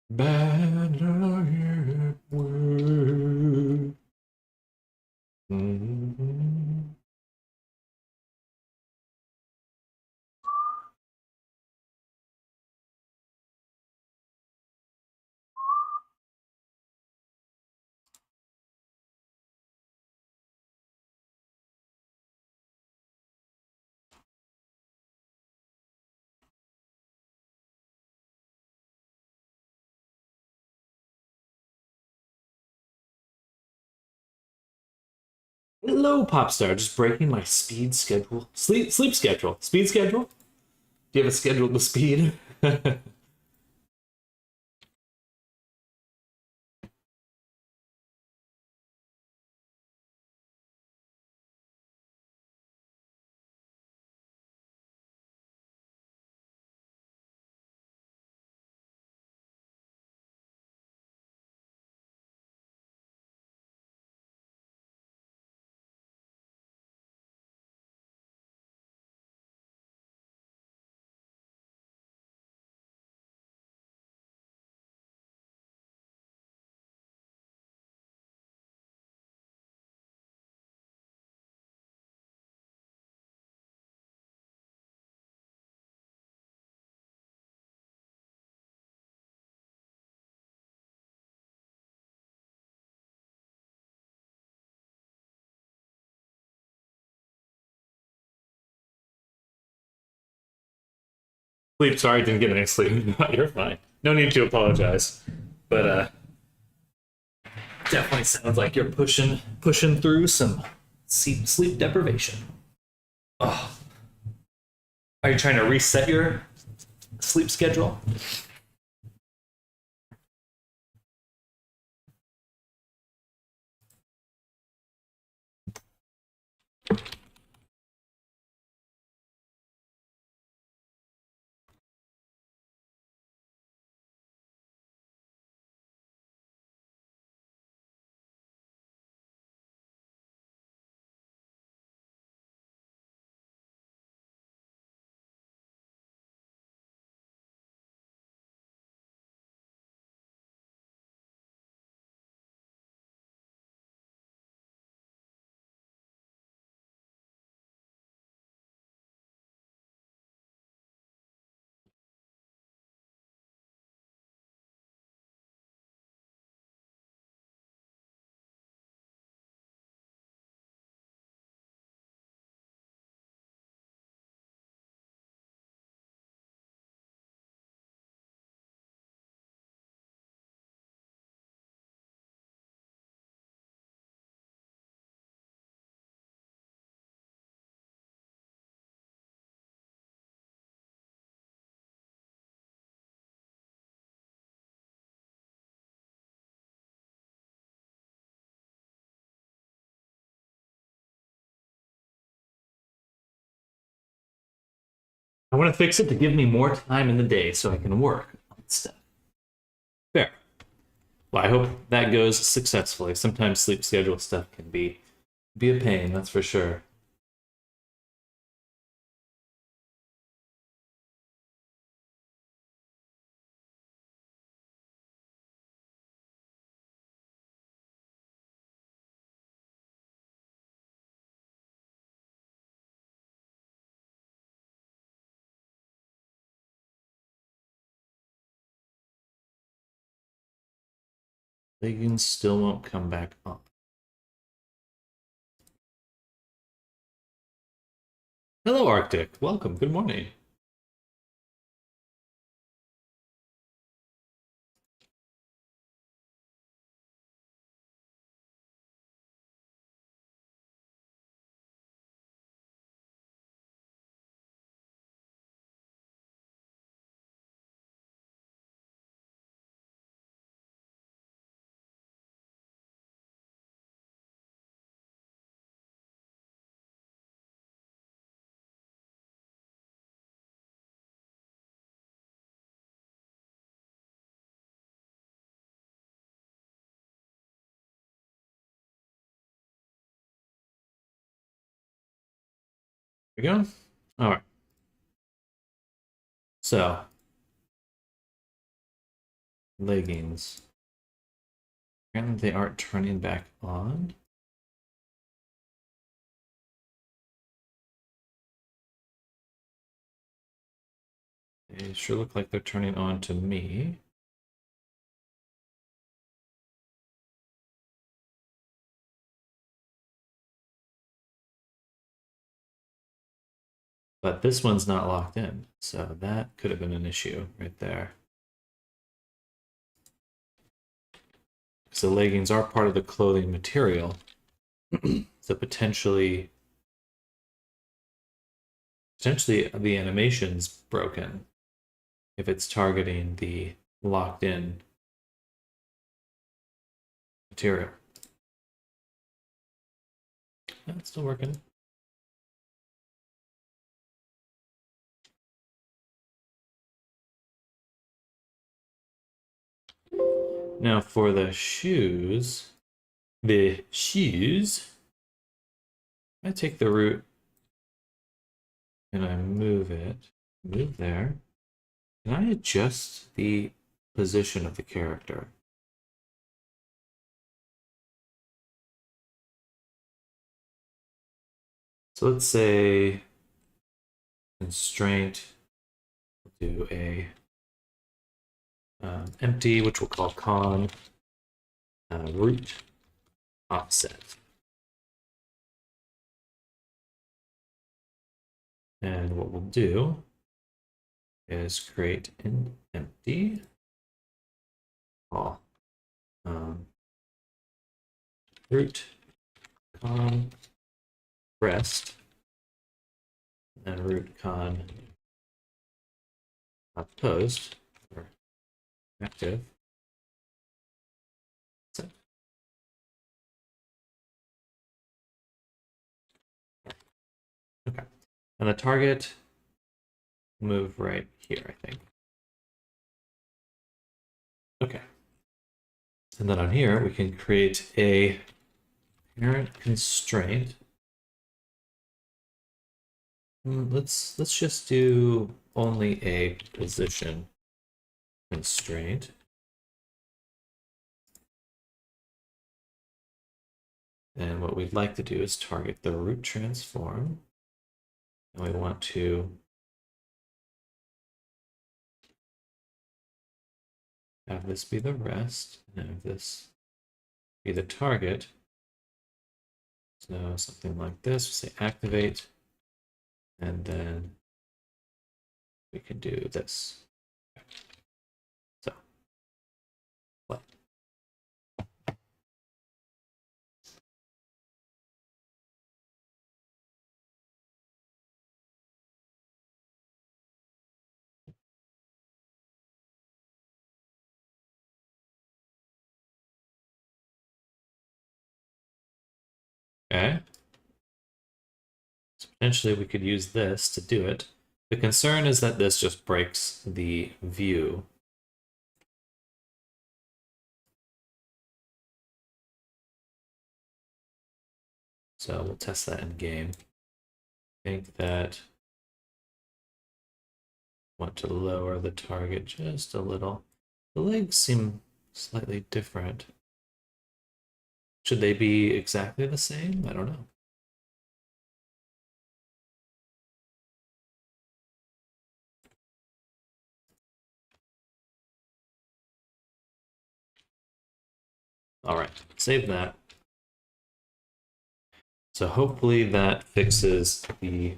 Better it would. Mhm. Hello, Popstar. Just breaking my speed schedule. Sleep schedule. Speed schedule? Do you have a schedule to speed? Sleep. Sorry, didn't get any sleep. No, you're fine. No need to apologize. But definitely sounds like you're pushing through some sleep deprivation. Oh, are you trying to reset your sleep schedule? I want to fix it to give me more time in the day so I can work on stuff. Fair. Well, I hope that goes successfully. Sometimes sleep schedule stuff can be a pain, that's for sure. Leggings still won't come back on. Hello, Arctic. Welcome. Good morning. we go. All right. So, leggings. Apparently they aren't turning back on. They sure look like they're turning on to me. But this one's not locked in, so that could have been an issue right there. So leggings are part of the clothing material. So potentially the animation's broken if it's targeting the locked in material. That's still working. Now for the shoes, I take the root and I move there. Can I adjust the position of the character? So let's say constraint, we'll do a empty, which we'll call con root offset. And what we'll do is create an empty call root con rest and root con post or active. Set. Okay, and the target move right here, I think. Okay, and then on here we can create a parent constraint. Let's just do only a position constraint. And what we'd like to do is target the root transform. And we want to have this be the rest and have this be the target. So something like this, say activate, and then we can do this. So, play. Okay. So potentially we could use this to do it. The concern is that this just breaks the view. So we'll test that in game. I think that I want to lower the target just a little. The legs seem slightly different. Should they be exactly the same? I don't know. All right, save that. So hopefully that fixes the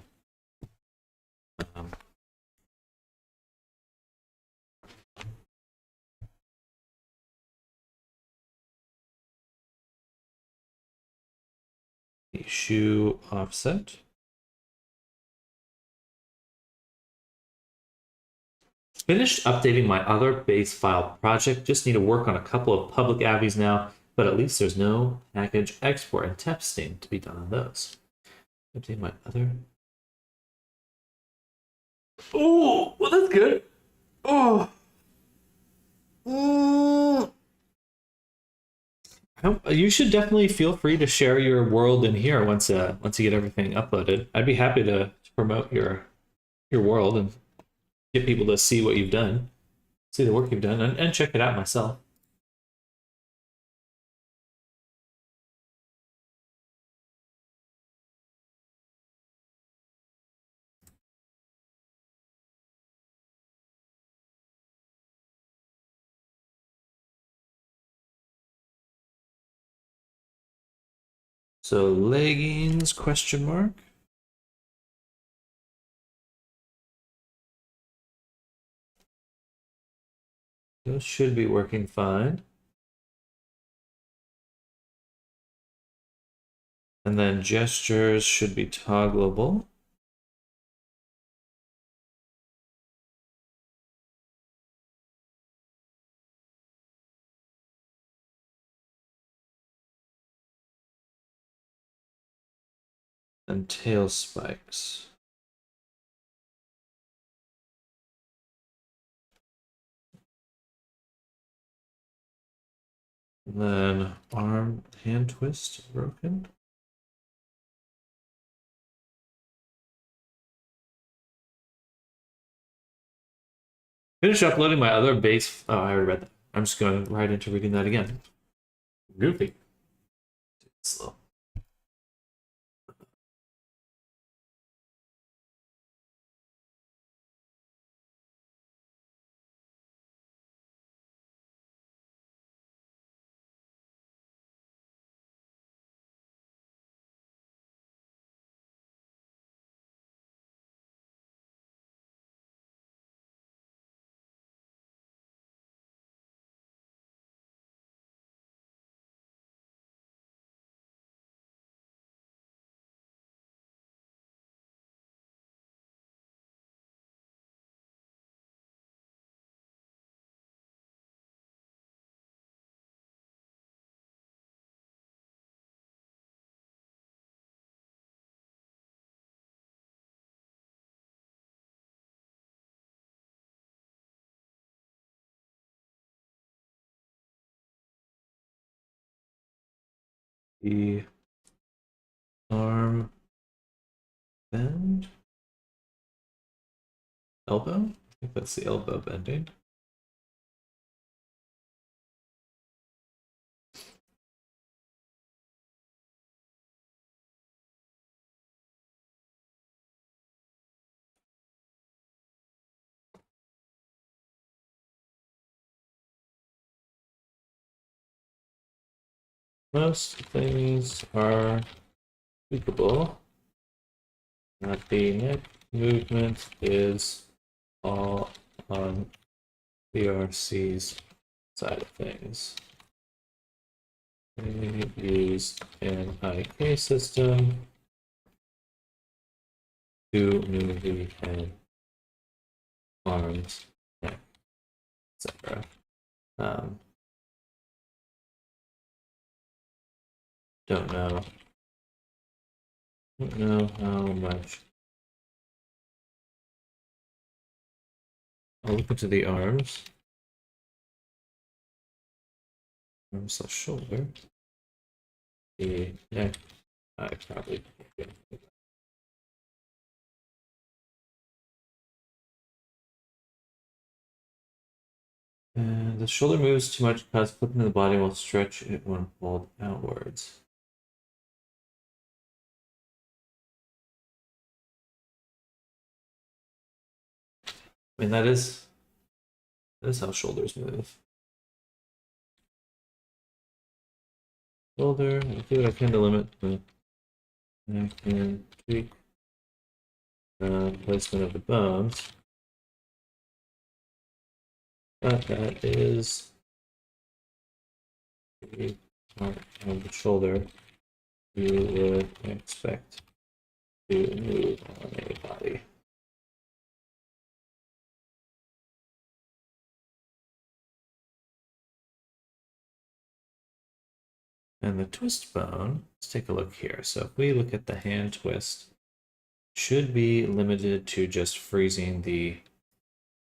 shoe offset. Finished updating my other base file project. Just need to work on a couple of public avies now, but at least there's no package export and testing to be done on those. Update my other. Oh, well, that's good. Oh. You should definitely feel free to share your world in here once you get everything uploaded. I'd be happy to promote your world and get people to see what you've done, see the work you've done, and check it out myself. So leggings question mark. Those should be working fine. And then gestures should be toggleable. And tail spikes. And then arm hand twist broken. Finish uploading my other base. Oh, I already read that. I'm just going right into reading that again. Goofy. Slow. The arm bend. Elbow? I think that's the elbow bending. Most things are tweakable. The neck movement is all on BRC's side of things. They use an IK system to move the head, arms, neck, etc. Don't know how much. I'll look into the arms. Arms / shoulder. The neck, I probably can't. And the shoulder moves too much, cause flipping the body will stretch it when pulled outwards. I mean, that is how shoulders move. Shoulder, I do what I can to limit the neck and tweak placement of the bones. But that is the part of the shoulder you would expect to move on a body. And the twist bone, let's take a look here. So if we look at the hand twist, should be limited to just freezing the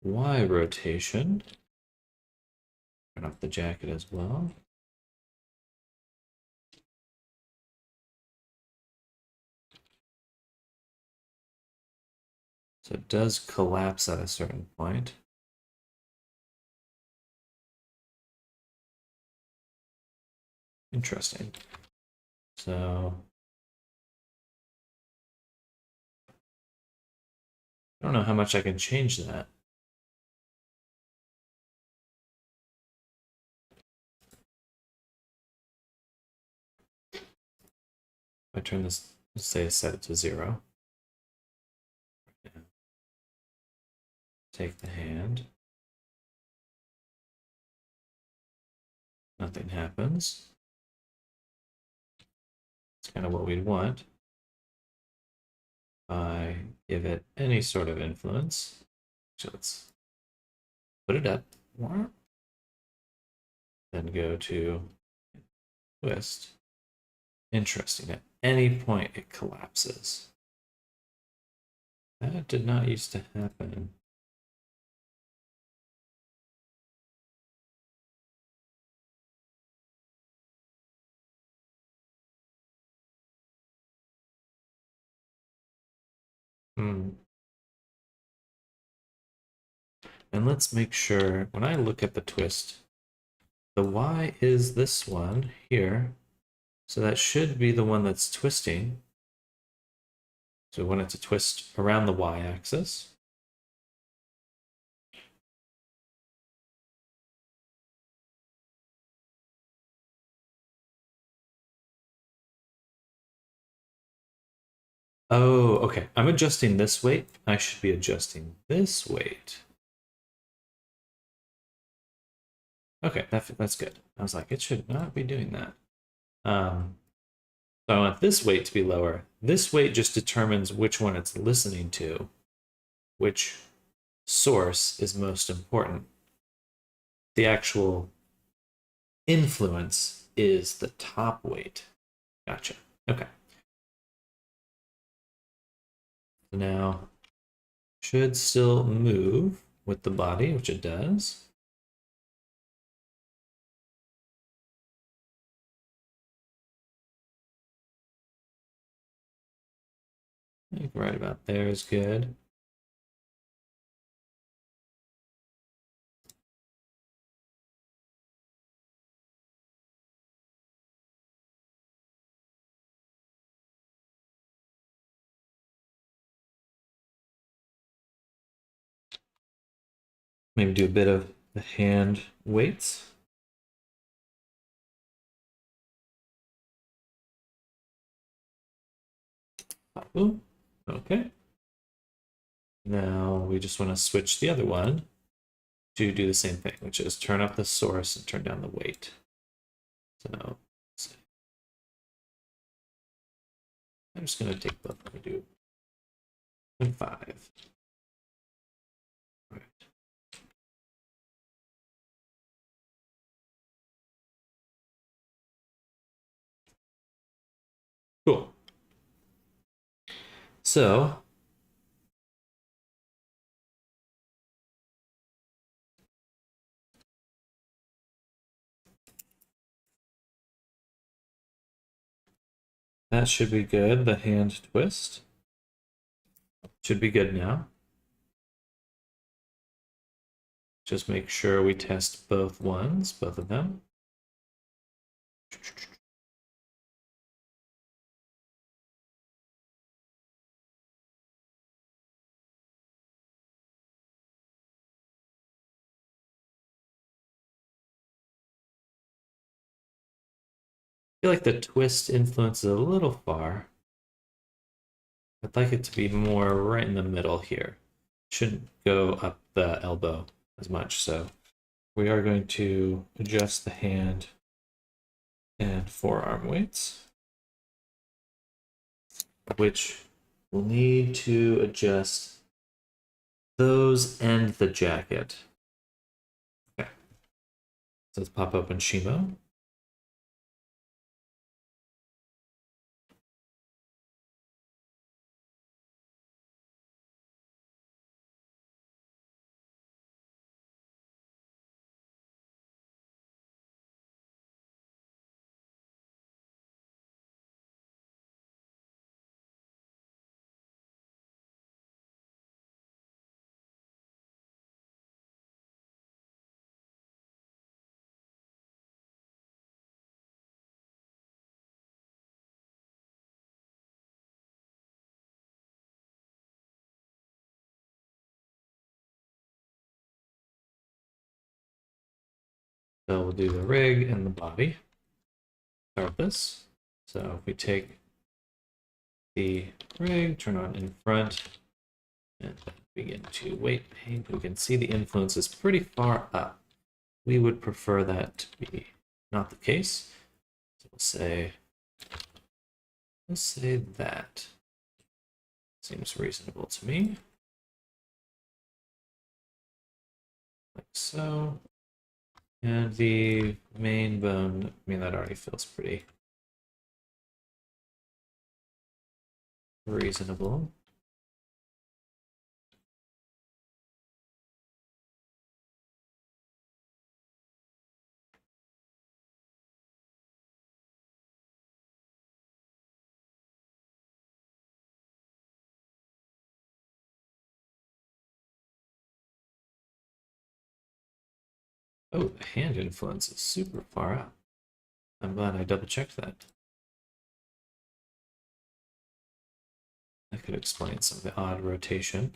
Y rotation. Turn off the jacket as well. So it does collapse at a certain point. Interesting. So I don't know how much I can change that. If I turn this, let's say I set it to 0. Take the hand. Nothing happens. It's kind of what we'd want. I give it any sort of influence. So let's put it up. Then go to twist. Interesting. At any point, it collapses. That did not used to happen. And let's make sure, when I look at the twist, the Y is this one here. So that should be the one that's twisting. So we want it to twist around the Y-axis. Oh, okay. I'm adjusting this weight. I should be adjusting this weight. Okay, that's good. I was like, it should not be doing that. So I want this weight to be lower. This weight just determines which one it's listening to, which source is most important. The actual influence is the top weight. Gotcha. Okay. Now, should still move with the body, which it does. I think right about there is good. Maybe do a bit of the hand weights. Ooh, okay. Now we just want to switch the other one to do the same thing, which is turn up the source and turn down the weight. So I'm just going to take both. Let me do 5. All right. Cool. So that should be good. The hand twist should be good now. Just make sure we test both ones, both of them. I feel like the twist influence is a little far. I'd like it to be more right in the middle here. Shouldn't go up the elbow as much. So we are going to adjust the hand and forearm weights, which we'll need to adjust those and the jacket. Okay. So let's pop open Shimo. So we'll do the rig and the body. Start this. So if we take the rig, turn on in front, and begin to weight paint, we can see the influence is pretty far up. We would prefer that to be not the case. So we'll say that. Seems reasonable to me. Like so. And the main bone, I mean, that already feels pretty reasonable. Oh, the hand influence is super far out. I'm glad I double checked that. That could explain some of the odd rotation.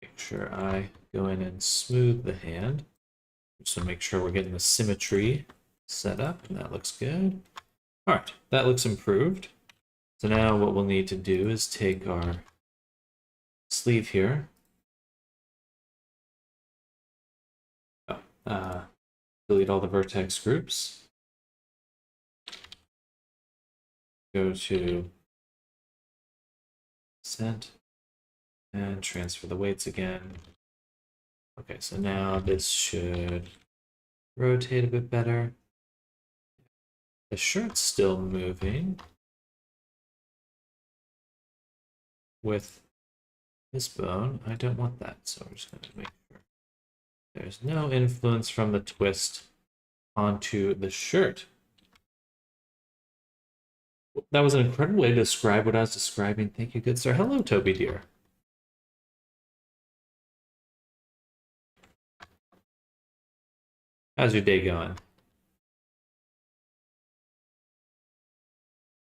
Make sure I go in and smooth the hand. Just to make sure we're getting the symmetry set up, and that looks good. All right, that looks improved. So now what we'll need to do is take our sleeve here. Delete all the vertex groups. Go to Cent and transfer the weights again. Okay, so now this should rotate a bit better. The shirt's still moving with this bone. I don't want that, so we're just going to make sure there's no influence from the twist onto the shirt. That was an incredible way to describe what I was describing. Thank you, good sir. Hello, Toby dear. How's your day going?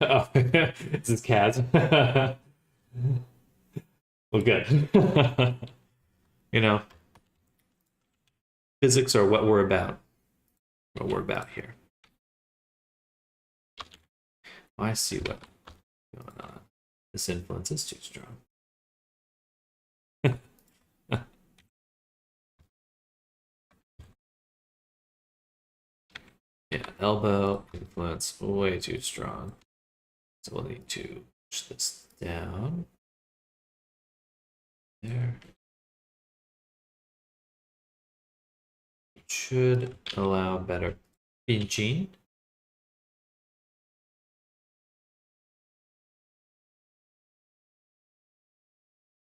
Oh, this is Kaz. Well, good. You know, physics are what we're about. What we're about here. I see what's going on. This influence is too strong. Yeah, elbow influence way too strong. So we'll need to push this down. There. It should allow better pinching.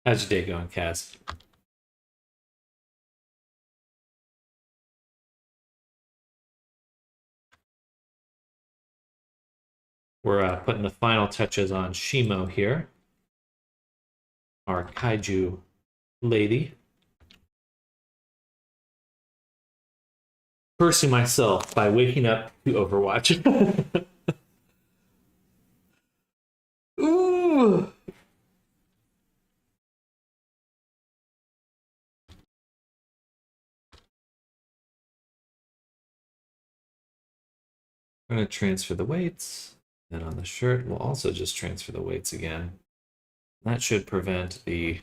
How's your day going, Kaz? We're putting the final touches on Shimo here, our kaiju lady. Cursing myself by waking up to Overwatch. Ooh. I'm going to transfer the weights. And on the shirt, we'll also just transfer the weights again. That should prevent the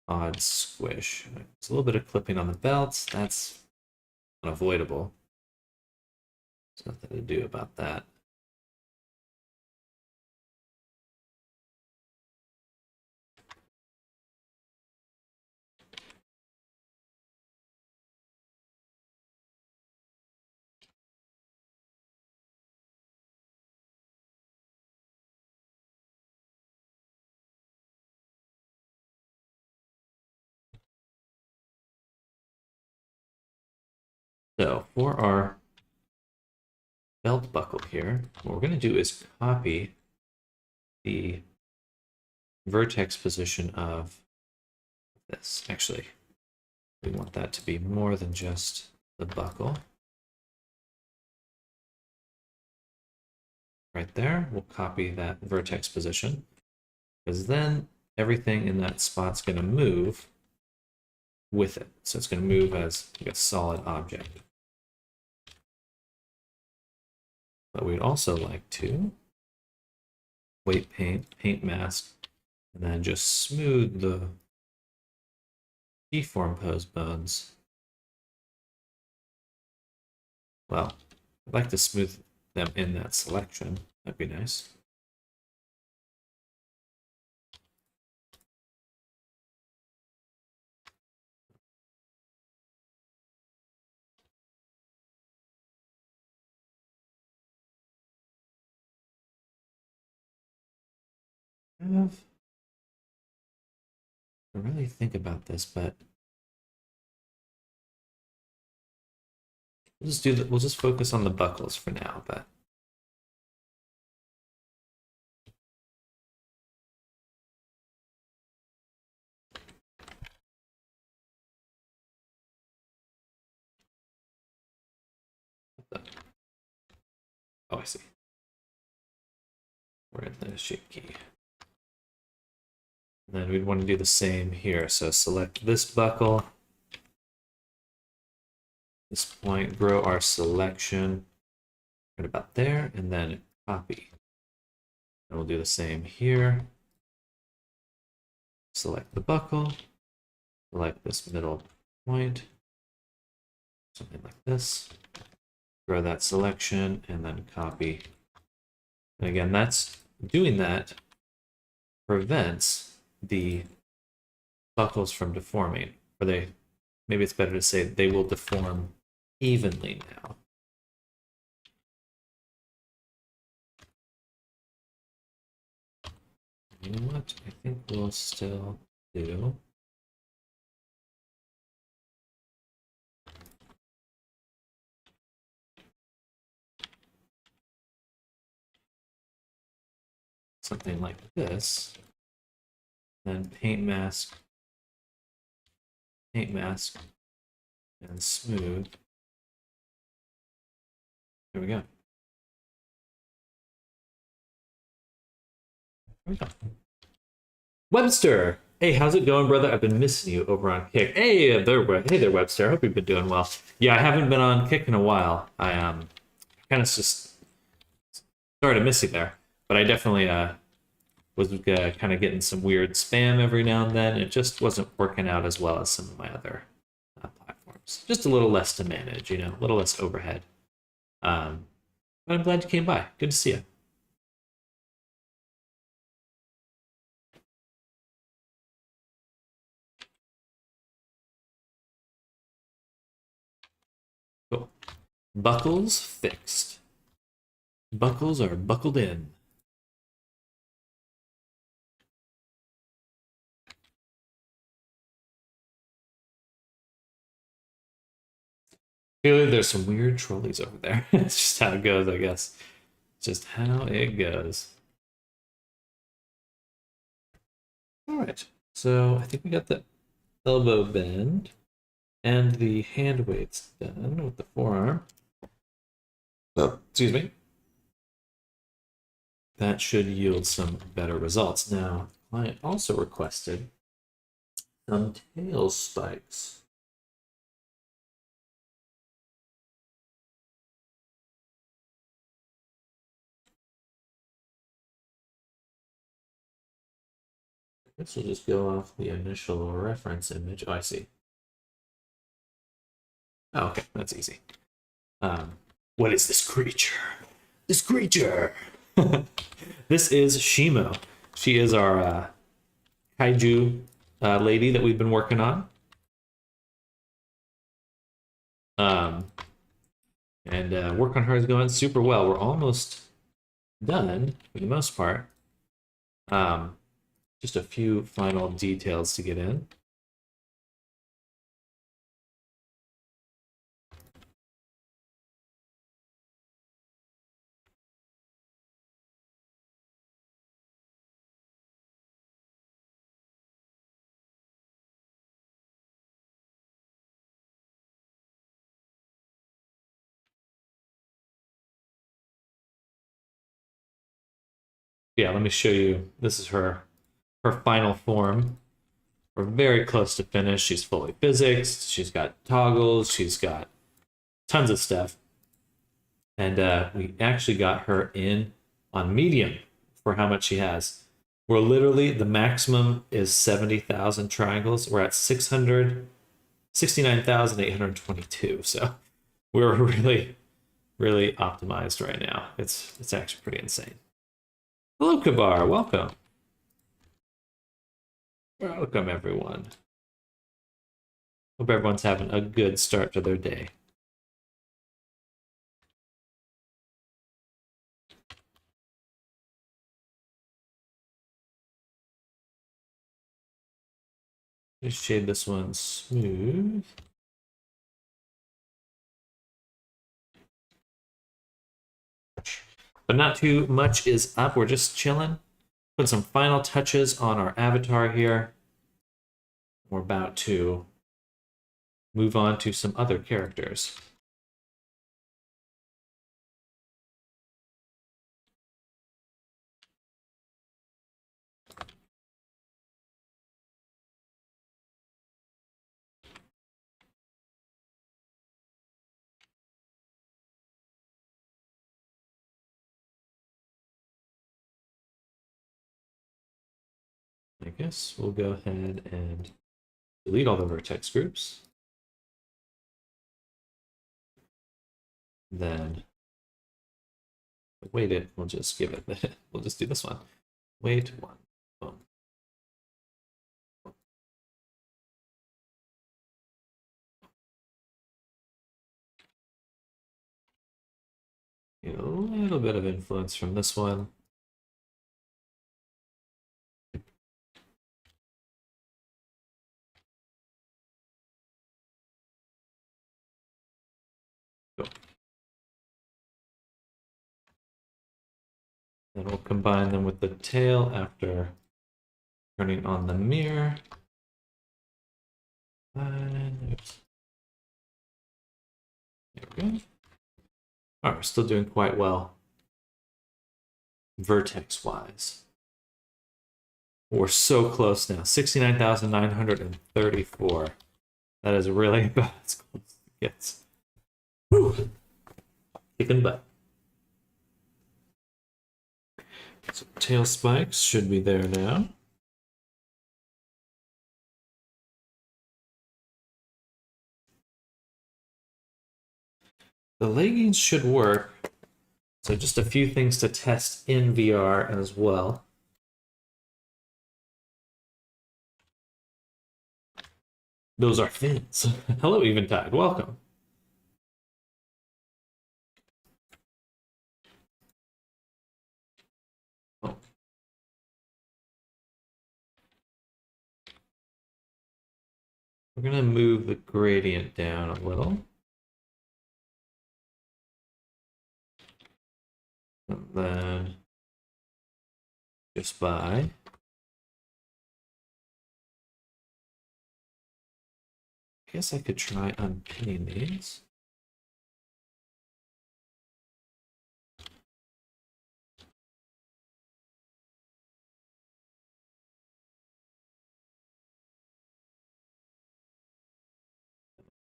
odd squish. There's a little bit of clipping on the belts. That's unavoidable. There's nothing to do about that. So for our belt buckle here, what we're going to do is copy the vertex position of this. Actually, We want that to be more than just the buckle. Right there, we'll copy that vertex position, because then everything in that spot's going to move with it. So it's going to move as like a solid object. But we'd also like to weight paint, paint mask, and then just smooth the deform pose bones. Well, I'd like to smooth them in that selection. That'd be nice. I really think about this, but we'll just do that. We'll just focus on the buckles for now, but oh, I see. We're in the shape key. And then we'd want to do the same here. So select this buckle. This point, grow our selection right about there, and then copy. And we'll do the same here. Select the buckle, select this middle point, something like this. Grow that selection, and then copy. And again, doing that prevents the buckles from deforming. Or maybe it's better to say they will deform evenly now. You know what? I think we'll still do something like this. Then paint mask, and smooth. There we go. There we go. Webster! Hey, how's it going, brother? I've been missing you over on Kick. Hey there, Webster. I hope you've been doing well. Yeah, I haven't been on Kick in a while. I kind of just started missing there, but I definitely was kind of getting some weird spam every now and then. It just wasn't working out as well as some of my other platforms. Just a little less to manage, a little less overhead. But I'm glad you came by. Good to see you. Cool. Buckles fixed. Buckles are buckled in. Clearly, there's some weird trolleys over there. It's just how it goes, I guess. It's just how it goes. All right. So I think we got the elbow bend and the hand weights done with the forearm. Oh, excuse me. That should yield some better results. Now, the client also requested some tail spikes. This will just go off the initial reference image. Oh, I see. Oh, okay, that's easy. What is this creature? This creature! This is Shimo. She is our kaiju lady that we've been working on. And work on her is going super well. We're almost done for the most part. Just a few final details to get in. Yeah, let me show you. This is her final form. We're very close to finish. She's fully physics. She's got toggles. She's got tons of stuff. And we actually got her in on medium for how much she has. We're literally, the maximum is 70,000 triangles. We're at 669,822. So we're really, really optimized right now. It's actually pretty insane. Hello, Kabar. Welcome. Welcome, everyone. Hope everyone's having a good start to their day. Just shade this one smooth. But not too much is up. We're just chilling. Put some final touches on our avatar here. We're about to move on to some other characters. I guess we'll go ahead and delete all the vertex groups. Then weight it, we'll just give it, we'll just do this one. Weight 1. Boom. Get a little bit of influence from this one. Go. Then we'll combine them with the tail after turning on the mirror. And oops. There we go. All right, we're still doing quite well vertex-wise. We're so close now. 69,934. That is really about as close as it gets. Woo! Kicking butt. So tail spikes should be there now. The leggings should work. So just a few things to test in VR as well. Those are fins. Hello, Eventide. Welcome. Oh. We're going to move the gradient down a little. And then just by I guess I could try unpinning these.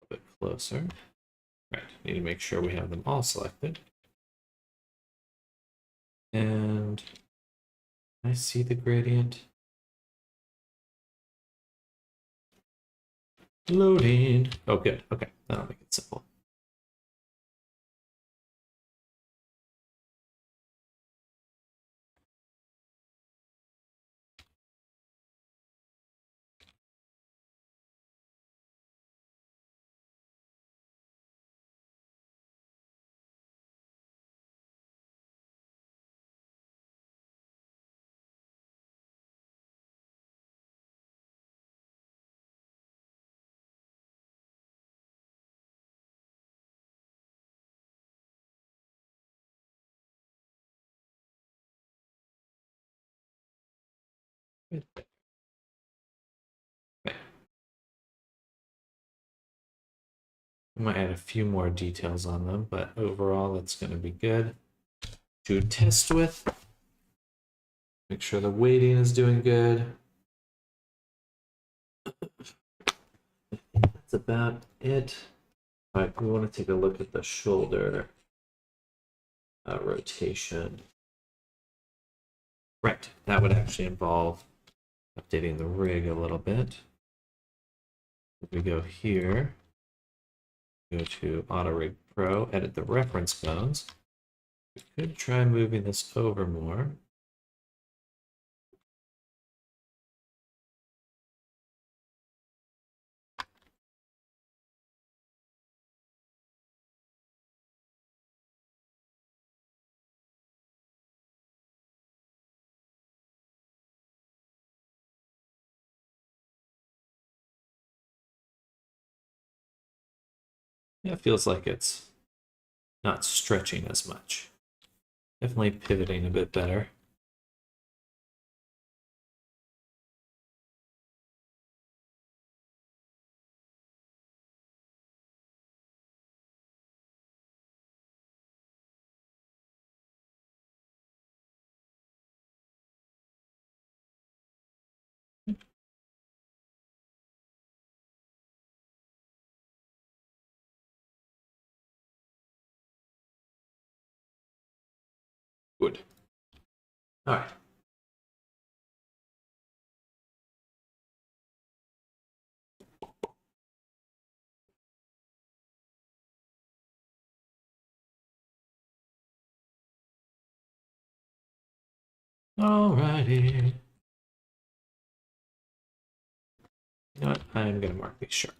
A bit closer. Right, need to make sure we have them all selected. And I see the gradient. Loading. Oh, good. Okay, that'll make it simple. Good. Okay. I might add a few more details on them, but overall that's going to be good to test with. Make sure the weighting is doing good. That's about it. All right, we want to take a look at the shoulder rotation. Right, that would actually involve updating the rig a little bit. If we go here, go to Auto Rig Pro, edit the reference bones. We could try moving this over more. Yeah, it feels like it's not stretching as much. Definitely pivoting a bit better. Good. All right. Alrighty. You know what? I'm gonna mark these sharp.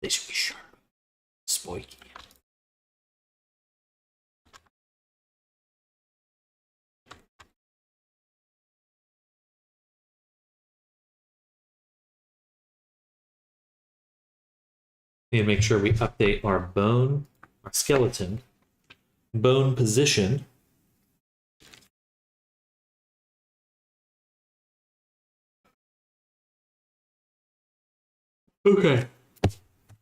They should be sharp. Spiky. Need to make sure we update our bone, our skeleton, bone position. Okay.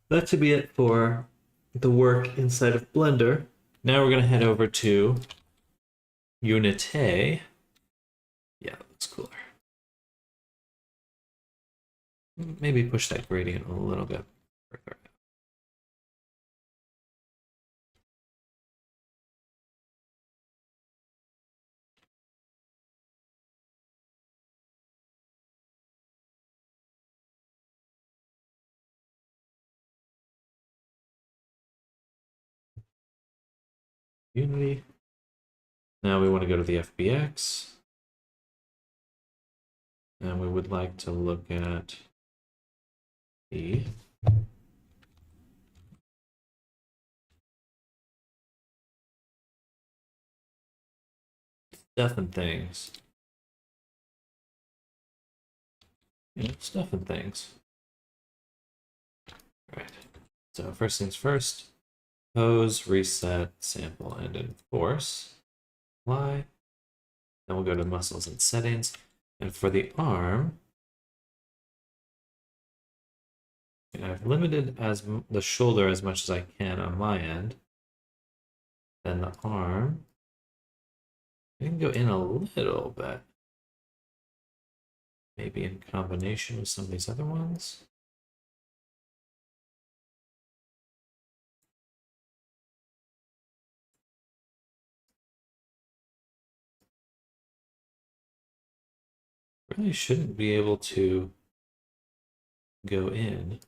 That should be it for the work inside of Blender. Now we're going to head over to Unity. Yeah, that looks cooler. Maybe push that gradient a little bit further. Unity. Now we want to go to the FBX. And we would like to look at the stuff and things. Yeah, stuff and things. All right. So first things first, pose, reset, sample, and enforce. Apply. Then we'll go to muscles and settings. And for the arm, I've limited as the shoulder as much as I can on my end. Then the arm, I can go in a little bit. Maybe in combination with some of these other ones. Really shouldn't be able to go in.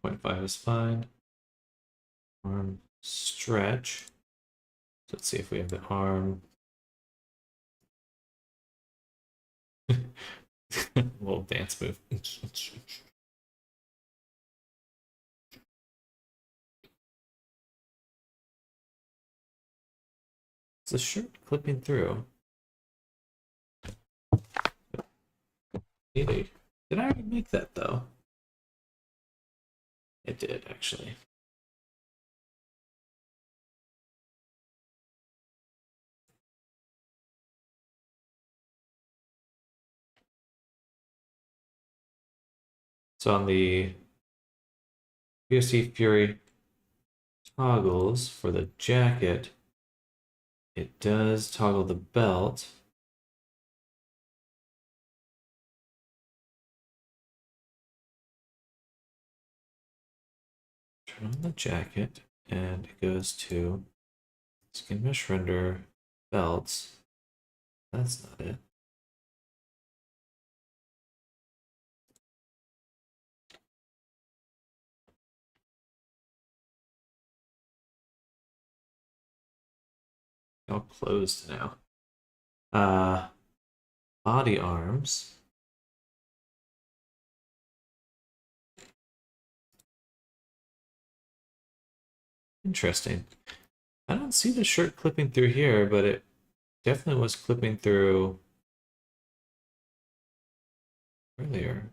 Point 0.5 is fine. Arm stretch. Let's see if we have the arm. Little dance move. the shirt clipping through? Maybe. Did I already make that though? It did actually. So on the PSC Fury toggles for the jacket, it does toggle the belt. Turn on the jacket and it goes to skin mesh render belts. That's not it. All closed now. Body arms. Interesting. I don't see the shirt clipping through here, but it definitely was clipping through earlier.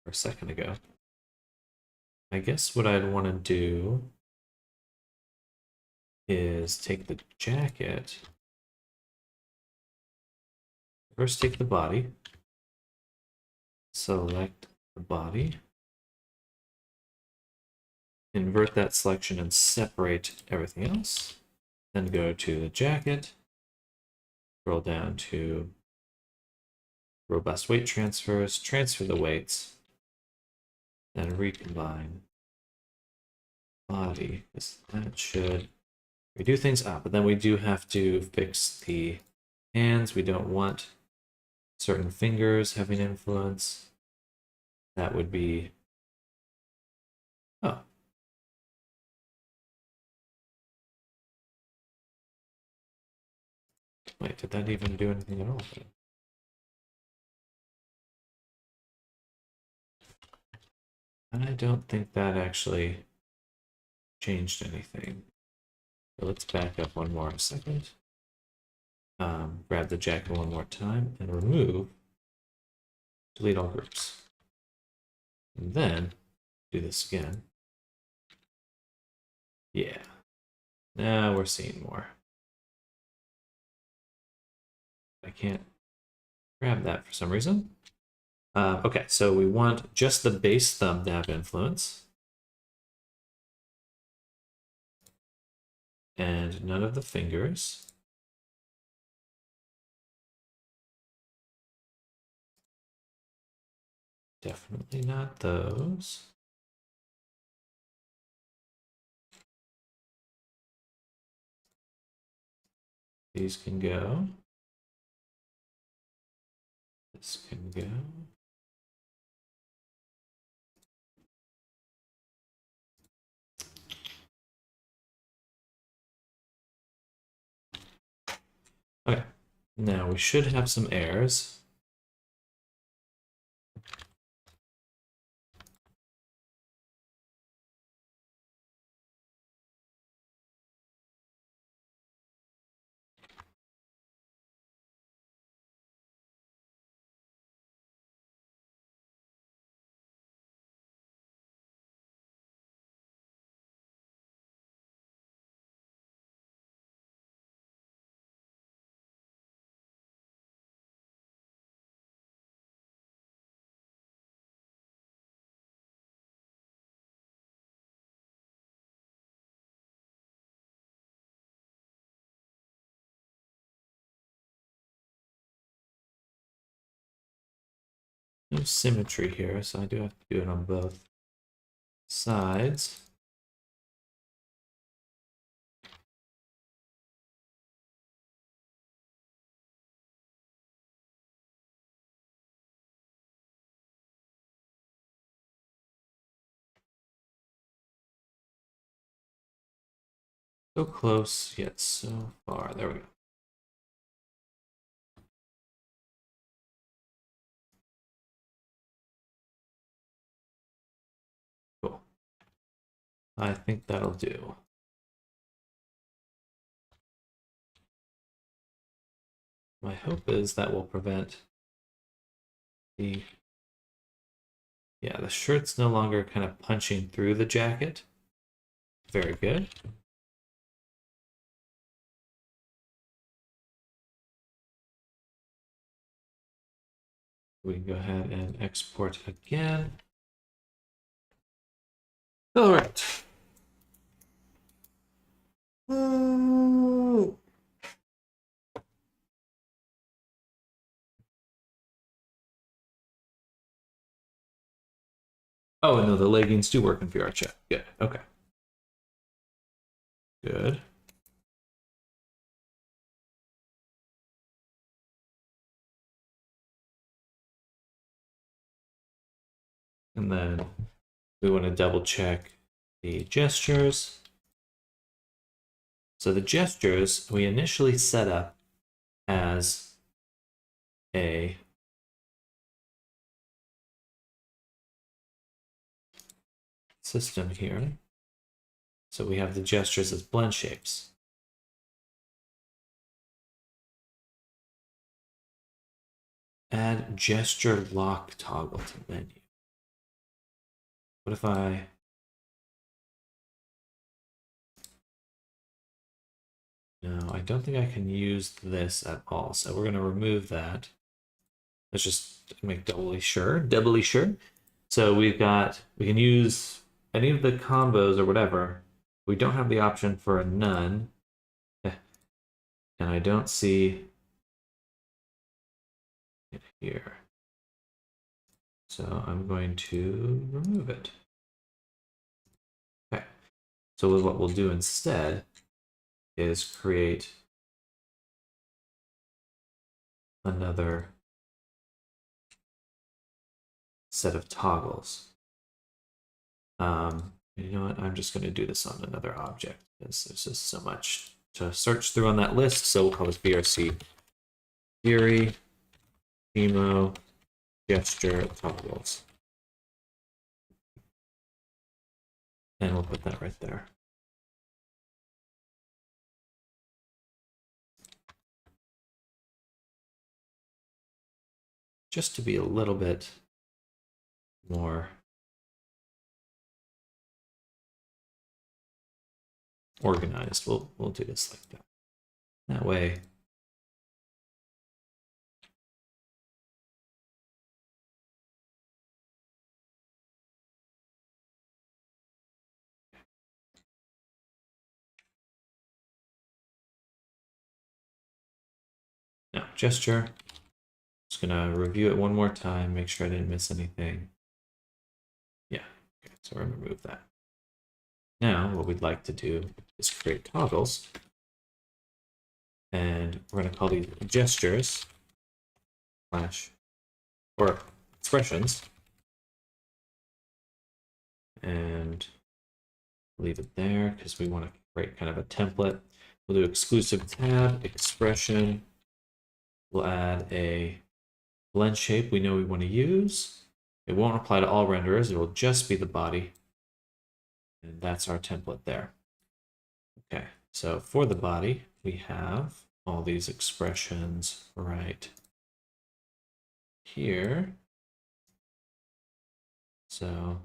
Or a second ago. I guess what I'd want to do is take the jacket. First take the body. Select the body. Invert that selection and separate everything else. Then go to the jacket. Scroll down to robust weight transfers. Transfer the weights. Then recombine body. That should redo things up. But then we do have to fix the hands. We don't want certain fingers having influence. That would be... Oh. Wait, did that even do anything at all? I don't think that actually changed anything. So let's back up one more second. Grab the jacket one more time and remove, delete all groups. And then do this again. Yeah. Now we're seeing more. I can't grab that for some reason. Okay, so we want just the base thumb to have influence. And none of the fingers. Definitely not those. These can go. This can go. Okay, now we should have some errors. No symmetry here, so I do have to do it on both sides. So close, yet so far. There we go. I think that'll do. My hope is that will prevent the... Yeah, the shirt's no longer kind of punching through the jacket. Very good. We can go ahead and export again. All right. Oh, no, the leggings do work in VRChat. Good. Okay. Good. And then we want to double check the gestures. So the gestures we initially set up as a system here. So we have the gestures as blend shapes. Add gesture lock toggle to menu. What if I... No, I don't think I can use this at all. So we're going to remove that. Let's just make doubly sure. So we can use any of the combos or whatever. We don't have the option for a none. And I don't see it here. So I'm going to remove it. Okay. So what we'll do instead is create another set of toggles. You know what? I'm just going to do this on another object because there's just so much to search through on that list. So we'll call this VRC theory, emo, gesture, toggles. And we'll put that right there. Just to be a little bit more organized, we'll do this like that. That way, now gesture. Just gonna review it one more time, make sure I didn't miss anything. Yeah, okay, so we're gonna remove that. Now, what we'd like to do is create toggles. And we're gonna call these gestures or expressions. And leave it there because we want to create kind of a template. We'll do exclusive tab, expression. We'll add a blend shape we know we want to use. It won't apply to all renderers. It will just be the body. And that's our template there. Okay, so for the body, we have all these expressions right here. So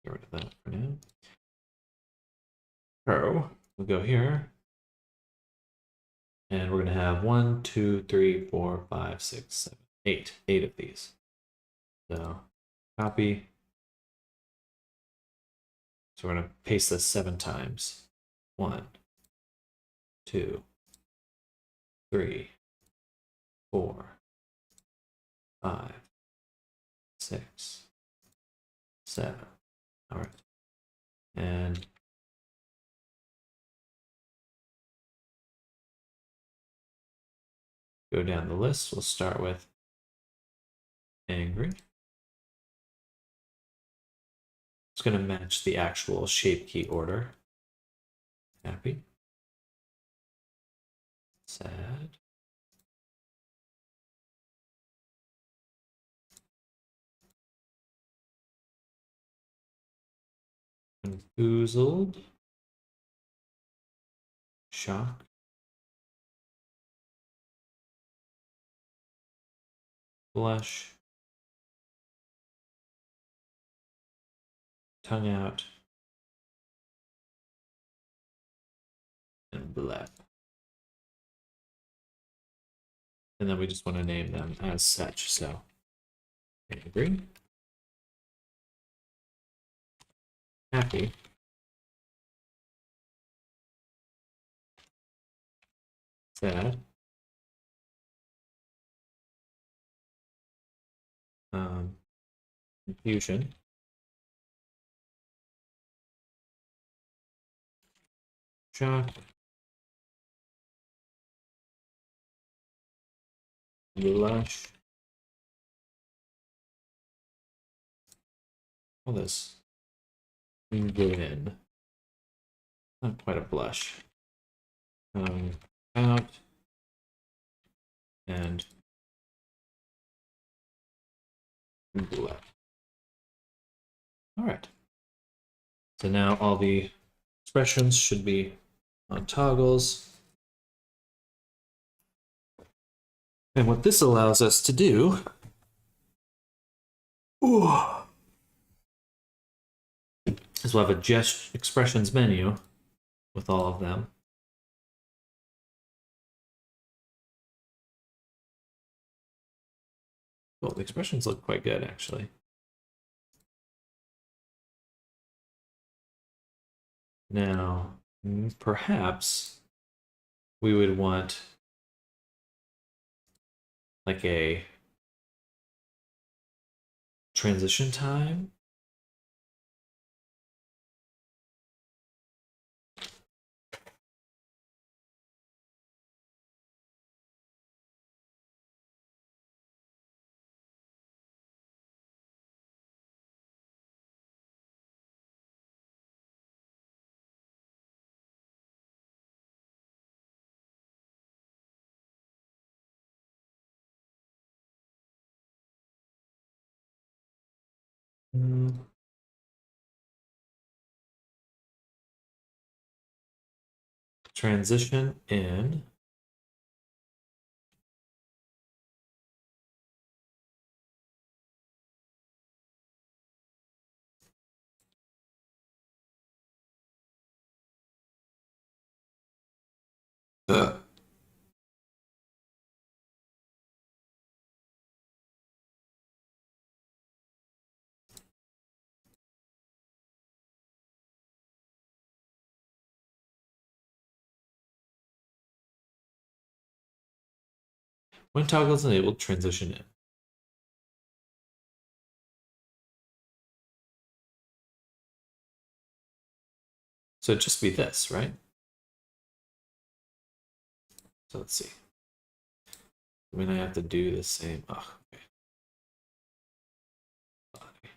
get rid of that for now. So we'll go here. And we're going to have 1, 2, 3, 4, 5, 6, 7, 8. 8 of these. So copy. So we're going to paste this 7 times. 1, 2, 3, 4, 5, 6, 7. All right. And go down the list. We'll start with angry. It's going to match the actual shape key order. Happy. Sad. Confoozled. Shock. Blush. Tongue out. And blep. And then we just want to name them as such, so angry, happy, sad, confusion, shock, blush, all this, grin, not quite a blush, out, and blep. All right. So now all the expressions should be on toggles. And what this allows us to do is we'll have a expressions menu with all of them. Well, the expressions look quite good, actually. Now, perhaps we would want like a transition time. Transition in. When toggle is enabled, transition in. So it'd just be this, right? So let's see. I mean, I have to do the same. Oh, okay.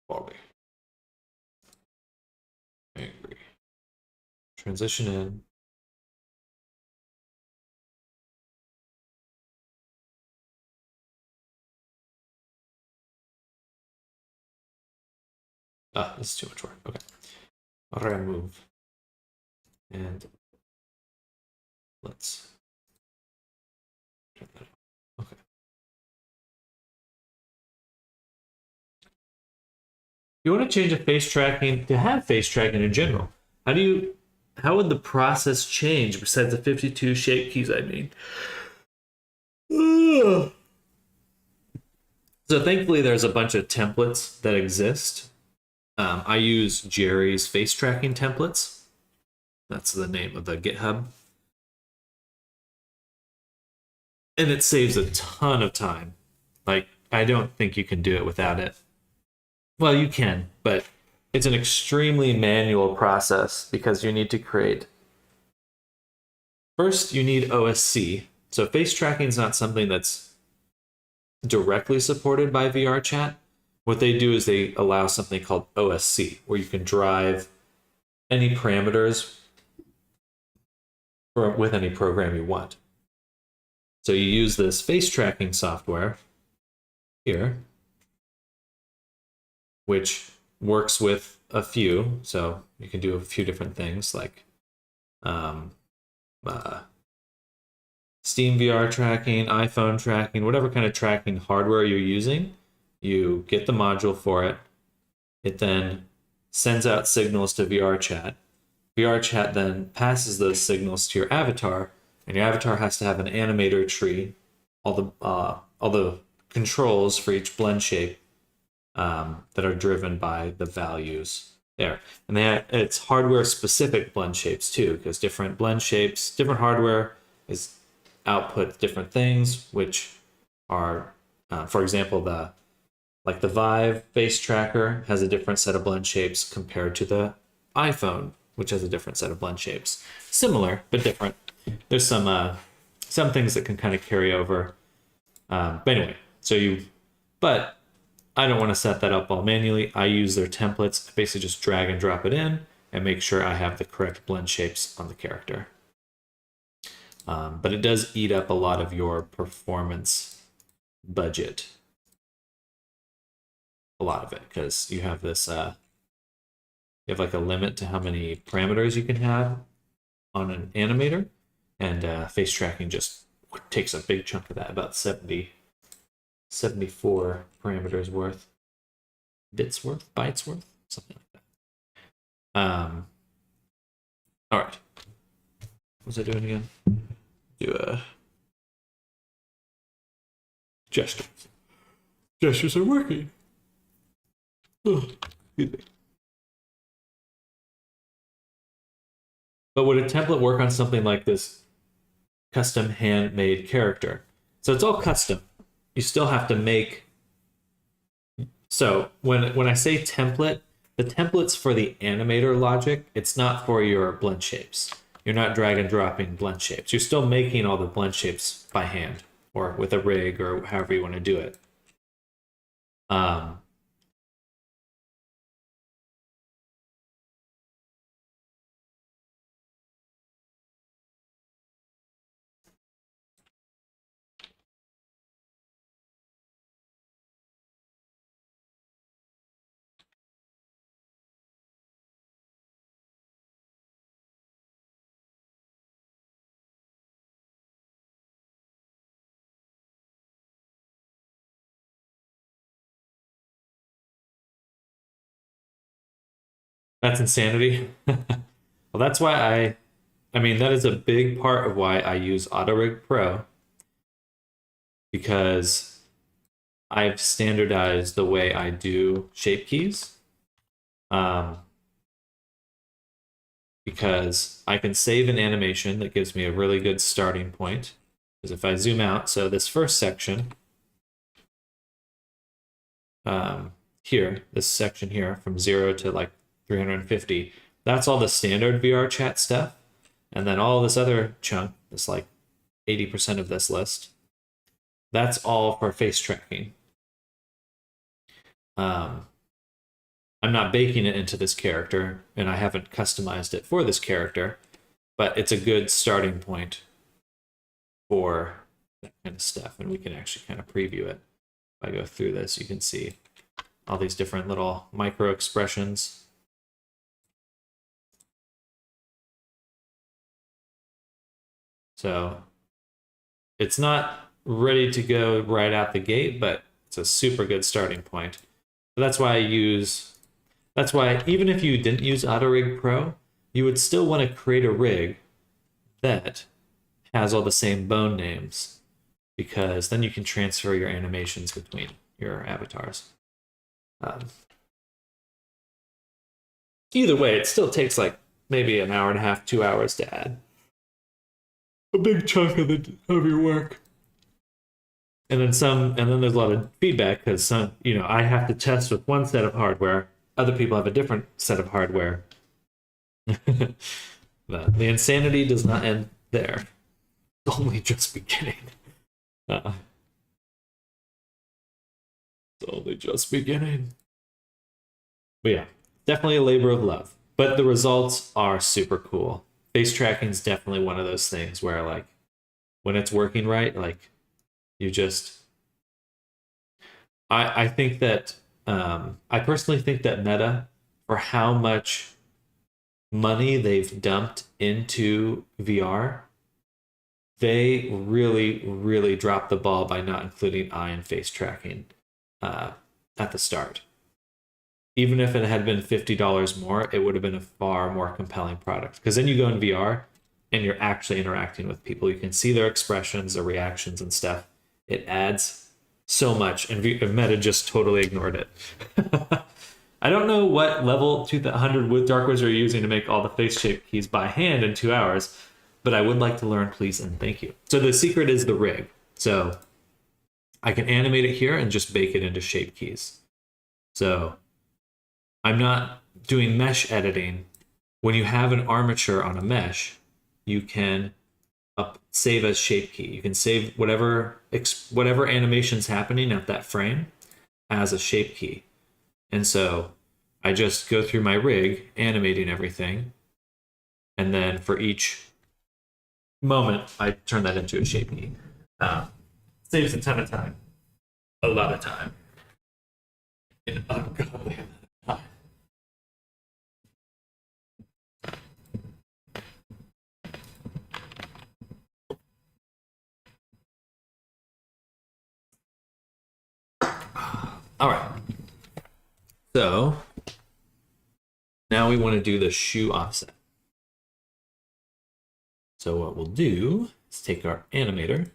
Body. Angry. Transition in. Ah, this is too much work. Okay. Remove. And let's turn that on. Okay. You want to change a face tracking to have face tracking in general. How would the process change besides the 52 shape keys I made? So thankfully there's a bunch of templates that exist. I use Jerry's face tracking templates. That's the name of the GitHub. And it saves a ton of time. Like, I don't think you can do it without it. Well, you can, but it's an extremely manual process because you need to create. First, you need OSC. So face tracking is not something that's directly supported by VRChat. What they do is they allow something called OSC, where you can drive any parameters with any program you want. So you use this face tracking software here, which works with a few. So you can do a few different things like um, Steam VR tracking, iPhone tracking, whatever kind of tracking hardware you're using. You get the module for it. It then sends out signals to VRChat. VRChat then passes those signals to your avatar, and your avatar has to have an animator tree, all the controls for each blend shape that are driven by the values there. And it's hardware specific blend shapes too, because different blend shapes, different hardware is output different things, which are, for example, the Vive face tracker has a different set of blend shapes compared to the iPhone, which has a different set of blend shapes. Similar, but different. There's some things that can kind of carry over. But anyway, but I don't want to set that up all manually. I use their templates. I basically just drag and drop it in and make sure I have the correct blend shapes on the character. But it does eat up a lot of your performance budget. A lot of it, because you have this, you have like a limit to how many parameters you can have on an animator, and face tracking just takes a big chunk of that, about 74 parameters worth, bytes worth, something like that. All right. What was I doing again? Do gestures. Gestures are working. Oh, excuse me. But would a template work on something like this custom handmade character? So it's all custom. You still have to make. So when I say template, the template's for the animator logic. It's not for your blend shapes. You're not drag and dropping blend shapes. You're still making all the blend shapes by hand or with a rig or however you want to do it. That's insanity. Well, that's why I mean, that is a big part of why I use AutoRig Pro, because I've standardized the way I do shape keys. Because I can save an animation that gives me a really good starting point. Because if I zoom out, so this first section, here, this section here from 0 to like 350, that's all the standard VRChat stuff. And then all this other chunk, this like 80% of this list, that's all for face tracking. I'm not baking it into this character, and I haven't customized it for this character, but it's a good starting point for that kind of stuff. And we can actually kind of preview it. If I go through this, you can see all these different little micro expressions. So it's not ready to go right out the gate, but it's a super good starting point. So that's why even if you didn't use AutoRig Pro, you would still want to create a rig that has all the same bone names, because then you can transfer your animations between your avatars. Either way, it still takes like maybe an hour and a half, 2 hours to add a big chunk of your work. And then there's a lot of feedback, because I have to test with one set of hardware. Other people have a different set of hardware. But the insanity does not end there. It's only just beginning. It's only just beginning. But yeah, definitely a labor of love. But the results are super cool. Face tracking is definitely one of those things where, like, when it's working right, like, you just... I think that I personally think that Meta, for how much money they've dumped into VR, they really, really dropped the ball by not including eye and face tracking at the start. Even if it had been $50 more, it would have been a far more compelling product. Because then you go in VR and you're actually interacting with people. You can see their expressions, their reactions, and stuff. It adds so much, and Meta just totally ignored it. I don't know what level 200 with Dark Wizard are using to make all the face shape keys by hand in 2 hours, but I would like to learn, please, and thank you. So the secret is the rig. So I can animate it here and just bake it into shape keys. So I'm not doing mesh editing. When you have an armature on a mesh, you can save as shape key. You can save whatever animation's happening at that frame as a shape key. And so I just go through my rig, animating everything, and then for each moment, I turn that into a shape key. Saves a ton of time. A lot of time. An ungodly amount of time. All right. So now we want to do the shoe offset. So what we'll do is take our animator,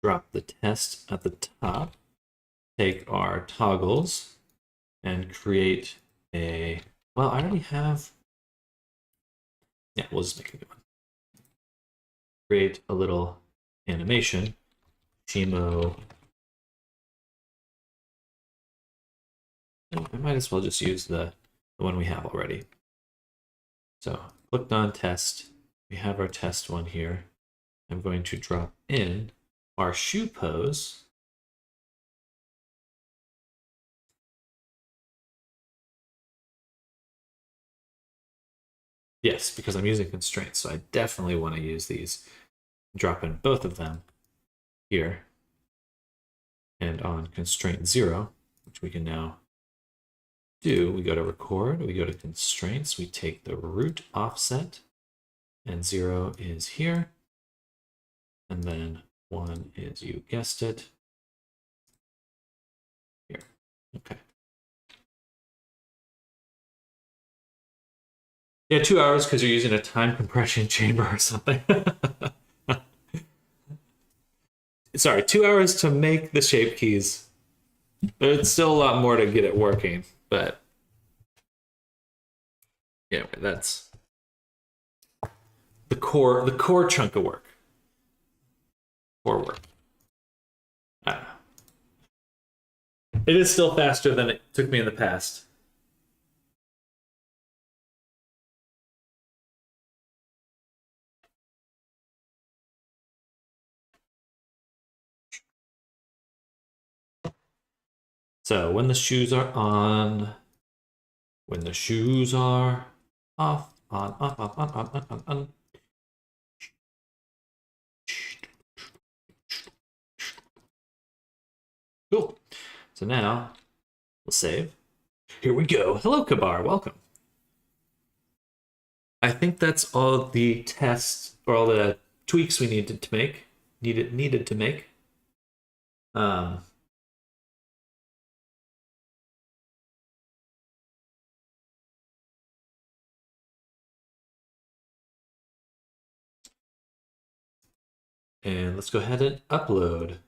drop the test at the top, take our toggles, and create a, well, I already have, yeah, we'll just make a new one. Create a little animation, Chimo. I might as well just use the one we have already. So clicked on test. We have our test one here. I'm going to drop in our shoe pose. Yes, because I'm using constraints, so I definitely want to use these. Drop in both of them here. And on constraint 0, which we can now do, we go to record, we go to constraints, we take the root offset, and 0 is here. And then 1 is, you guessed it, here. Okay. Yeah, 2 hours because you're using a time compression chamber or something. Sorry, 2 hours to make the shape keys. There's still a lot more to get it working, but yeah, that's the core chunk of work. Core work. I don't know. It is still faster than it took me in the past. So when the shoes are on, when the shoes are off, on, off, on. Cool. So now we'll save. Here we go. Hello, Kabar. Welcome. I think that's all the tests or all the tweaks we needed to make. Needed to make. And let's go ahead and upload.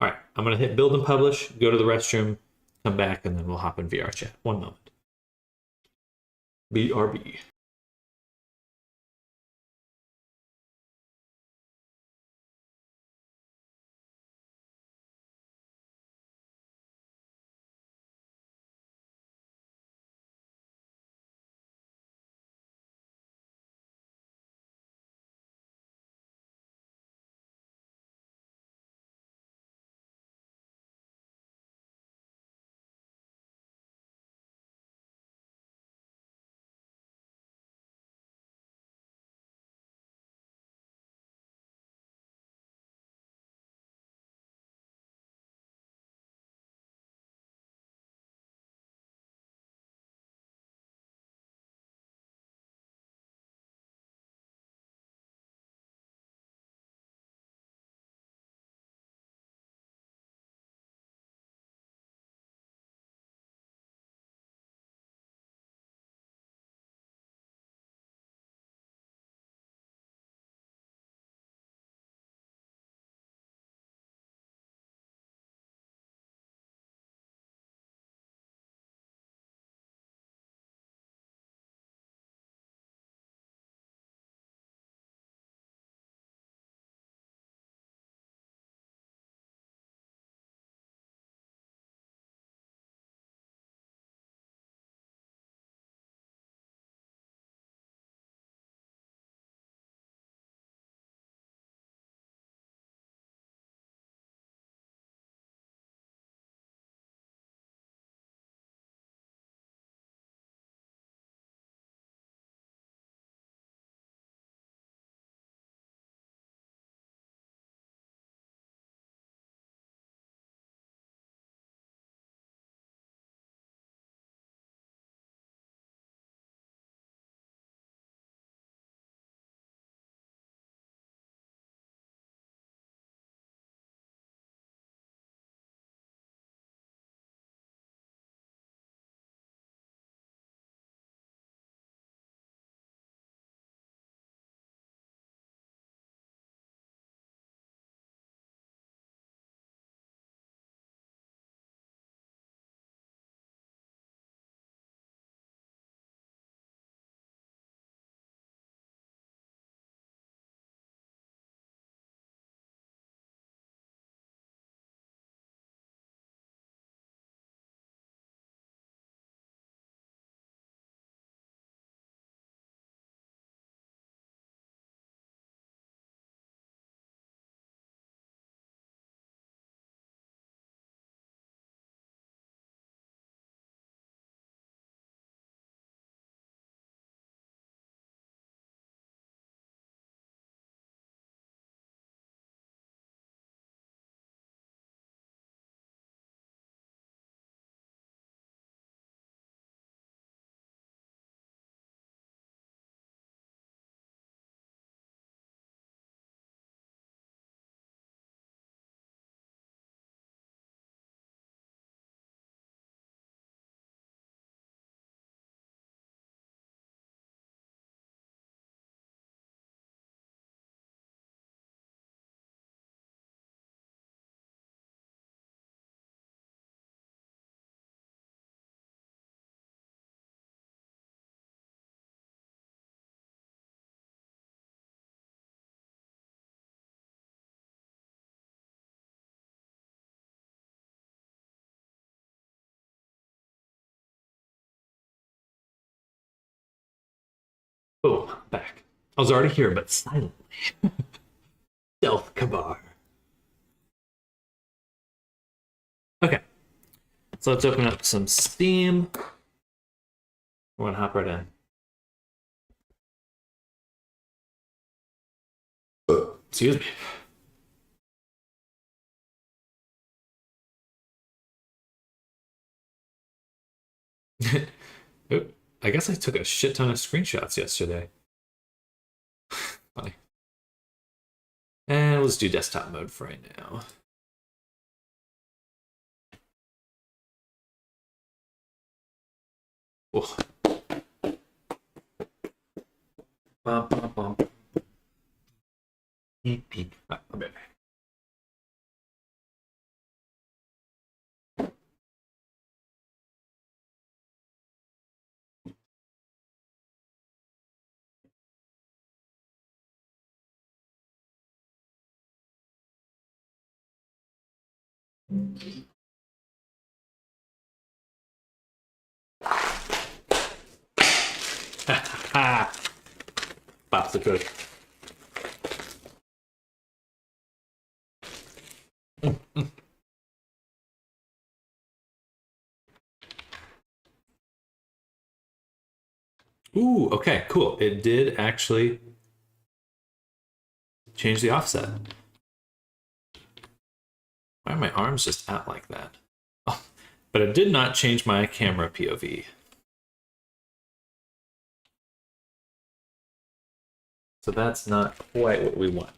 All right, I'm gonna hit build and publish, go to the restroom, come back, and then we'll hop in VR chat. One moment. BRB. Oh, I'm back. I was already here, but silently. Stealth Kabar. Okay, so let's open up some Steam. We're gonna hop right in. Excuse me. Oop, I guess I took a shit ton of screenshots yesterday. Funny. And let's do desktop mode for right now. Oh. Bum, bum, bum. Beep, beep. Ah, I'm back. Ha! Pops the cook. Ooh, okay, cool. It did actually change the offset. Why are my arms just out like that? Oh, but it did not change my camera POV. So that's not quite what we want.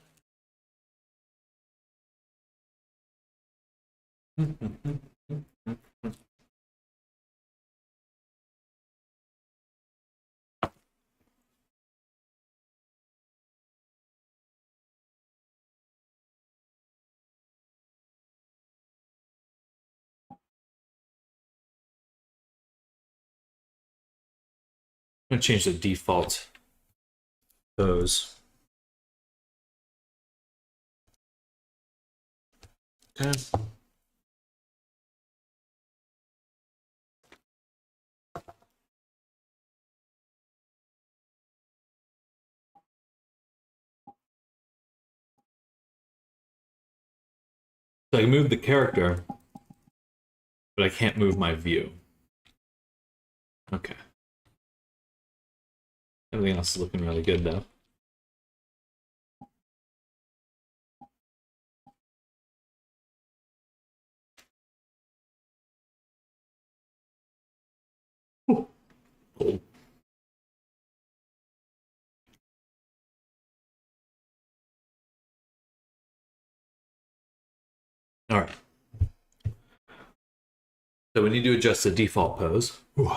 I'm gonna change the default pose. Okay. So I can move the character, but I can't move my view. Okay. Everything else is looking really good though. Oh. All right. So we need to adjust the default pose. Ooh.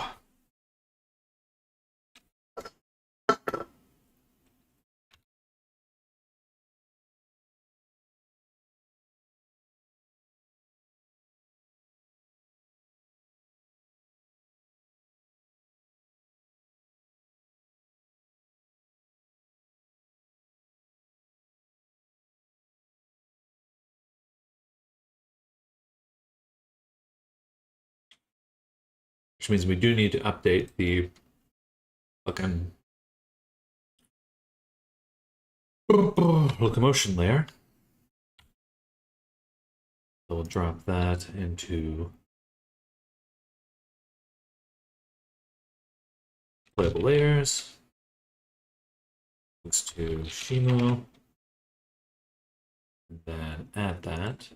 Which means we do need to update the fucking locomotion layer. So we'll drop that into playable layers. Links to Shimo. And then add that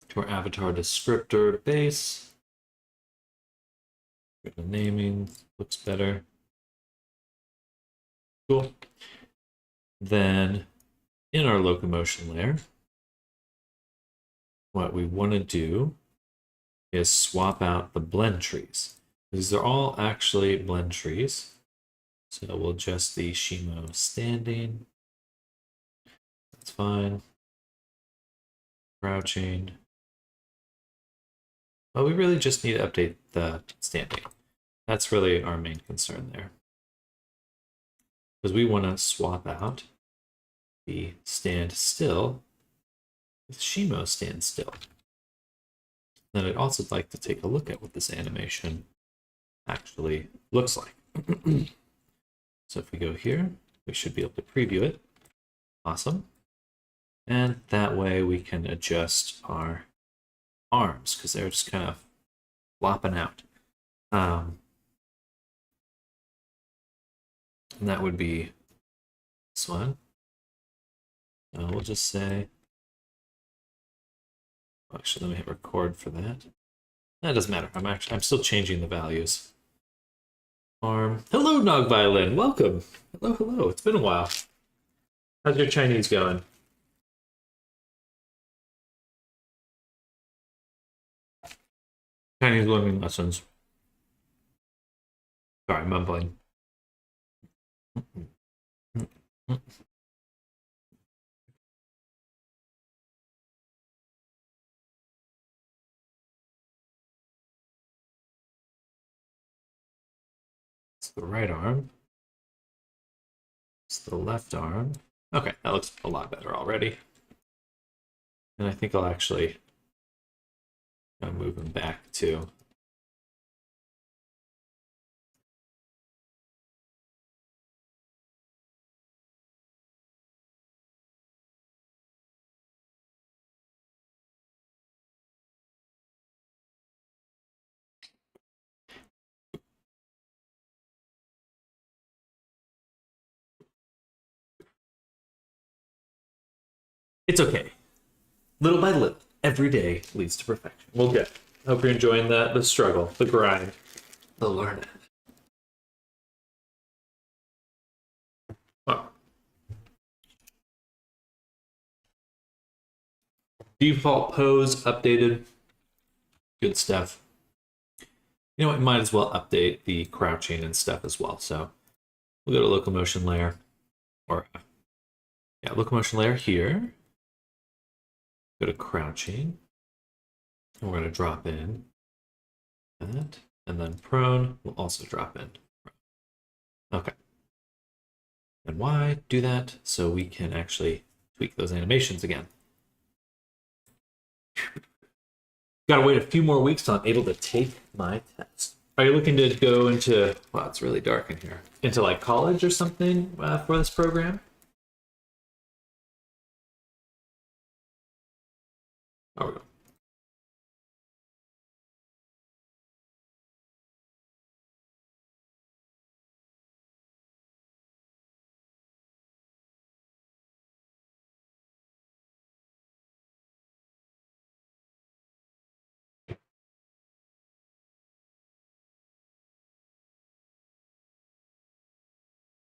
to our avatar descriptor base. The naming looks better. Cool. Then in our locomotion layer, what we want to do is swap out the blend trees. These are all actually blend trees. So we'll adjust the Shimo standing. That's fine. Crouching. Well, we really just need to update the standing. That's really our main concern there. Because we want to swap out the stand still with Shimo stand still. Then I'd also like to take a look at what this animation actually looks like. So if we go here, we should be able to preview it. Awesome. And that way we can adjust our arms because they're just kind of flopping out. And that would be this one. We'll just say, actually, let me hit record for that. That doesn't matter. I'm still changing the values. Arm. Hello, Nog Violin. Welcome. Hello, hello. It's been a while. How's your Chinese going? Chinese learning lessons. Sorry, mumbling. It's the right arm. It's the left arm. Okay, that looks a lot better already. And I think I'll actually move him back to it's okay. Little by little, every day leads to perfection. We'll get. Hope you're enjoying the struggle, the grind, the learning. Oh. Default pose updated. Good stuff. You know what? Might as well update the crouching and stuff as well. So we'll go to locomotion layer, or yeah, locomotion layer here. Go to crouching. And we're going to drop in that, and then prone will also drop in. Okay. And why do that? So we can actually tweak those animations again. Gotta wait a few more weeks till I'm able to take my test. Are you looking to go into, wow, it's really dark in here, into like college or something for this program? Oh, we go.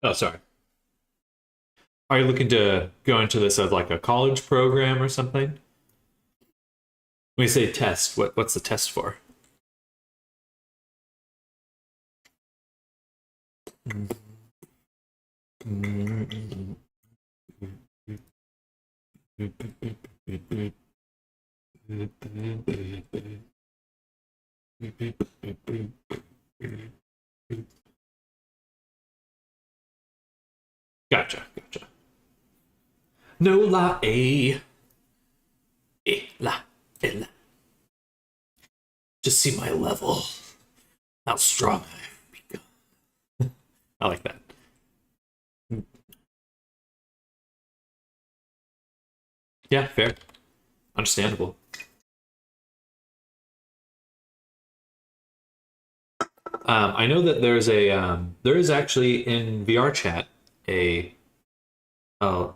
Oh, sorry. Are you looking to go into this as like a college program or something? When you say test, what's the test for? Gotcha. No la a la la. Just see my level. How strong I have become. I like that. Yeah, fair. Understandable. I know that there is actually in VR chat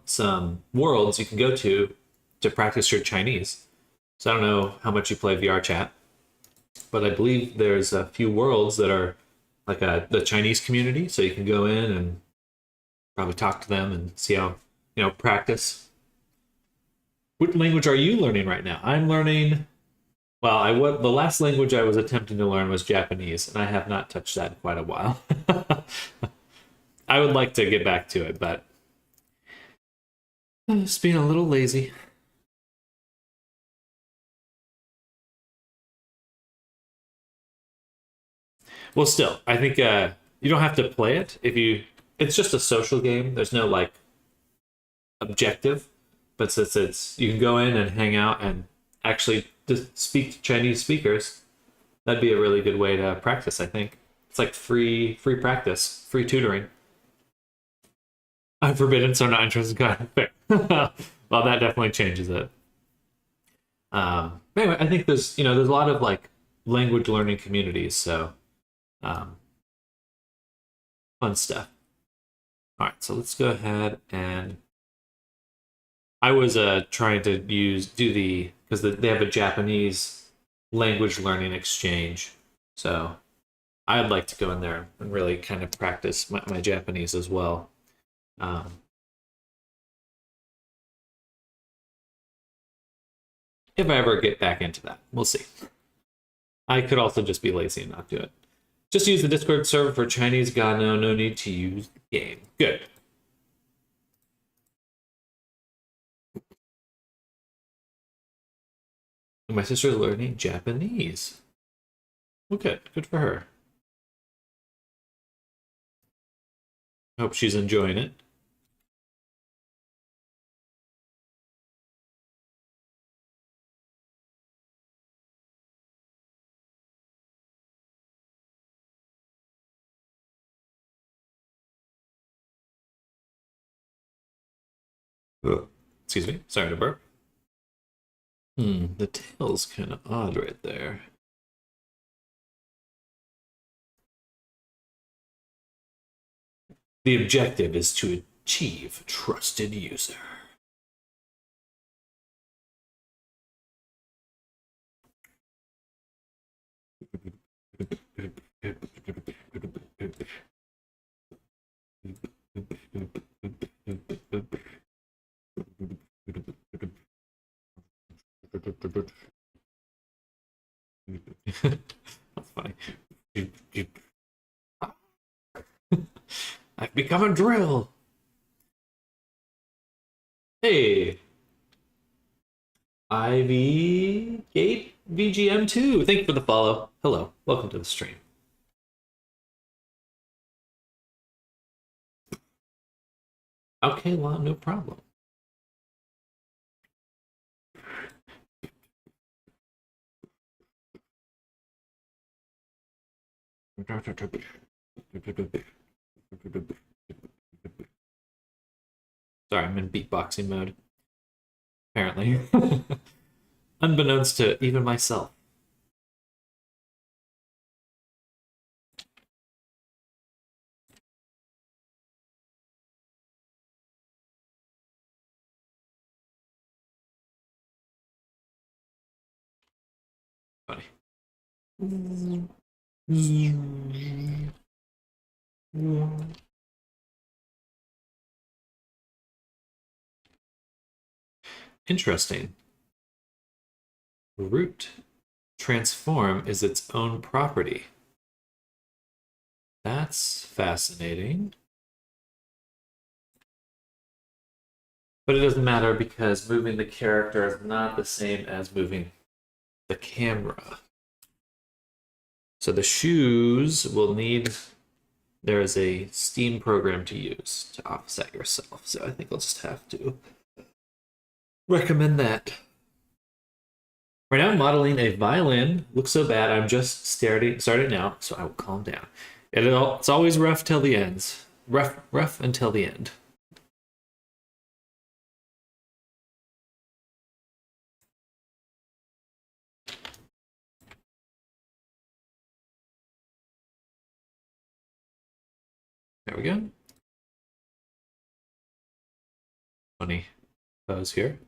some worlds you can go to practice your Chinese. So I don't know how much you play VR chat, but I believe there's a few worlds that are like the Chinese community, so you can go in and probably talk to them and see how, practice. What language are you learning right now? I'm learning. Well, the last language I was attempting to learn was Japanese, and I have not touched that in quite a while. I would like to get back to it, but I'm just being a little lazy. Well, still, I think you don't have to play it if you. It's just a social game. There's no like objective, but since you can go in and hang out and actually just speak to Chinese speakers, that'd be a really good way to practice, I think. It's like free practice, free tutoring. I'm forbidden, so not interested. Fair. Well, that definitely changes it. Anyway, I think there's a lot of like language learning communities, so um, fun stuff. All right, so let's go ahead and I was trying to because they have a Japanese language learning exchange, so I'd like to go in there and really kind of practice my Japanese as well. If I ever get back into that, we'll see. I could also just be lazy and not do it. Just use the Discord server for Chinese. God, no need to use the game. Good. My sister's learning Japanese. Well, good for her. Hope she's enjoying it. Excuse me. Sorry to burp. The tail's kind of odd right there. The objective is to achieve trusted user. That's funny. I've become a drill. Hey, Ivy Gate VGM2. Thank you for the follow. Hello, welcome to the stream. Okay, well, no problem. Sorry, I'm in beatboxing mode. Apparently. Unbeknownst to even myself. Funny. Interesting. Root transform is its own property. That's fascinating. But it doesn't matter because moving the character is not the same as moving the camera. So the shoes will need, there is a Steam program to use to offset yourself. So I think I'll just have to recommend that. Right now I'm modeling a violin. Looks so bad. I'm just starting now, so I will calm down. It's always rough till the end. Rough until the end. There we go. Funny pose here.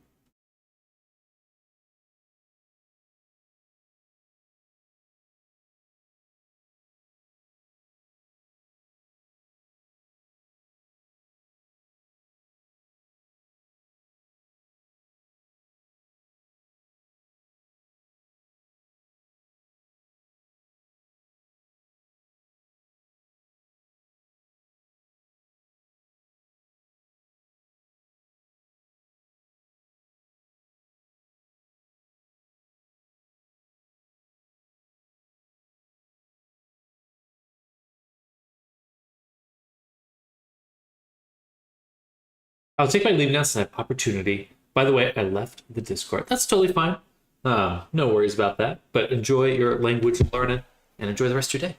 I'll take my leave now since I have opportunity. By the way, I left the Discord. That's totally fine. No worries about that. But enjoy your language learning and enjoy the rest of your day.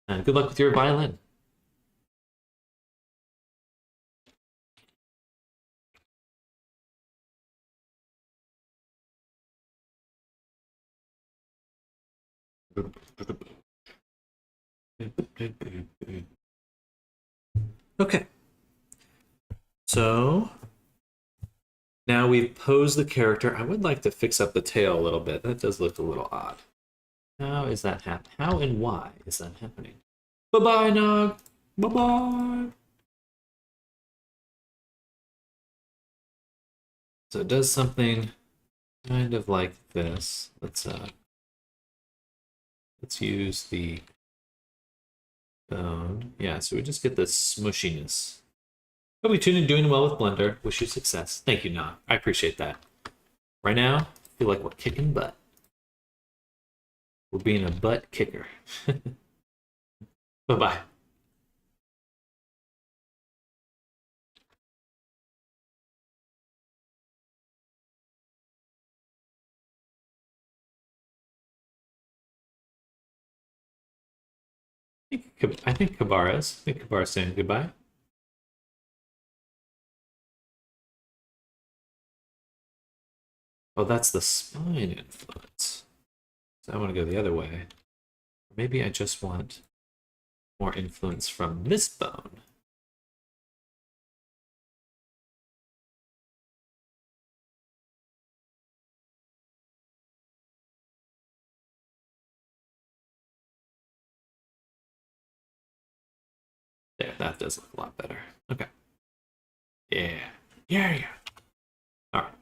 And good luck with your violin. Okay. So now we've posed the character. I would like to fix up the tail a little bit. That does look a little odd. How is that happening? How and why is that happening? Bye-bye, Nog. Bye-bye. So it does something kind of like this. Let's use the bone. Yeah, so we just get this smushiness. Hope you tuned in, doing well with Blender. Wish you success. Thank you, Nog. I appreciate that. Right now, I feel like we're kicking butt. We're being a butt kicker. Bye-bye. I think Kabara's. I think Kabara's saying goodbye. Oh, that's the spine influence. So I want to go the other way. Maybe I just want more influence from this bone. There, that does look a lot better. Okay. Yeah. Yeah. All right.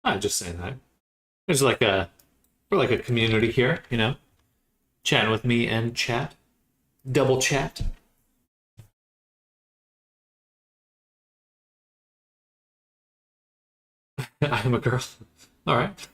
I'm just saying that. There's like we're like a community here, you know, chatting with me and chat, double chat. I'm a girl. All right.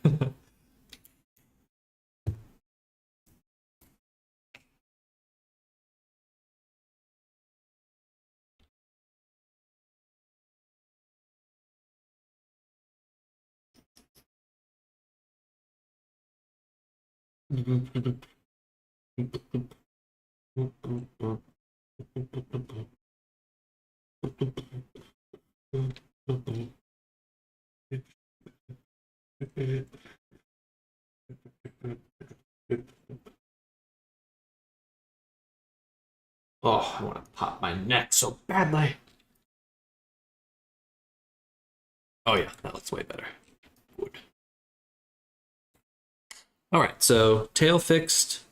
Oh, I want to pop my neck so badly. Oh yeah, that looks way better. Good. All right, so tail fixed.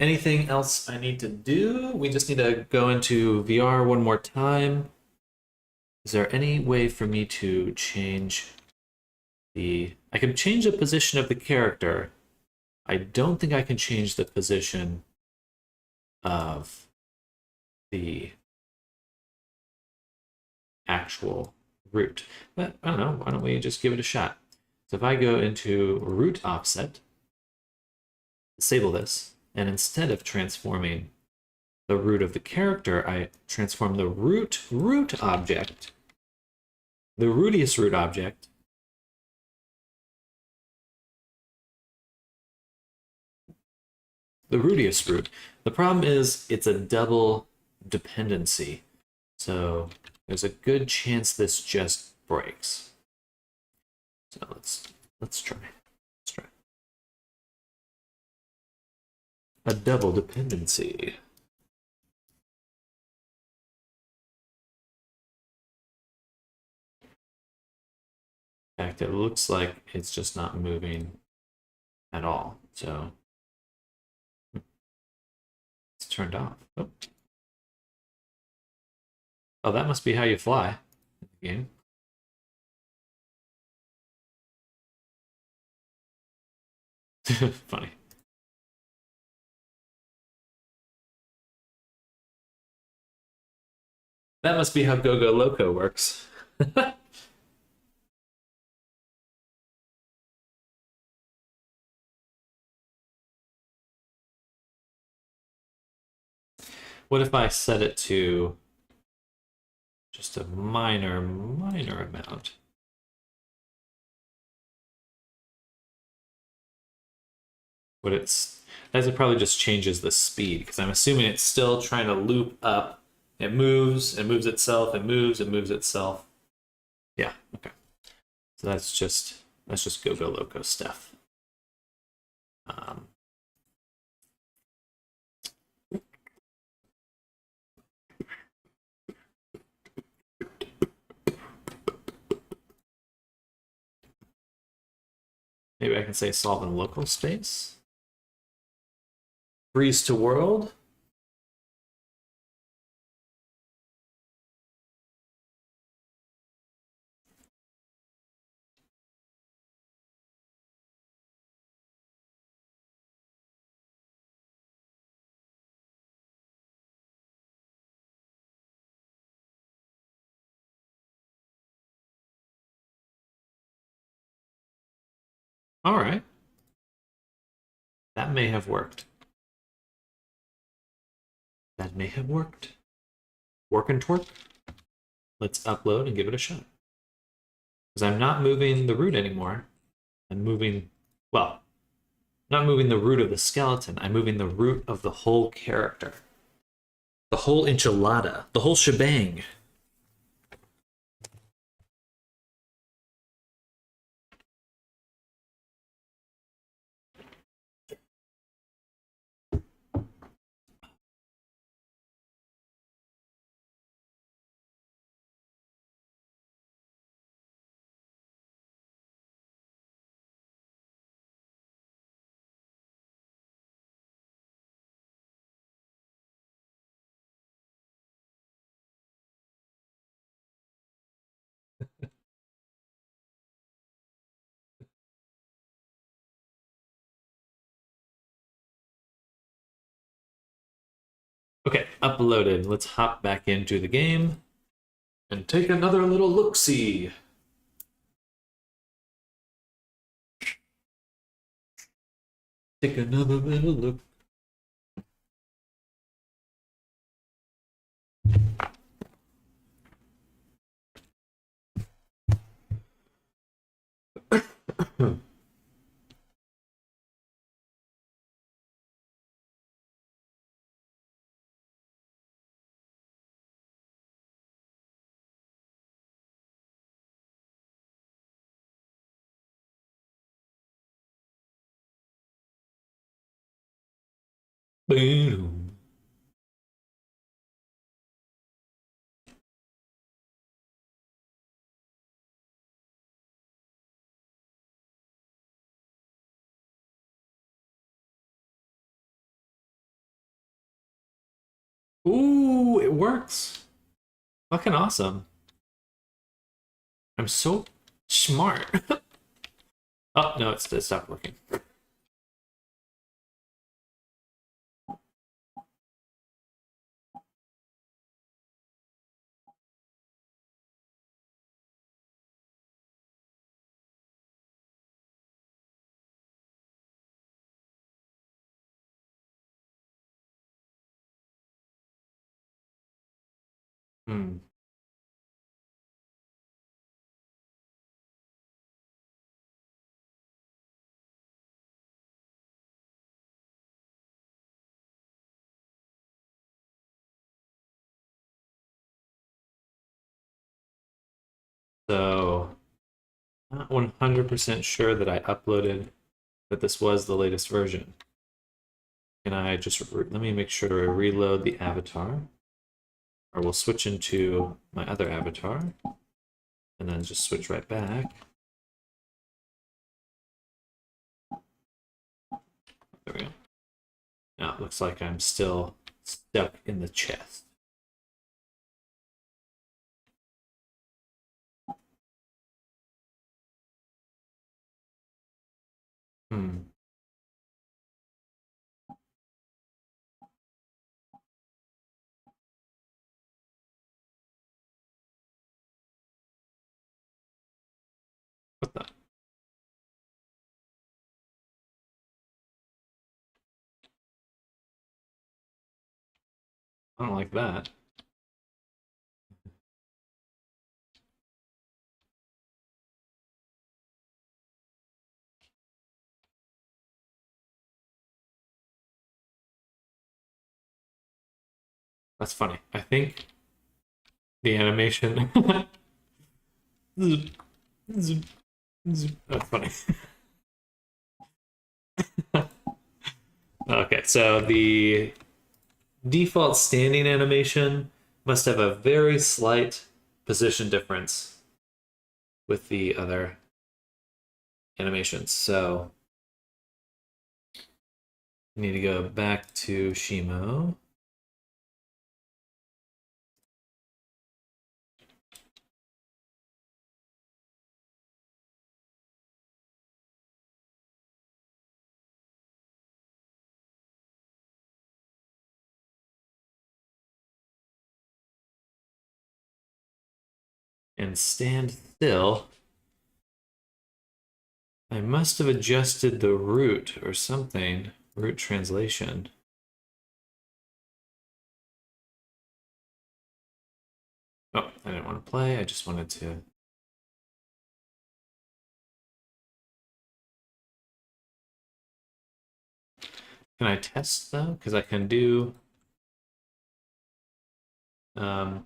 Anything else I need to do? We just need to go into VR one more time. Is there any way for me to change the... I can change the position of the character. I don't think I can change the position of the actual root. But I don't know, why don't we just give it a shot? So if I go into root offset, disable this, and instead of transforming the root of the character, I transform the root object, the rootiest root object, the rootiest root. The problem is it's a double dependency. So there's a good chance this just breaks. So let's try. Let's try. A double dependency. In fact, it looks like it's just not moving at all. So it's turned off. Oh. Oh, that must be how you fly in the game. Funny. That must be how Go Go Loco works. What if I set it to just a minor amount? Would it's... as it probably just changes the speed because I'm assuming it's still trying to loop up. It moves itself, it moves itself. Yeah, okay. So that's just Go Go Loco stuff. Maybe I can say solve in local space. Freeze to world. All right. That may have worked. That may have worked. Work and twerk. Let's upload and give it a shot. Because I'm not moving the root anymore. I'm moving, well, not moving the root of the skeleton. I'm moving the root of the whole character. The whole enchilada. The whole shebang. Okay, uploaded. Let's hop back into the game and take another little look-see. Take another little look. Boom. Ooh, it works. Fucking awesome. I'm so smart. Oh, no, it stopped working. Hmm. So, not 100% sure that I uploaded that this was the latest version. Can I just, let me make sure to reload the avatar. Or we'll switch into my other avatar. And then just switch right back. There we go. Now it looks like I'm still stuck in the chest. Hmm. What the? I don't like that. That's funny. I think the animation. That's funny. Okay, so the default standing animation must have a very slight position difference with the other animations. So I need to go back to Shimo. And stand still. I must have adjusted the root or something. Root translation. Oh, I didn't want to play. I just wanted to. Can I test though? Because I can do. Um,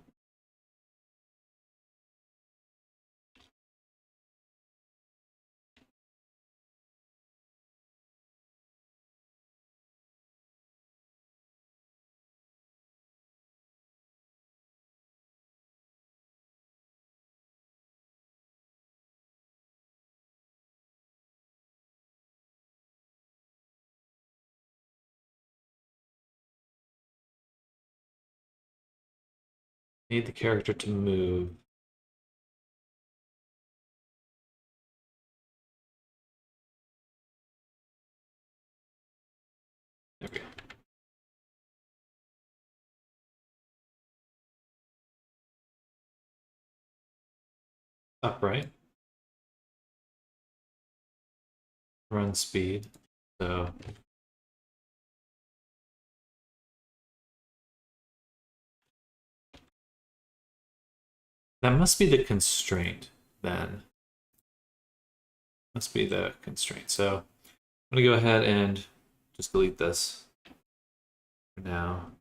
need the character to move. There we go. Upright. Run speed. So that must be the constraint then. Must be the constraint. So I'm gonna go ahead and just delete this for now.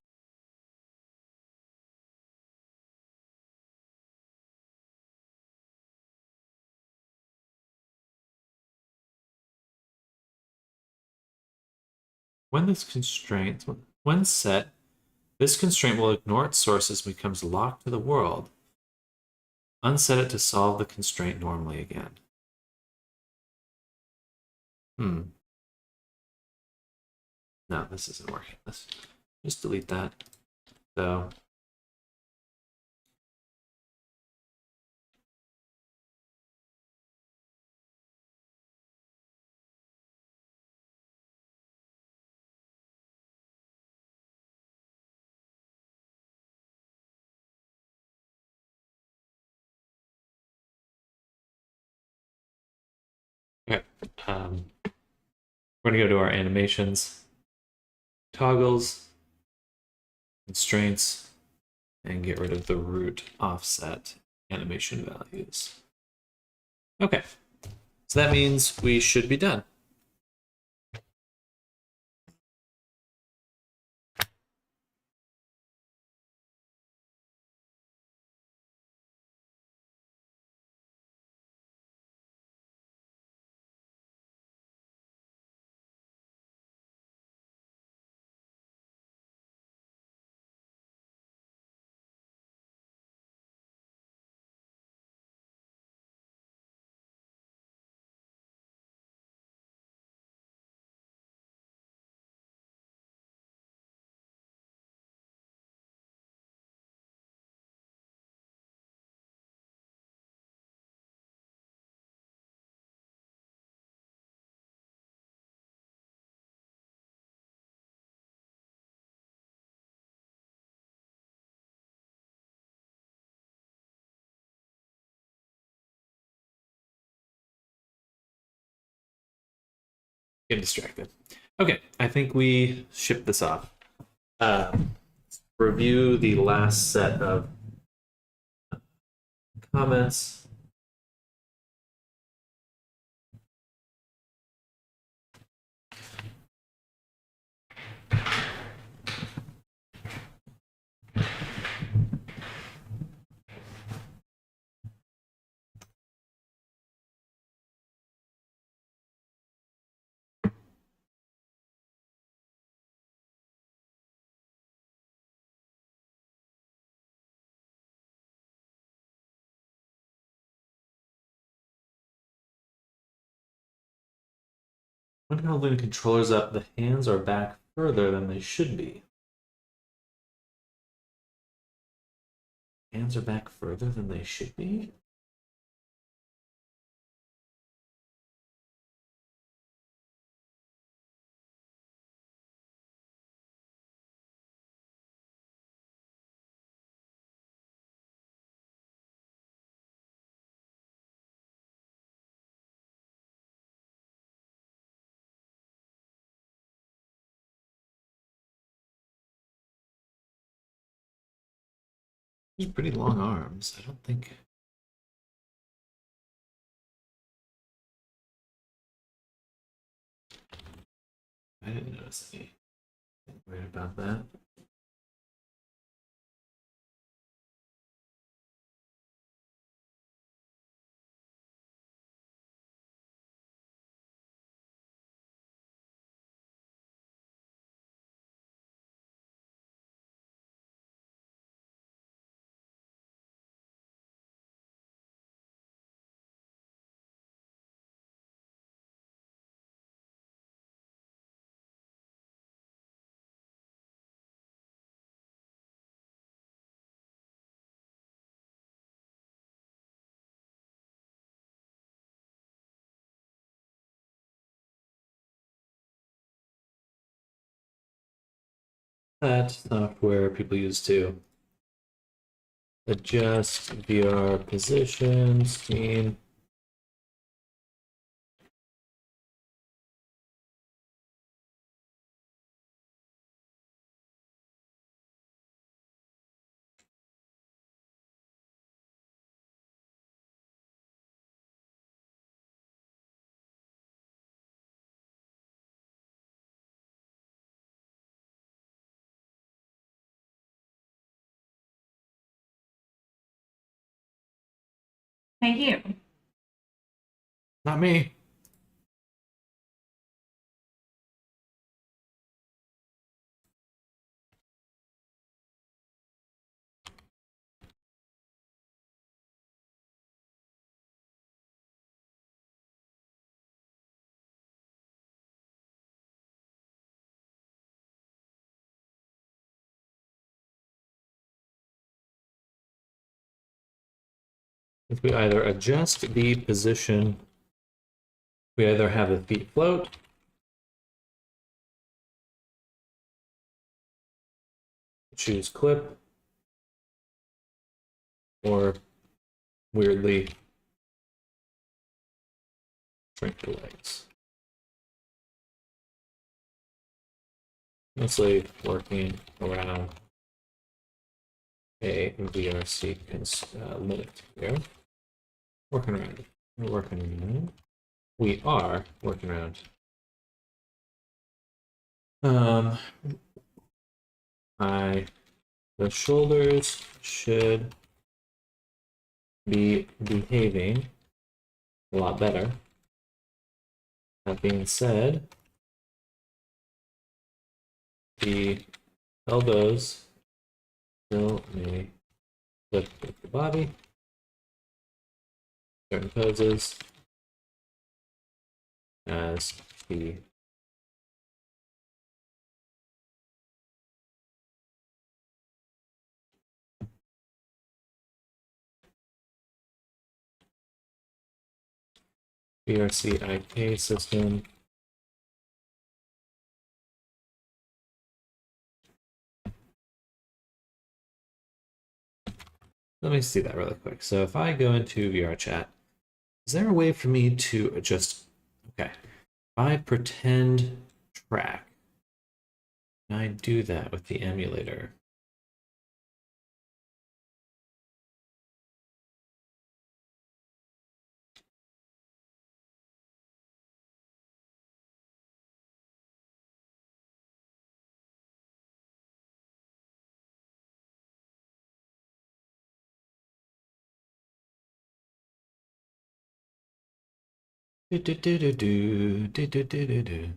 When this constraint, when set, this constraint will ignore its sources and becomes locked to the world. Unset it to solve the constraint normally again. No, this isn't working. Let's just delete that. So okay. We're gonna go to our animations, toggles, constraints, and get rid of the root offset animation values. Okay, so that means we should be done. Get distracted. Okay, I think we shipped this off. Review the last set of comments. When I hold the controllers up, the hands are back further than they should be. Hands are back further than they should be? These are pretty long arms. I don't think. I didn't notice anything weird about that. That software people use to adjust VR position, scene. Thank you. Not me. If we either adjust the position, we either have the feet float, choose clip, or weirdly shrink the legs. Mostly working around a VR sequence limit here. Working around. We're working around. We are working around. The shoulders should be behaving a lot better. That being said, the elbows still may flip with the body. Certain poses as the BRC-IK system. Let me see that really quick. So if I go into VR chat, is there a way for me to adjust? Okay. If I pretend track, can I do that with the emulator? Do, do, do, do, do, do, do, do, do, do.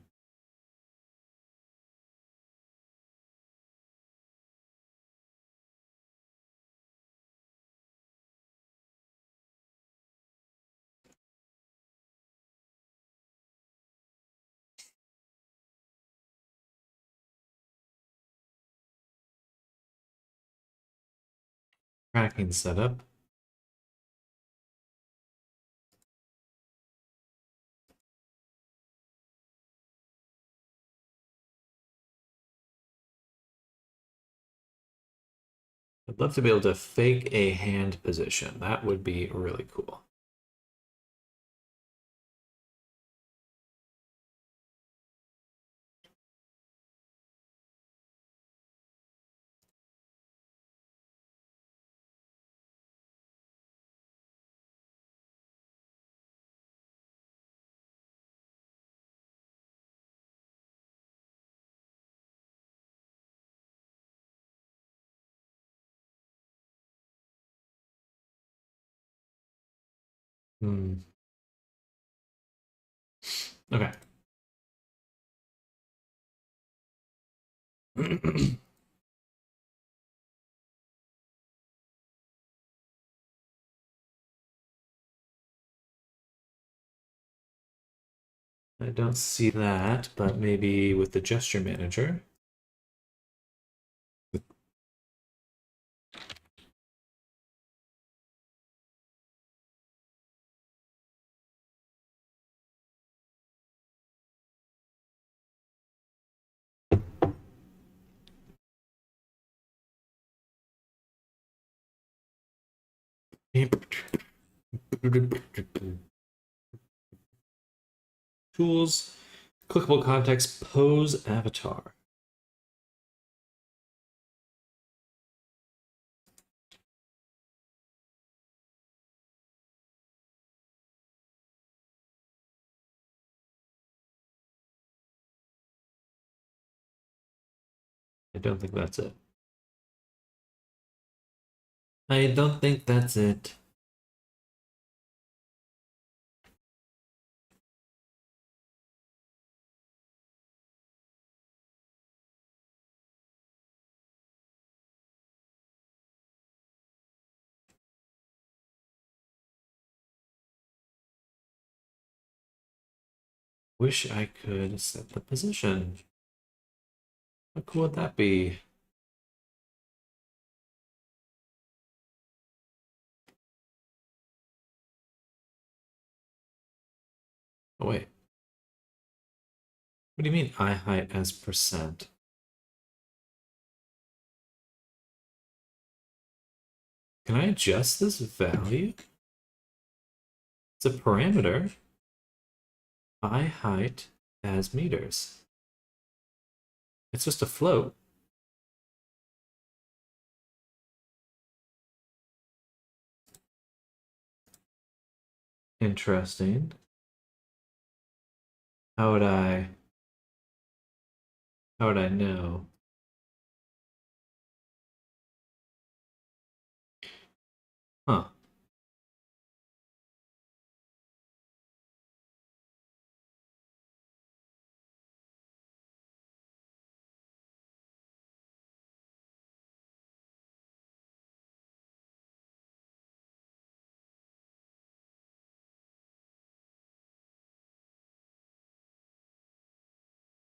tracking setup. I'd love to be able to fake a hand position. That would be really cool. Hmm. Okay. I don't see that, but maybe with the gesture manager. Tools, clickable context, pose avatar. I don't think that's it. I don't think that's it. Wish I could set the position. How cool would that be? Oh, wait. What do you mean eye height as percent? Can I adjust this value? It's a parameter. Eye height as meters. It's just a float. Interesting. How would I know? Huh.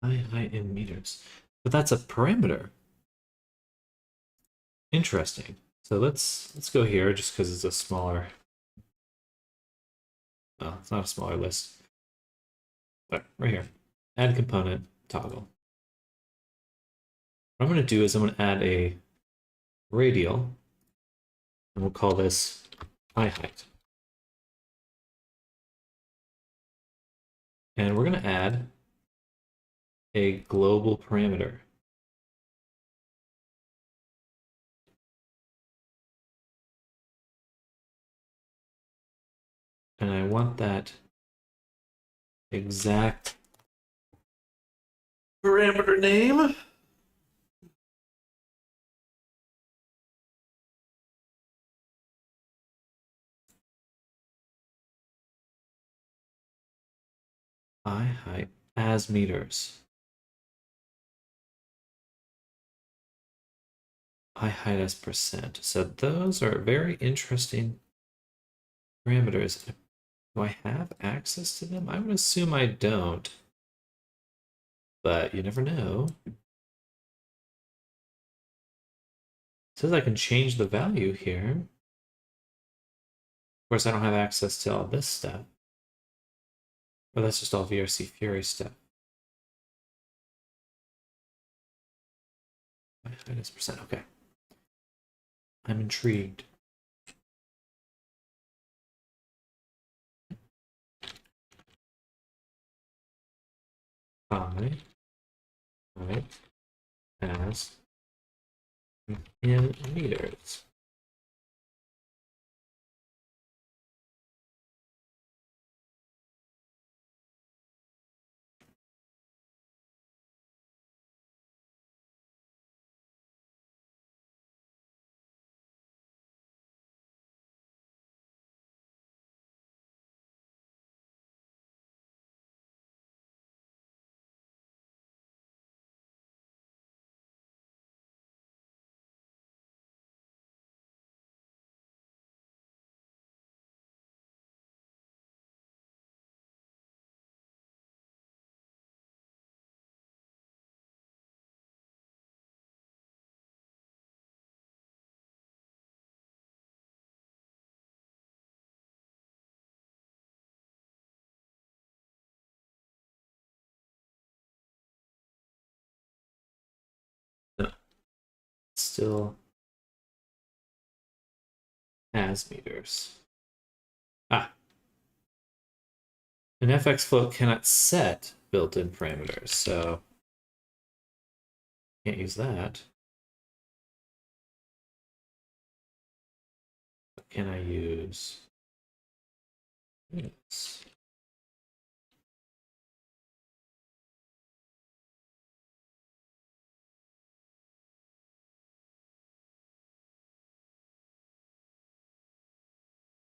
Eye height in meters. But that's a parameter. Interesting. So let's go here just because it's a smaller. Oh, it's not a smaller list. But right here. Add component toggle. What I'm going to do is I'm going to add a radial, and we'll call this eye height. And we're going to add a global parameter. And I want that exact parameter name. Eye height as meters. Eye height as percent. So those are very interesting parameters. Do I have access to them? I would assume I don't, but you never know. says I can change the value here. Of course, I don't have access to all this stuff. But that's just all VRC Fury stuff. -%. Okay. I'm intrigued. Right, as in meters. No, still as meters. Ah, an FX float cannot set built-in parameters, so can't use that. What can I use? Yes.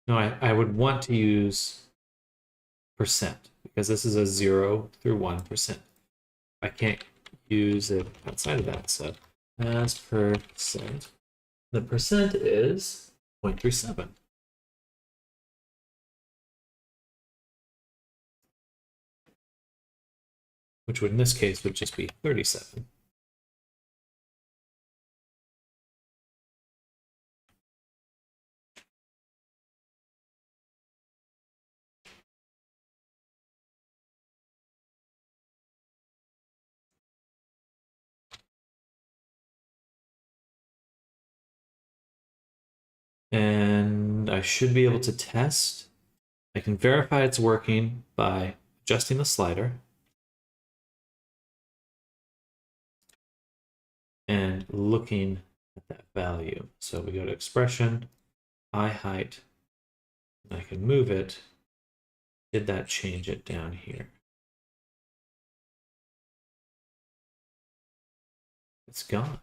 No, I would want to use percent because this is a 0 through 1%. I can't use it outside of that, so as percent. The percent is 0.37. Which would in this case would just be 37. And I should be able to test. I can verify it's working by adjusting the slider and looking at that value. So we go to expression, eye height, and I can move it. Did that change it down here? It's gone.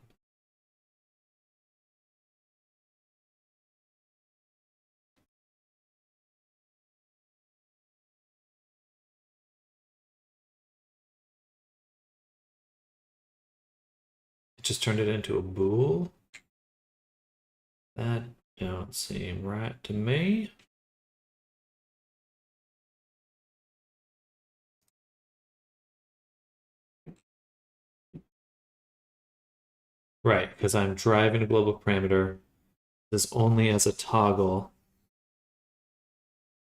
It just turned it into a bool. That don't seem right to me. Right, because I'm driving a global parameter. This only as a toggle.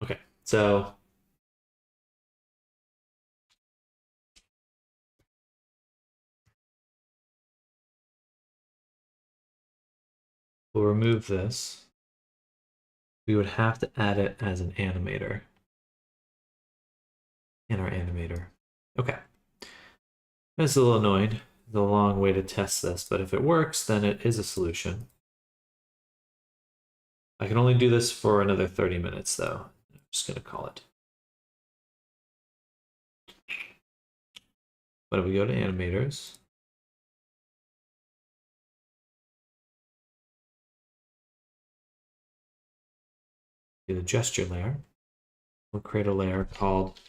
Okay, so we'll remove this. We would have to add it as an animator in our animator. Okay. That's a little annoying. It's a long way to test this, but if it works, then it is a solution. I can only do this for another 30 minutes, though. I'm just going to call it. But if we go to animators, do the gesture layer, we'll create a layer called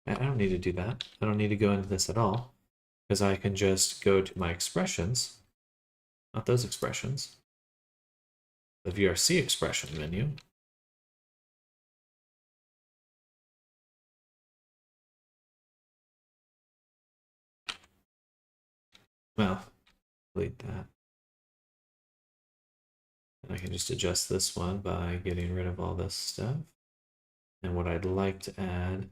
I don't need to do that. I don't need to go into this at all because I can just go to my expressions, not those expressions, the VRC expression menu. well, delete that. And I can just adjust this one by getting rid of all this stuff. And what I'd like to add,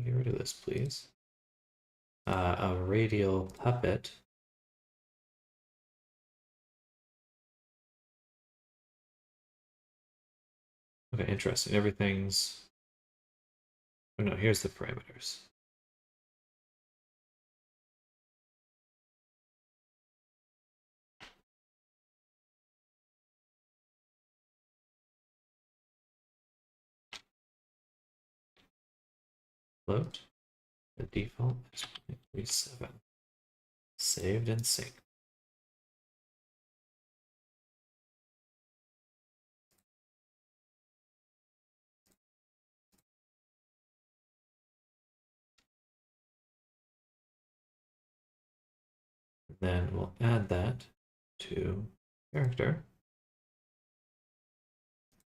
get rid of this, please. A radial puppet. Okay, interesting. Everything's. Oh no, here's the parameters. Float. The default is 0.37. Saved and synced. Then we'll add that to character.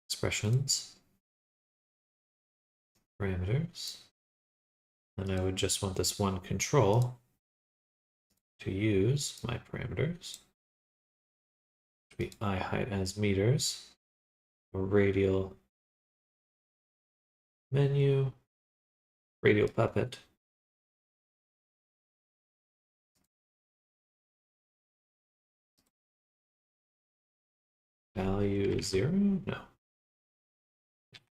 Expressions. Parameters. And I would just want this one control to use my parameters. To be eye height as meters. A radial menu. Radial puppet. Value 0? No.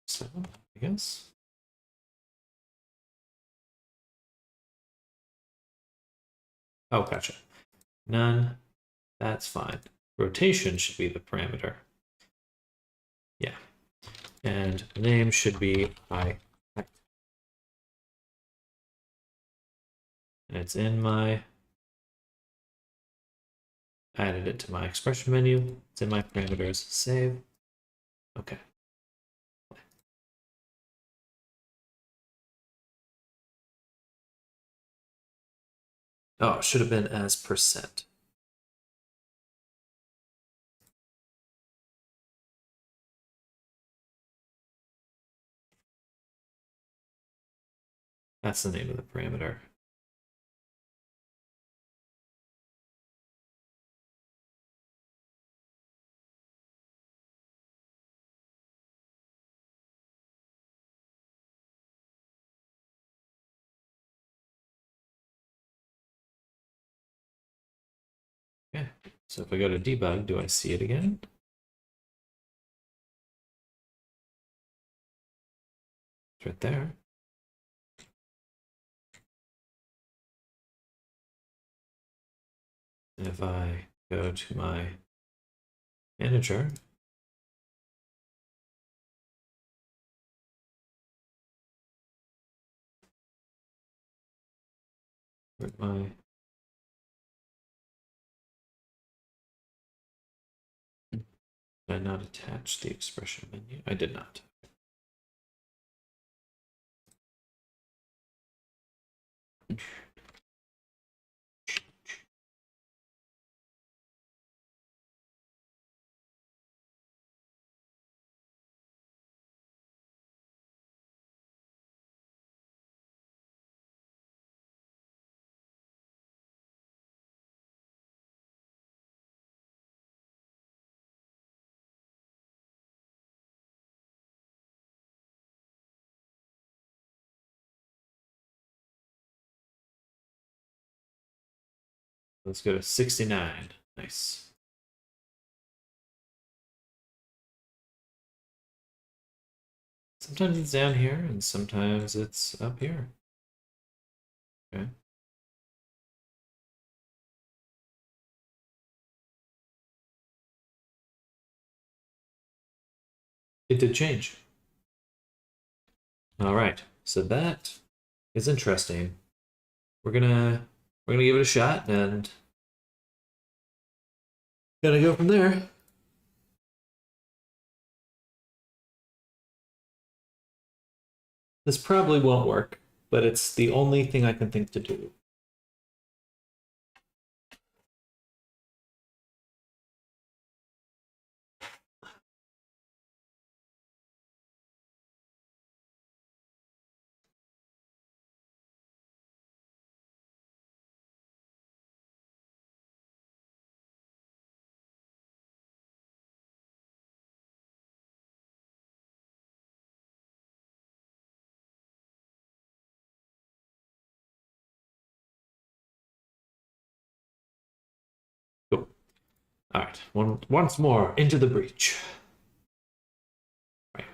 So, I guess. Oh, gotcha. None. That's fine. Rotation should be the parameter. Yeah. And name should be eye height. And it's in my. Added it to my expression menu. It's in my parameters. Save. Okay. Oh, it should have been as percent. That's the name of the parameter. Okay, so if I go to debug, do I see it again? It's right there. And if I go to my manager, where'd my did I not attach the expression menu? I did not. Let's go to 69. Nice. Sometimes it's down here and sometimes it's up here. Okay. It did change. All right. So that is interesting. We're gonna give it a shot and gonna go from there. This probably won't work, but it's the only thing I can think to do. All right, once more into the breach. Right.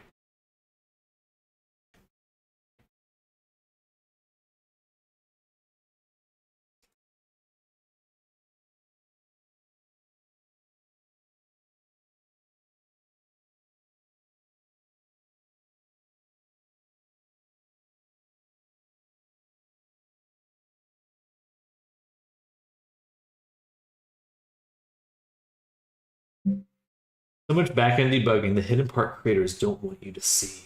So much back-end debugging, the hidden part creators don't want you to see.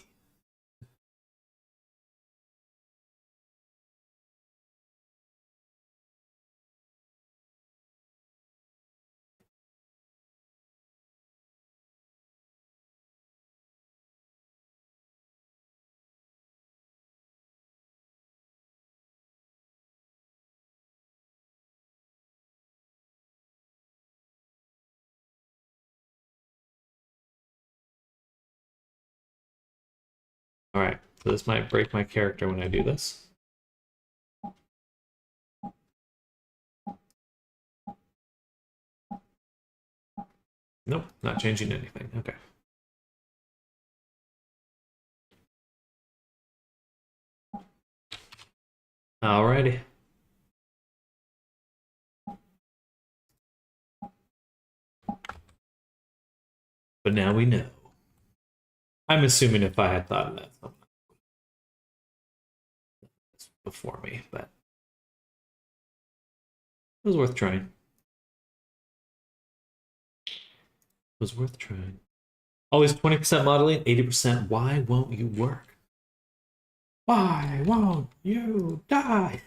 All right, so this might break my character when I do this. Nope, not changing anything. Okay. Alrighty. But now we know. I'm assuming if I had thought of that before me, but it was worth trying. It was worth trying. Always 20% modeling, 80%. Why won't you work? Why won't you die?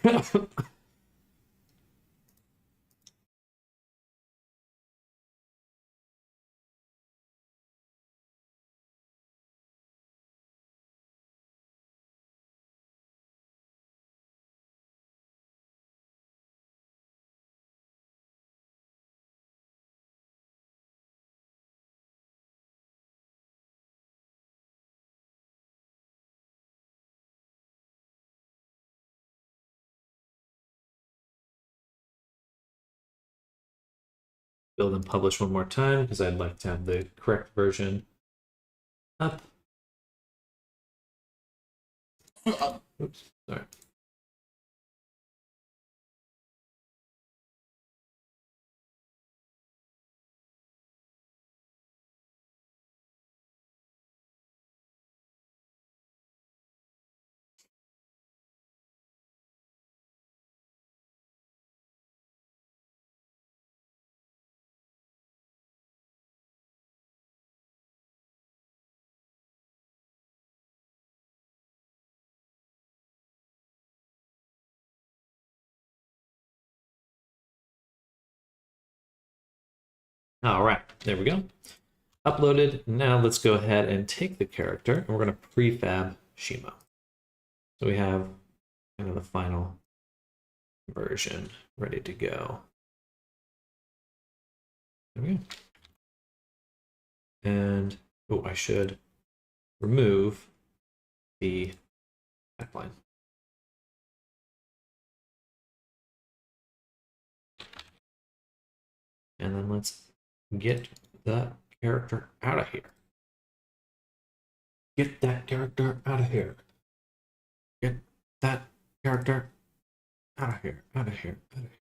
Build and publish one more time because I'd like to have the correct version up. Oops, sorry. All right, there we go. Uploaded. Now let's go ahead and take the character and we're going to prefab Shimo. So we have kind of the final version ready to go. There we go. And oh, I should remove the backline. And then let's get that character out of here. Get that character out of here. Get that character out of here. Out of here. Out of here.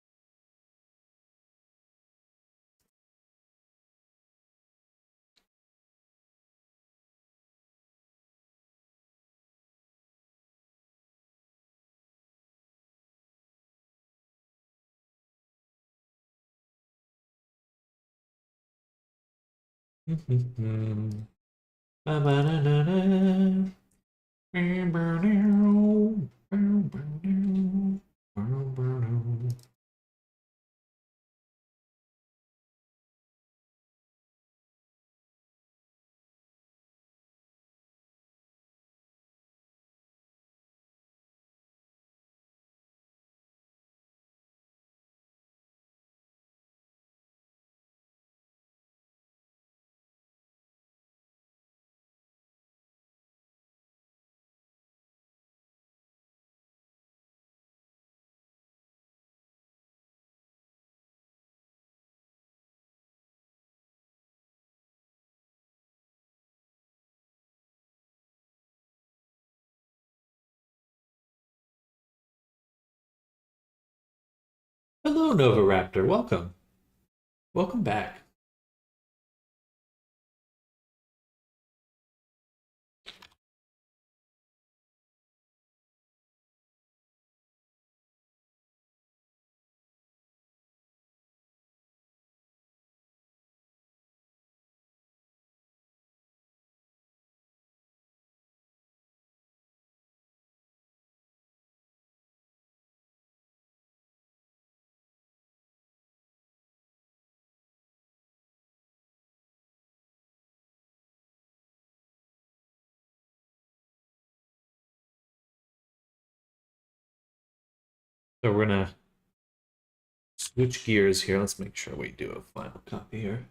Hello, Novoraptor. Welcome. Welcome back. So we're gonna switch gears here. Let's make sure we do a final copy here.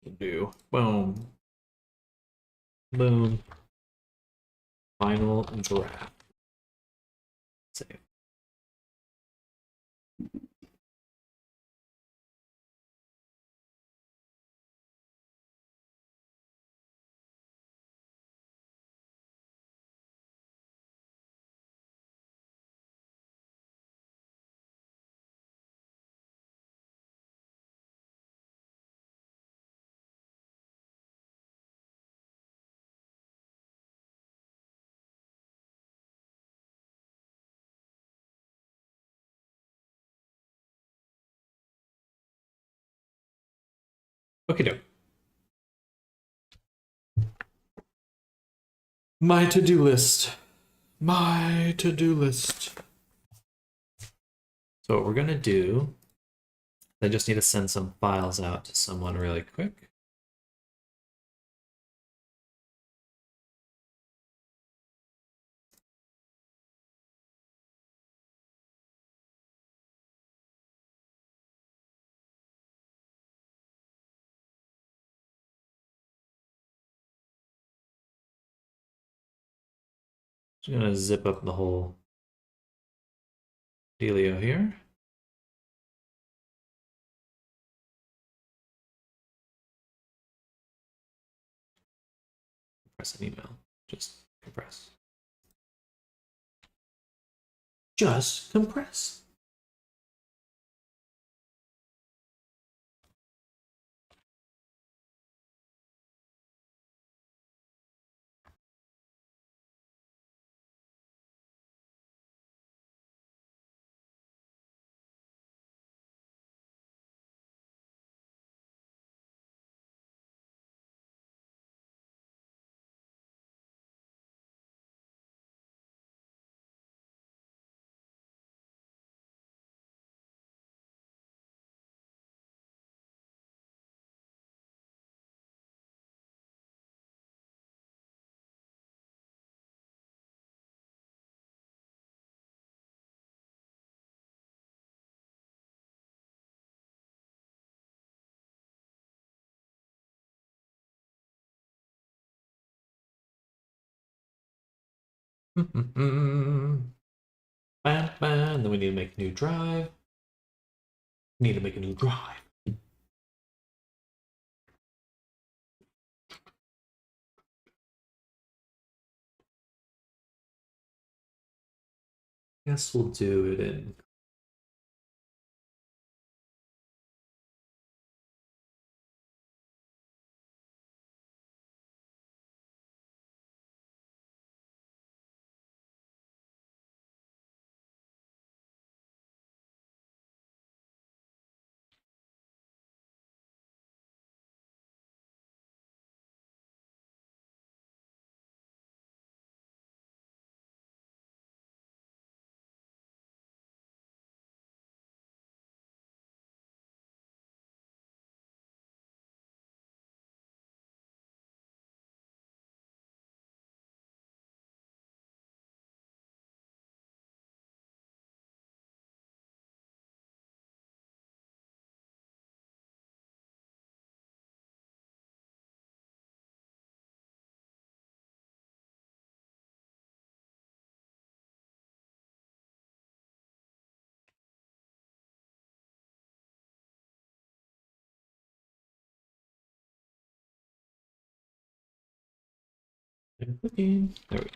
We'll do boom, boom, final draft. Save. Okay, doke. My to-do list. My to-do list. So what we're gonna do, I just need to send some files out to someone really quick. Just gonna zip up the whole dealio here. Press an email. Just compress. Just compress. Bam, bam. Then we need to make a new drive. Need to make a new drive. Guess we'll do it in. Clicking. There we go.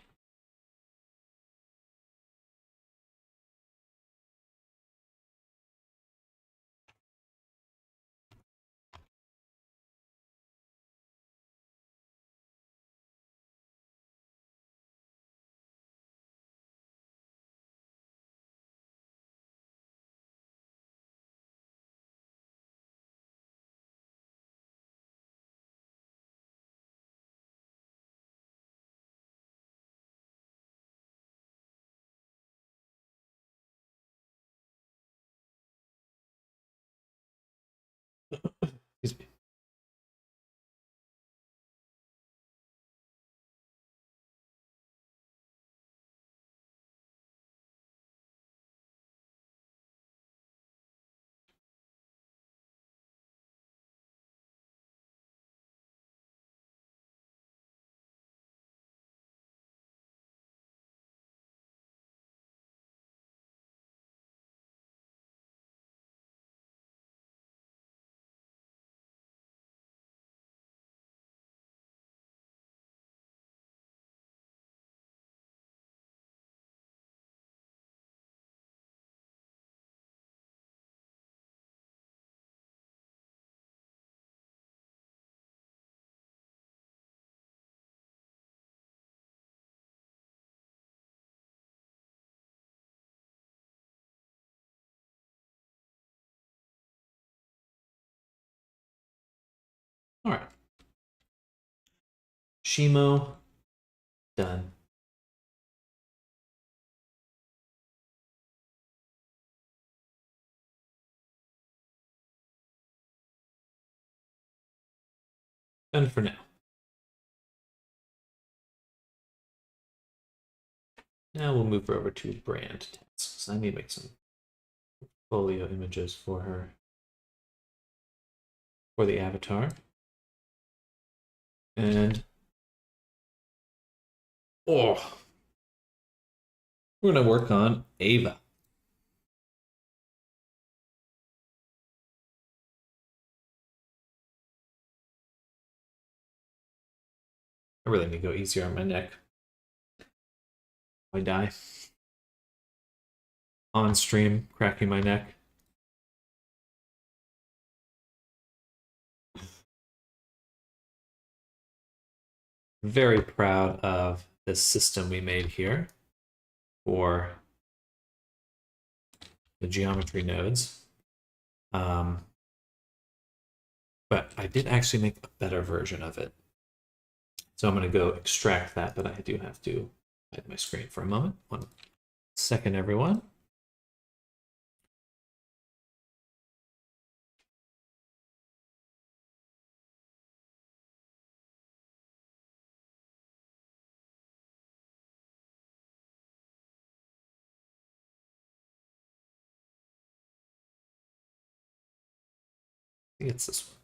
All right. Shimo, done. Done for now. Now we'll move her over to brand tasks. I need to make some folio images for her, for the avatar. And we're going to work on Ava. I really need to go easier on my neck. I die. On stream, cracking my neck. Very proud of this system we made here for the geometry nodes. But I did actually make a better version of it. So I'm going to go extract that, but I do have to hide my screen for a moment. 1 second, everyone. I think it's this one.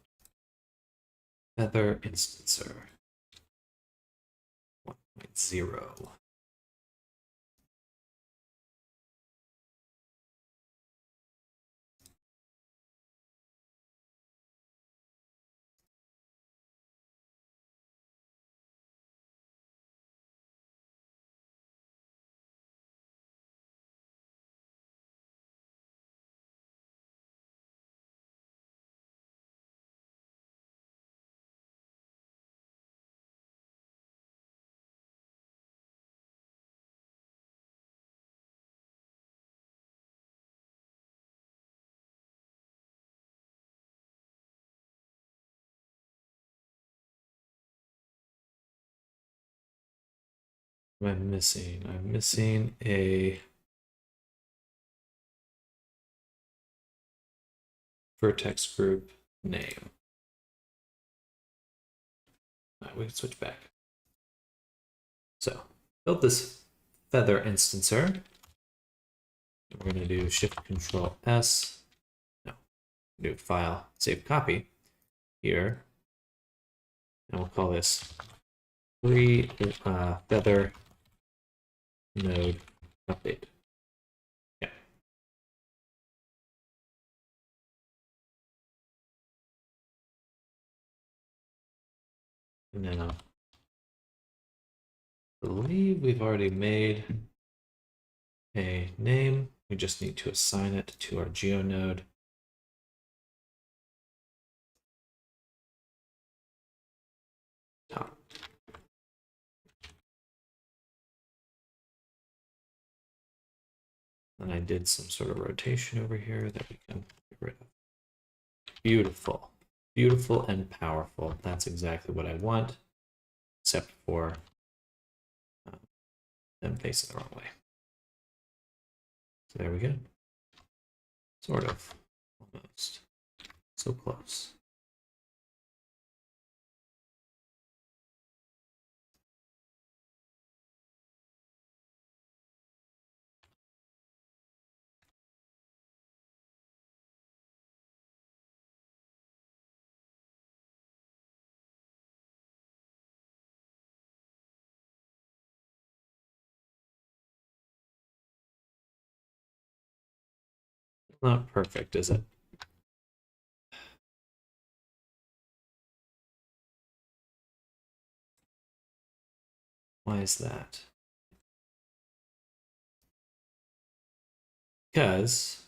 Feather instancer 1.0. What am I missing? I'm missing a vertex group name. All right, we can switch back. So, build this feather instancer. We're going to do Shift Control S. No, do File, Save Copy here, and we'll call this free feather node update. Yeah. And then I believe we've already made a name. We just need to assign it to our geo node. Top. And I did some sort of rotation over here that we can get rid of. Beautiful. Beautiful and powerful. That's exactly what I want, except for them facing the wrong way. So there we go. Sort of. Almost. So close. Not perfect, is it? Why is that? Because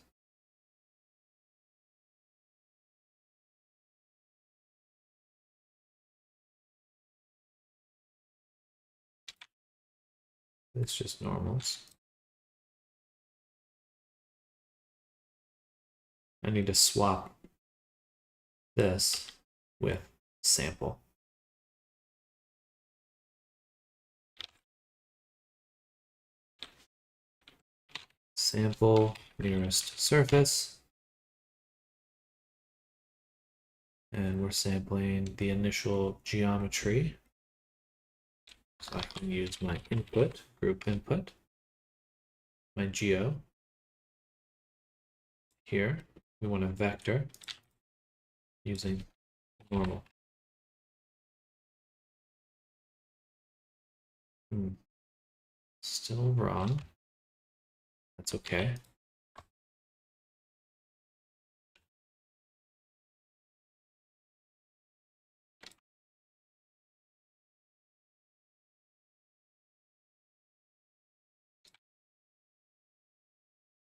it's just normals. I need to swap this with sample. Sample nearest surface. And we're sampling the initial geometry. So I can use my input, group input, my geo. Here, we want a vector using normal. Still wrong. That's okay.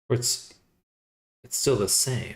Or it's still the same.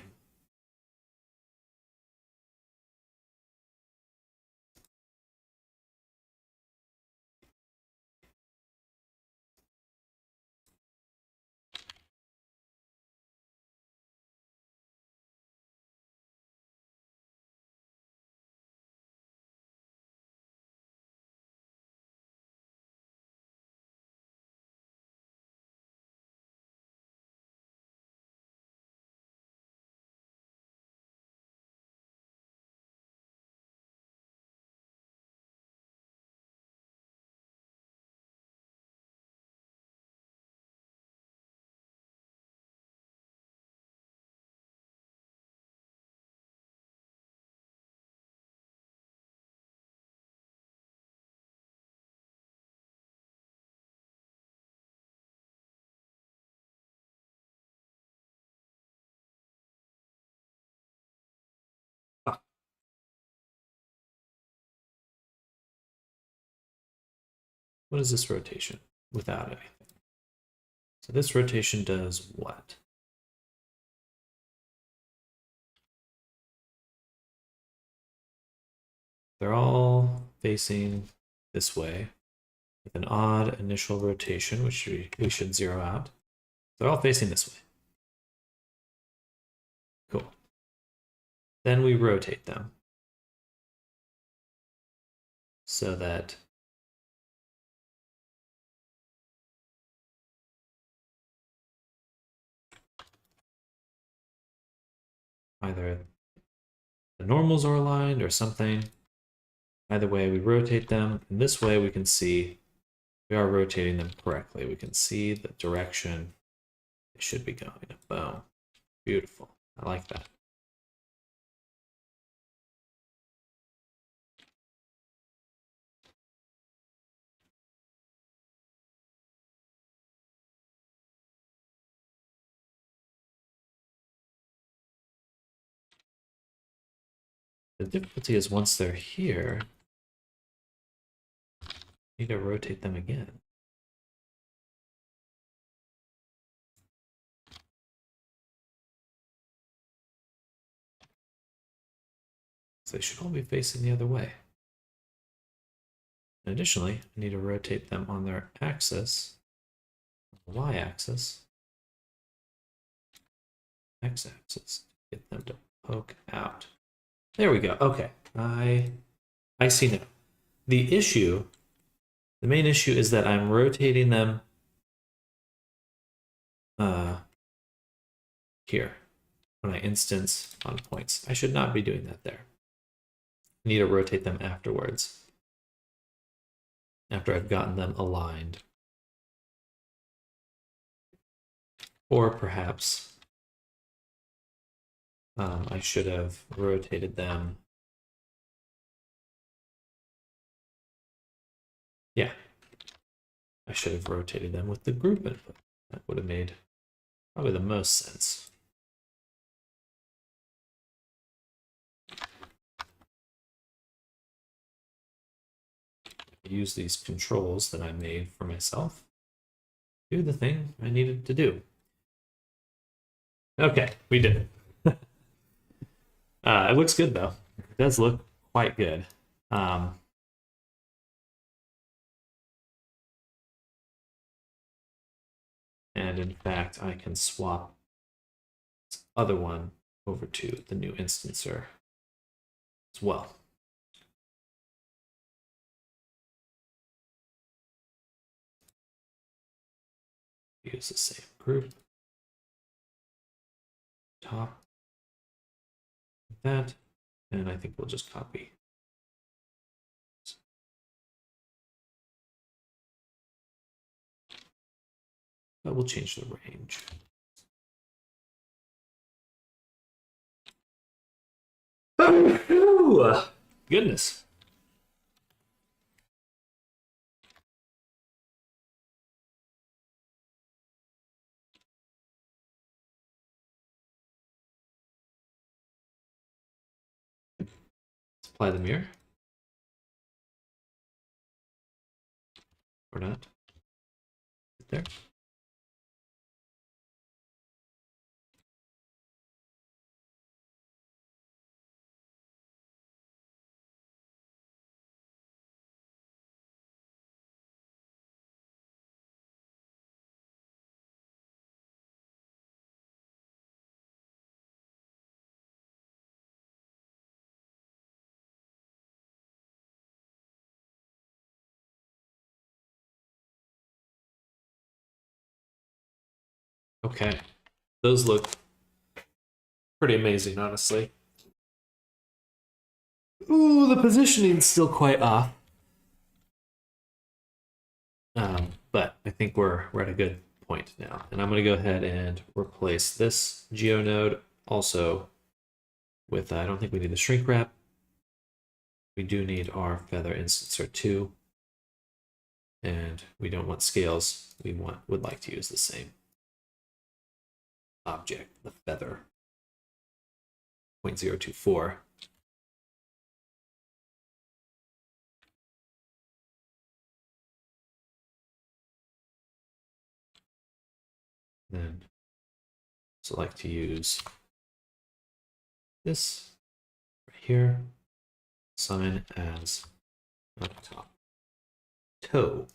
What is this rotation without anything? So this rotation does what? They're all facing this way with an odd initial rotation, which we should zero out. They're all facing this way. Cool. Then we rotate them so that either the normals are aligned or something. Either way, we rotate them. And this way we can see we are rotating them correctly. We can see the direction they should be going. Boom. Beautiful. I like that. The difficulty is once they're here, you need to rotate them again. So they should all be facing the other way. And additionally, I need to rotate them on their axis, the y-axis, x-axis, get them to poke out. There we go. Okay, I see now. The main issue is that I'm rotating them here when I instance on points. I should not be doing that there. I need to rotate them afterwards, after I've gotten them aligned. Or perhaps I should have rotated them. Yeah, I should have rotated them with the group input. That would have made probably the most sense. Use these controls that I made for myself. Do the thing I needed to do. Okay, we did it. It looks good though. It does look quite good. And in fact, I can swap this other one over to the new instancer as well. use the same group. Top. Like that. And I think we'll just copy. But we'll change the range. Oh, goodness. Let's apply the mirror. Or not. There. Okay. Those look pretty amazing, honestly. Ooh, the positioning's still quite off. But I think we're at a good point now. And I'm going to go ahead and replace this GeoNode also with, I don't think we need the shrink wrap. We do need our feather instancer too. And we don't want scales. We would like to use the same object, the feather 0.024. Then select to use this right here, assign as top toe.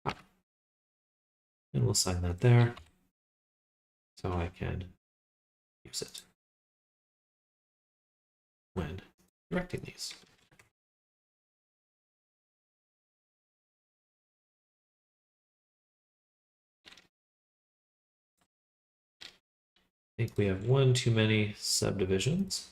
And we'll assign that there so I can use it when directing these. I think we have one too many subdivisions.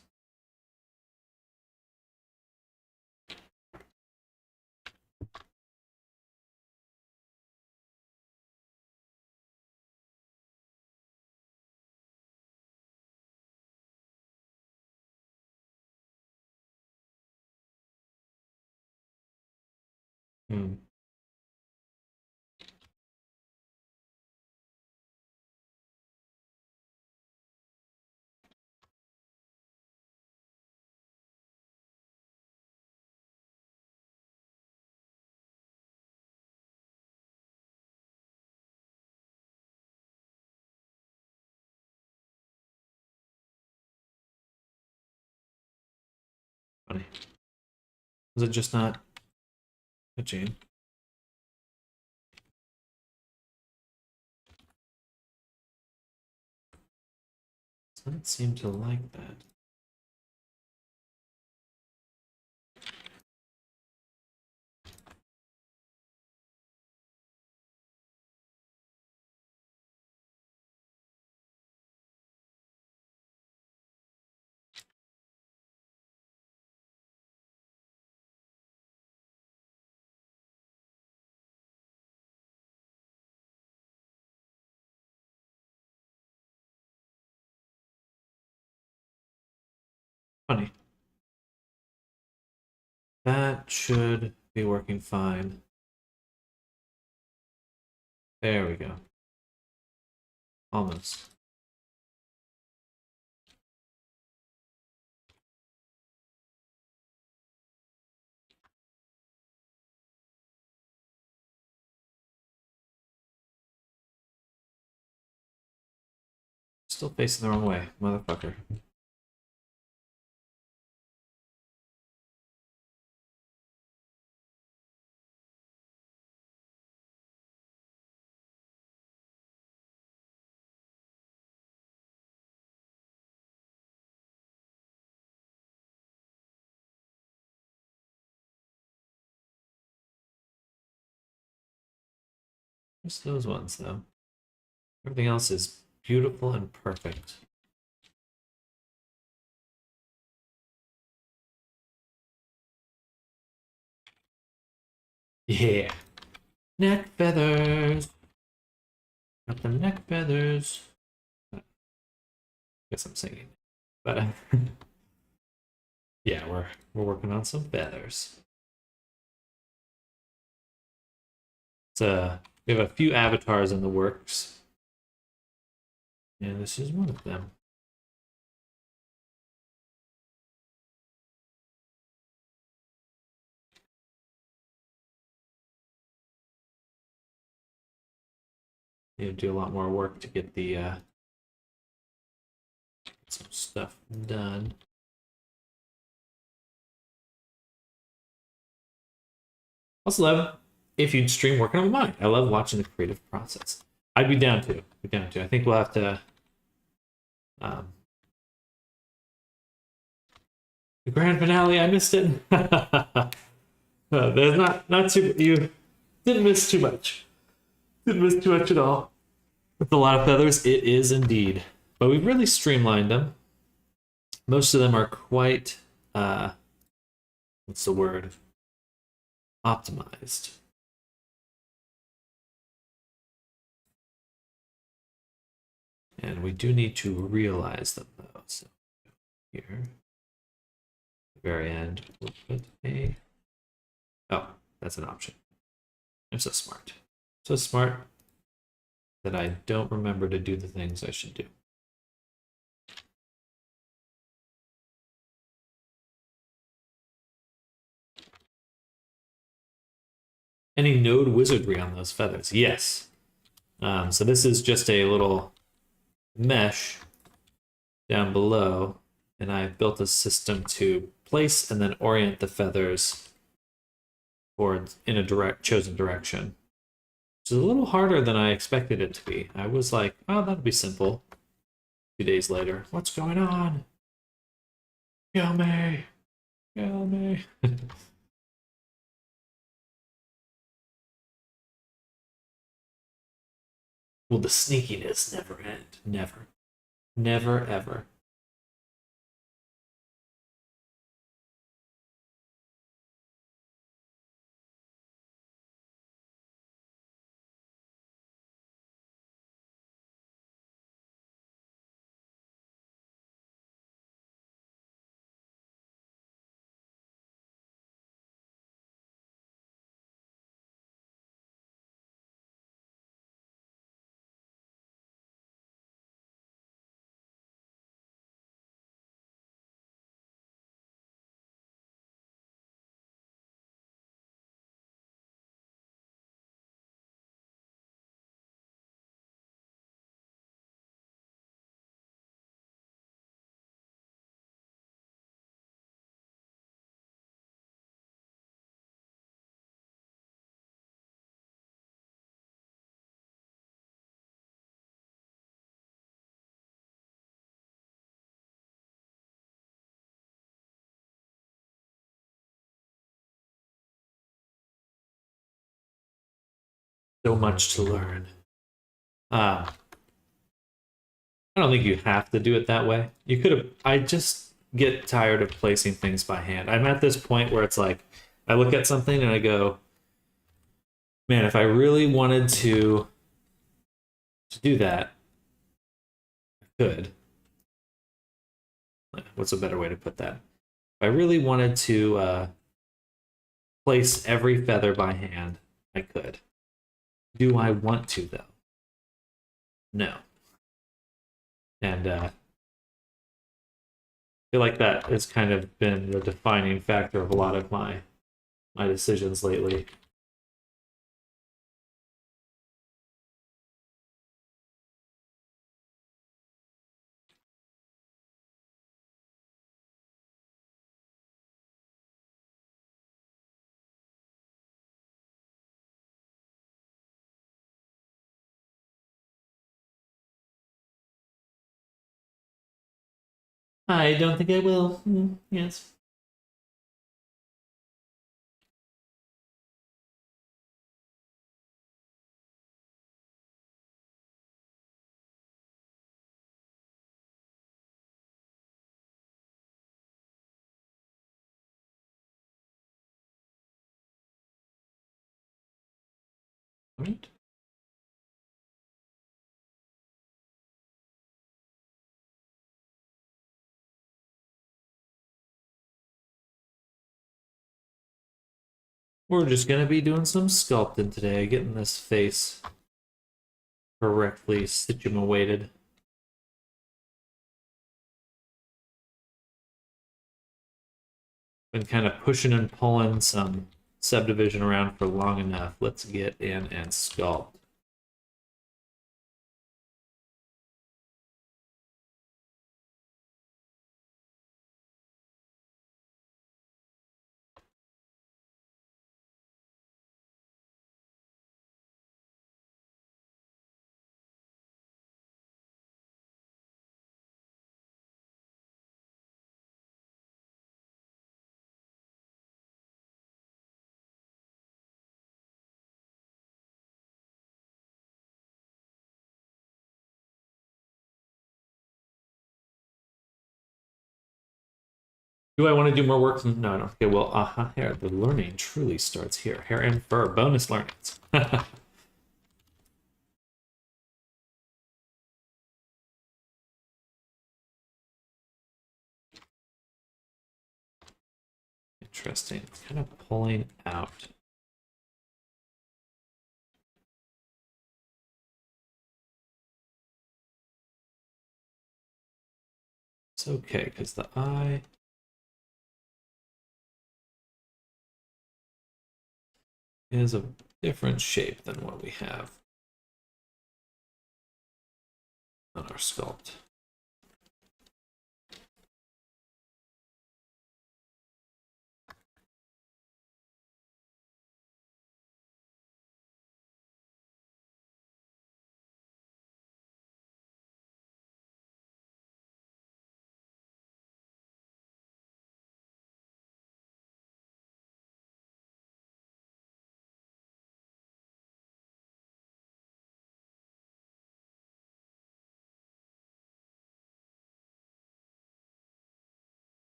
Funny. Was it just not a chain? Doesn't seem to like that. Funny. That should be working fine. There we go. Almost. Still facing the wrong way, motherfucker. Just those ones, though. Everything else is beautiful and perfect. Yeah. Neck feathers. Got the neck feathers. Guess I'm singing. But yeah, we're working on some feathers. We have a few avatars in the works. And this is one of them. You do a lot more work to get the some stuff done. Also love if you'd stream working on mine. I love watching the creative process. I'd be down to. I think we'll have to the grand finale, I missed it. There's not too you didn't miss too much. Didn't miss too much at all. With a lot of feathers, it is indeed. But we've really streamlined them. Most of them are quite what's the word? Optimized. And we do need to realize them though. So here, at the very end, we'll put a. Oh, that's an option. I'm so smart. So smart that I don't remember to do the things I should do. Any node wizardry on those feathers? Yes. So this is just a little mesh down below, and I've built a system to place and then orient the feathers towards in a chosen direction. Which is a little harder than I expected it to be. I was like, oh, that'd be simple. 2 days later, what's going on? Kill me! Kill me! Will the sneakiness never end? Never. Never, ever. So much to learn. I don't think you have to do it that way. You could have. I just get tired of placing things by hand. I'm at this point where it's like, I look at something and I go, man, if I really wanted to do that, I could. What's a better way to put that? If I really wanted to place every feather by hand, I could. Do I want to, though? No. And I feel like that has kind of been the defining factor of a lot of my decisions lately. I don't think I will. Yes. Right. We're just gonna be doing some sculpting today, getting this face correctly situated. Been kind of pushing and pulling some subdivision around for long enough. Let's get in and sculpt. Do I want to do more work? No, I don't. Okay, well, here, the learning truly starts here. Hair and fur, bonus learnings. Interesting. It's kind of pulling out. It's okay, because the eye is a different shape than what we have on our sculpt.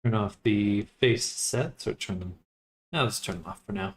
Turn off the face sets, or turn them. No, let's turn them off for now.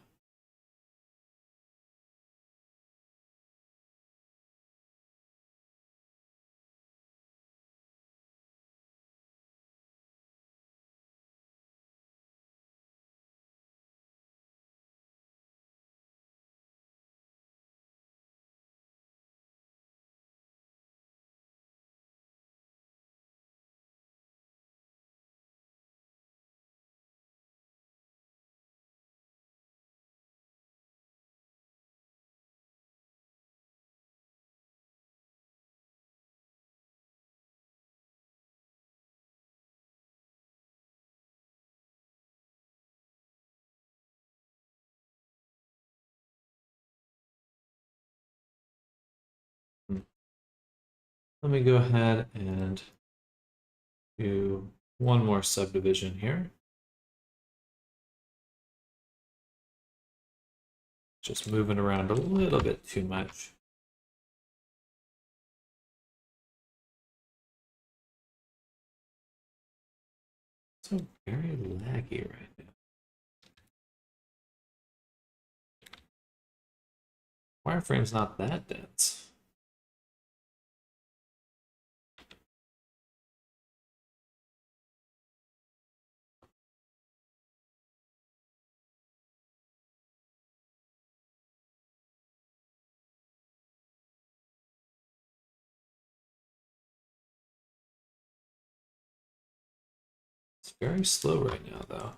Let me go ahead and do one more subdivision here. Just moving around a little bit too much. So very laggy right now. Wireframe's not that dense. It's very slow right now, though.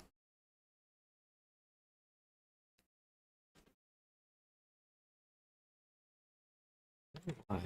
Why?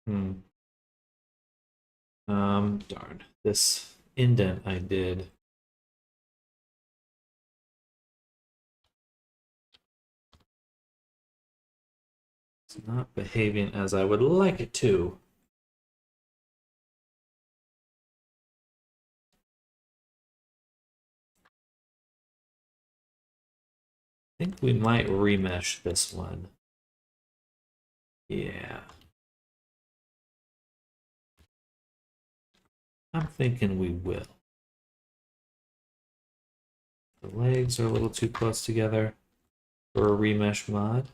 Hmm. Darn. This indent I did. It's not behaving as I would like it to. I think we might remesh this one. Yeah. I'm thinking we will. The legs are a little too close together for a remesh mod.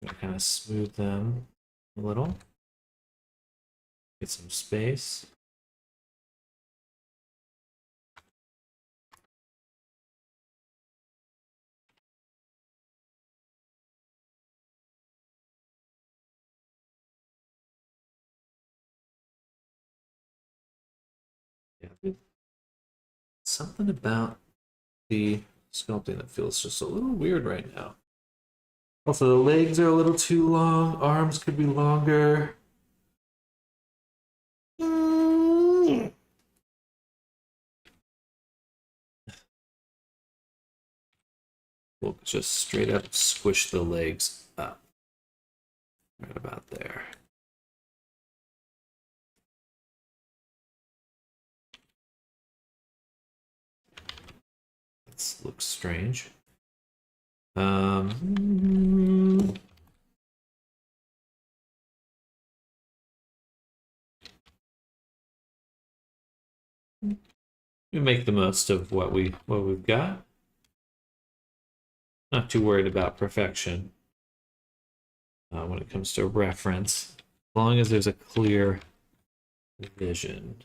I'm gonna kind of smooth them a little. Get some space. Yeah. Something about the sculpting that feels just a little weird right now. Also, the legs are a little too long. Arms could be longer. We'll just straight up squish the legs up. Right about there. That looks strange. We make the most of what we've got. Not too worried about perfection when it comes to reference, as long as there's a clear vision.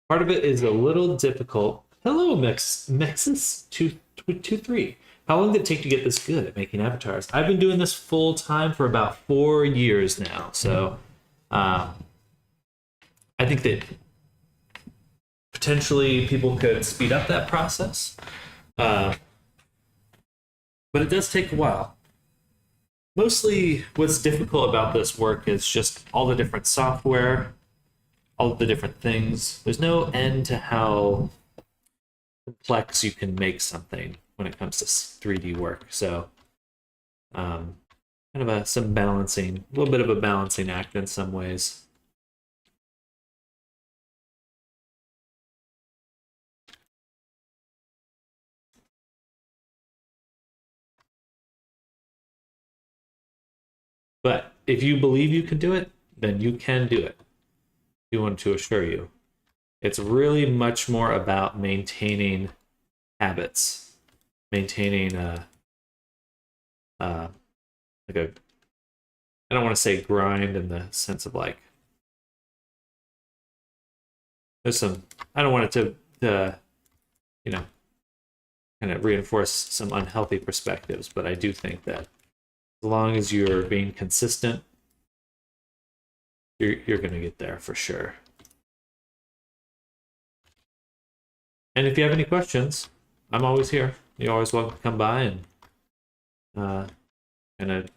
Part of it is a little difficult. Hello, Mexus 223. How long did it take to get this good at making avatars? I've been doing this full time for about 4 years now, so I think that potentially people could speed up that process, but it does take a while. Mostly, what's difficult about this work is just all the different software, all of the different things. There's no end to how complex you can make something when it comes to 3D work. So, kind of some balancing, a little bit of a balancing act in some ways. But if you believe you can do it, then you can do it. I want to assure you. It's really much more about maintaining habits, maintaining like a, I don't want to say grind in the sense of like, there's some, I don't want it to you know, kind of reinforce some unhealthy perspectives, but I do think that as long as you're being consistent, you're going to get there for sure. And if you have any questions, I'm always here. You're always welcome to come by and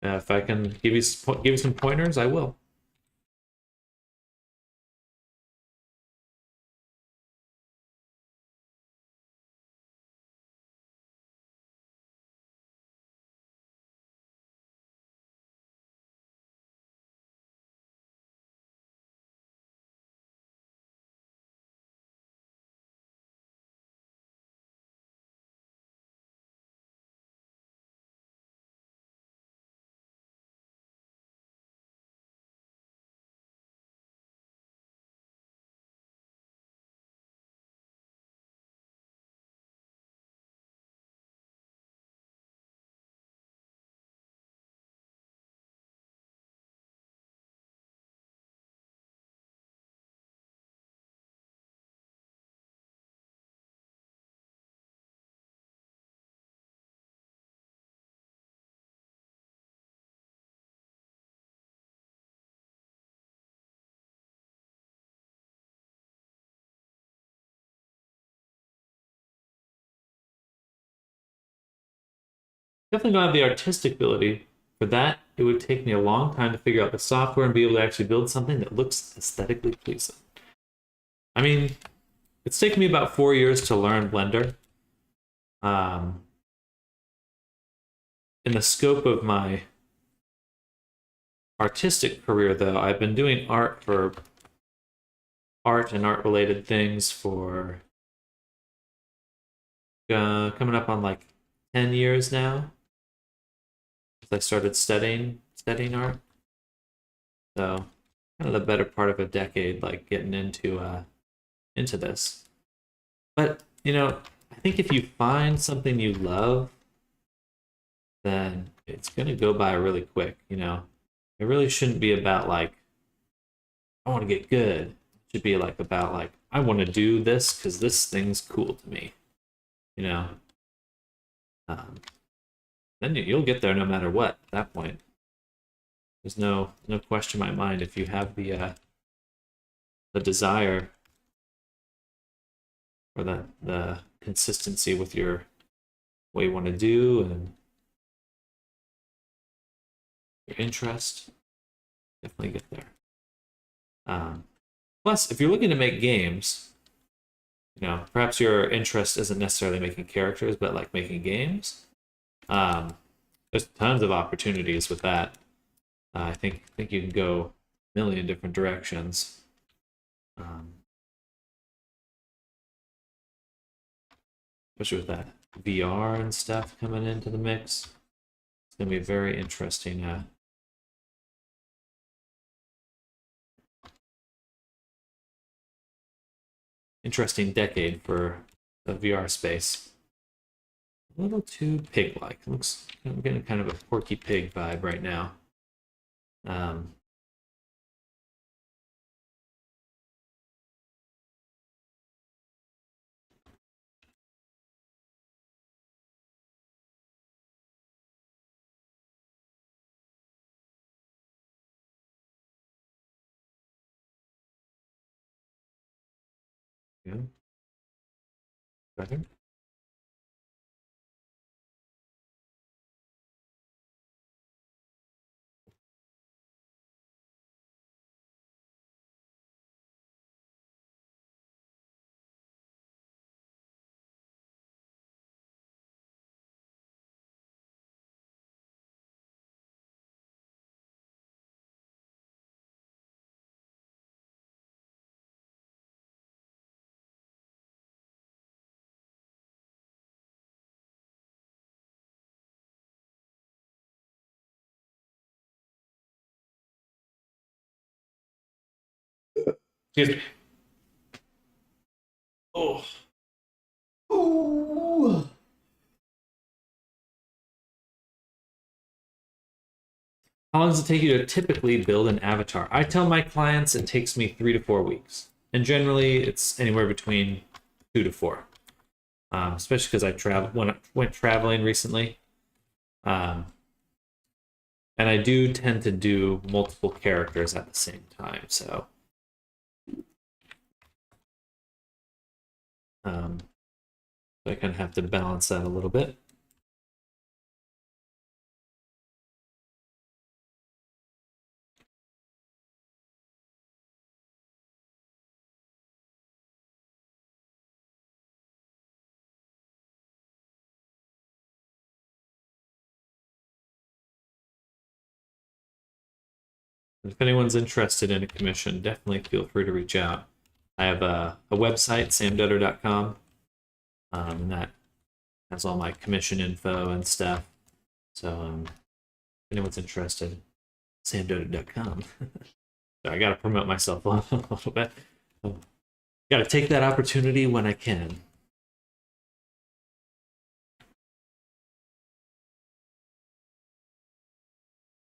if I can give you some pointers, I will. definitely don't have the artistic ability for that. It would take me a long time to figure out the software and be able to actually build something that looks aesthetically pleasing. I mean, it's taken me about 4 years to learn Blender. In the scope of my artistic career, though, I've been doing art and art related things for coming up on like 10 years now. I started studying art. So kind of the better part of a decade, like getting into this. But I think if you find something you love, then it's gonna go by really quick. It really shouldn't be about like I want to get good. It should be like about like I want to do this because this thing's cool to me. You know, um, then you'll get there no matter what. At that point, there's no question in my mind if you have the desire or the consistency with what you want to do and your interest, definitely get there. Plus, if you're looking to make games, perhaps your interest isn't necessarily making characters, but like making games. There's tons of opportunities with that. I think you can go a million different directions. Especially with that VR and stuff coming into the mix. It's going to be very interesting. Interesting decade for the VR space. A little too pig-like. Looks, I'm getting kind of a Porky Pig vibe right now. Yeah. Better. Excuse me. Oh. Ooh. How long does it take you to typically build an avatar? I tell my clients it takes me 3 to 4 weeks, and generally it's anywhere between 2 to 4. Especially because when I went traveling recently, and I do tend to do multiple characters at the same time, so I kind of have to balance that a little bit. If anyone's interested in a commission, definitely feel free to reach out. I have a website, samdutter.com, and that has all my commission info and stuff. So if anyone's interested, samdutter.com. So I got to promote myself a little bit. Got to take that opportunity when I can.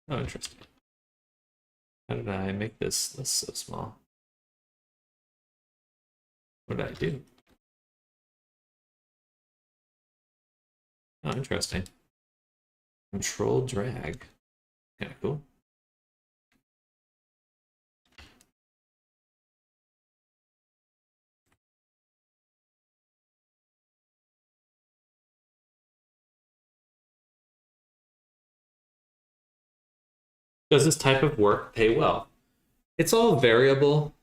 Oh, interesting. How did I make this so small? What did I do? Oh, interesting. Control drag. Kind of cool. Does this type of work pay well? It's all variable.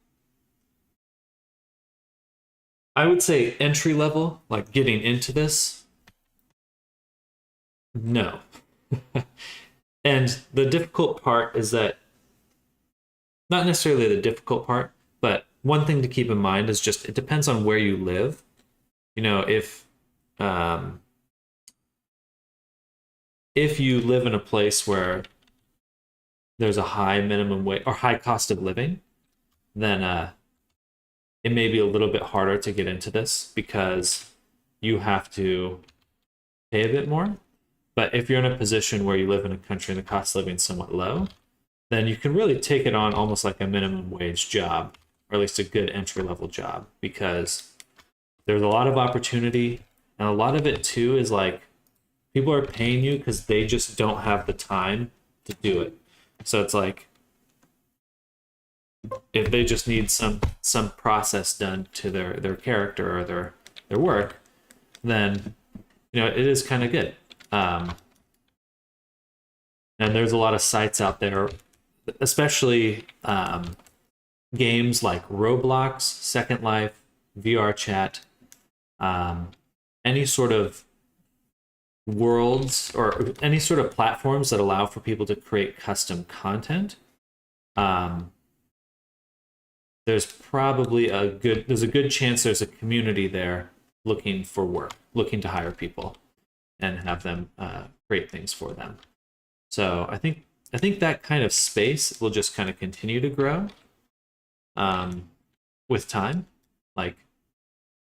I would say entry level, like getting into this, no. And the difficult part is that, not necessarily the difficult part, but one thing to keep in mind is just it depends on where you live. You know, if you live in a place where there's a high minimum wage or high cost of living, then it may be a little bit harder to get into this because you have to pay a bit more. But if you're in a position where you live in a country and the cost of living is somewhat low, then you can really take it on almost like a minimum wage job, or at least a good entry level job, because there's a lot of opportunity. And a lot of it too is like people are paying you because they just don't have the time to do it. So it's like if they just need some process done to their character or their work, then it is kind of good. And there's a lot of sites out there, especially games like Roblox, Second Life, VR Chat, any sort of worlds or any sort of platforms that allow for people to create custom content. There's probably a good chance there's a community there looking for work, looking to hire people and have them create things for them. So I think that kind of space will just kind of continue to grow with time. Like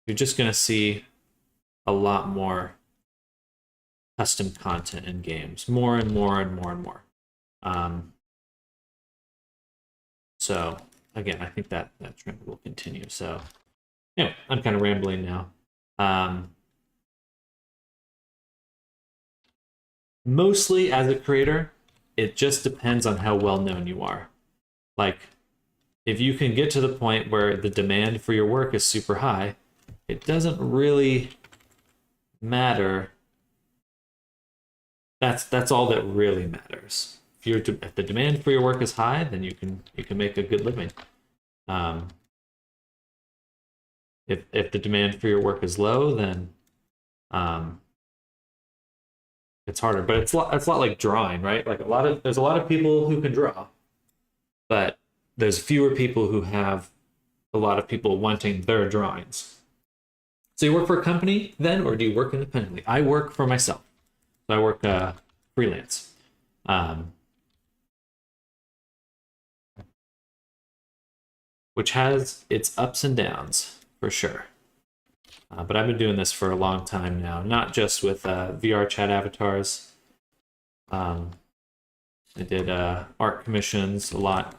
you're just going to see a lot more custom content in games, more and more and more and more. So again, I think that trend will continue. So anyway, I'm kind of rambling now. Mostly as a creator, it just depends on how well known you are. Like if you can get to the point where the demand for your work is super high, it doesn't really matter. That's all that really matters. If the demand for your work is high, then you can make a good living. If the demand for your work is low, then it's harder. But it's a lot like drawing, right? Like there's a lot of people who can draw, but there's fewer people who have a lot of people wanting their drawings. So you work for a company then, or do you work independently? I work for myself. So I work freelance. Which has its ups and downs for sure. But I've been doing this for a long time now, not just with VR chat avatars. I did art commissions a lot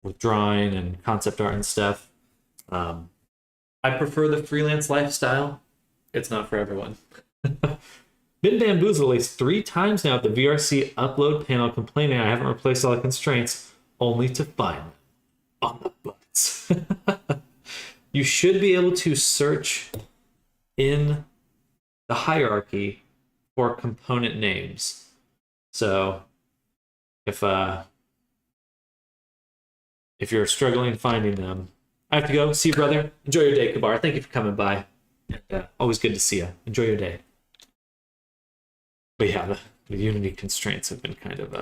with drawing and concept art and stuff. I prefer the freelance lifestyle. It's not for everyone. Been bamboozled at least 3 times now at the VRC upload panel complaining I haven't replaced all the constraints, only to find them on the butts. You should be able to search in the hierarchy for component names. So if you're struggling finding them, I have to go. See you, brother. Enjoy your day, Kabar. Thank you for coming by. Always good to see you. Enjoy your day. But yeah, the Unity constraints have been kind of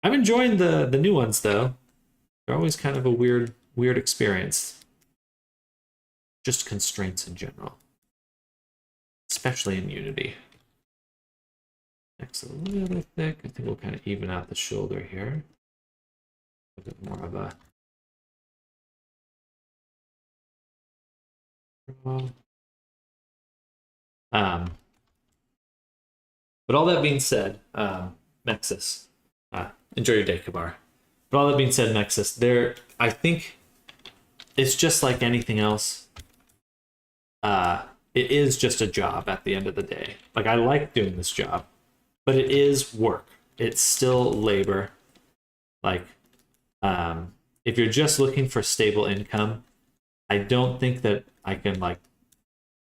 I'm enjoying the new ones though. They're always kind of a weird experience. Just constraints in general, especially in Unity. Next, a little thick. I think we'll kind of even out the shoulder here. A bit more of a. But all that being said, Nexus, enjoy your day, Kabar. But all that being said, Nexus, I think it's just like anything else. It is just a job at the end of the day. Like I like doing this job, but it is work. It's still labor. Like, if you're just looking for stable income, I don't think that I can like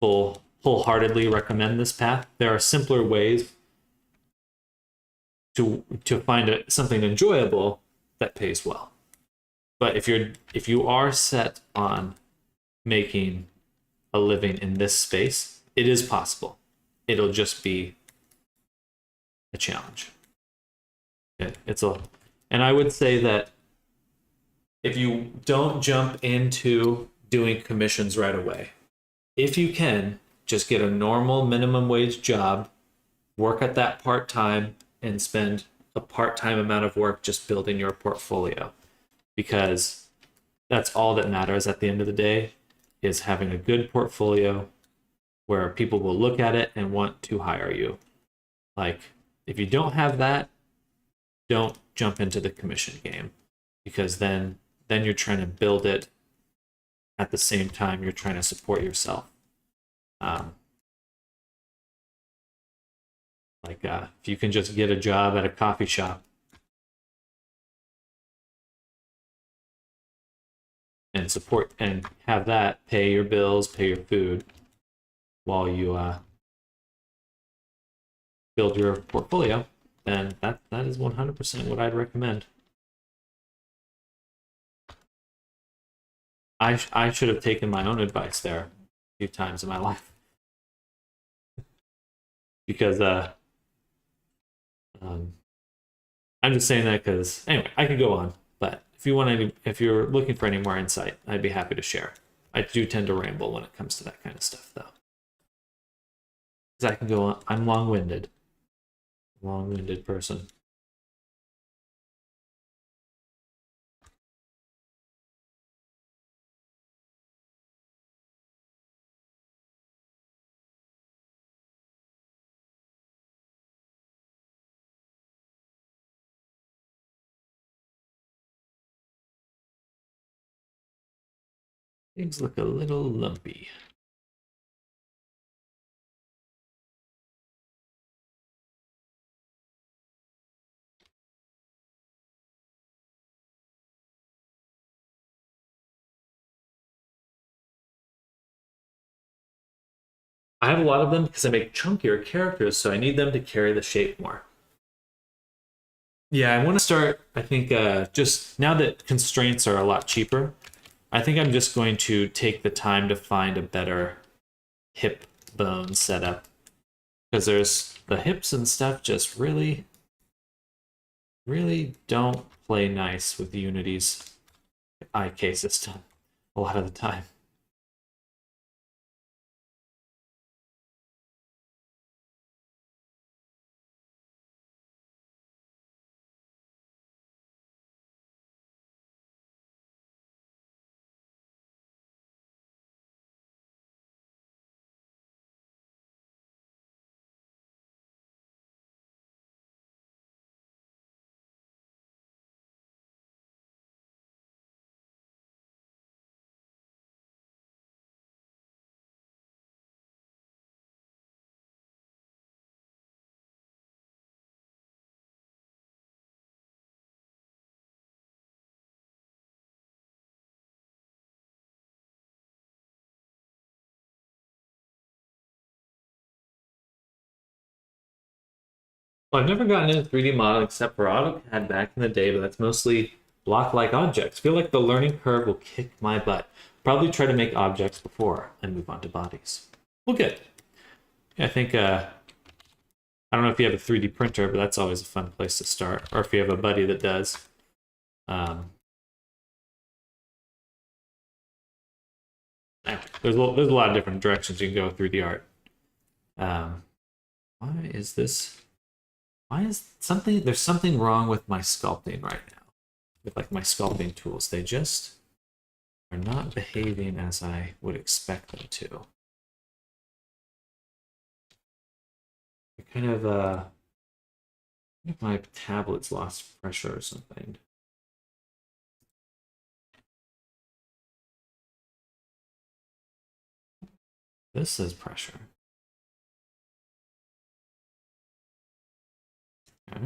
wholeheartedly recommend this path. There are simpler ways to find something enjoyable that pays well. But if you are set on making a living in this space, it is possible. It'll just be a challenge. And I would say that if you don't jump into doing commissions right away, if you can, just get a normal minimum wage job, work at that part-time, and spend a part-time amount of work just building your portfolio. Because that's all that matters at the end of the day, is having a good portfolio where people will look at it and want to hire you. Like, if you don't have that, don't jump into the commission game, because then you're trying to build it at the same time you're trying to support yourself. If you can just get a job at a coffee shop and support and have that pay your bills, pay your food while you build your portfolio, then that is 100% what I'd recommend. I should have taken my own advice there a few times in my life, because I'm just saying that because anyway, I could go on, but if you're looking for any more insight, I'd be happy to share. I do tend to ramble when it comes to that kind of stuff, though, because I can go on. I'm long-winded person. Things look a little lumpy. I have a lot of them because I make chunkier characters, so I need them to carry the shape more. Yeah, I want to start, I think, just now that constraints are a lot cheaper, I think I'm just going to take the time to find a better hip bone setup. Because there's the hips and stuff just really, really don't play nice with Unity's IK system a lot of the time. Well, I've never gotten into 3D modeling except for AutoCAD back in the day, but that's mostly block-like objects. I feel like the learning curve will kick my butt. Probably try to make objects before I move on to bodies. Well, good. Yeah, I think, I don't know if you have a 3D printer, but that's always a fun place to start. Or if you have a buddy that does. There's a lot of different directions you can go with 3D art. Why is this? Why is something? There's something wrong with my sculpting right now. With like my sculpting tools, they just are not behaving as I would expect them to. I kind of if my tablet's lost pressure or something. This says pressure. Okay.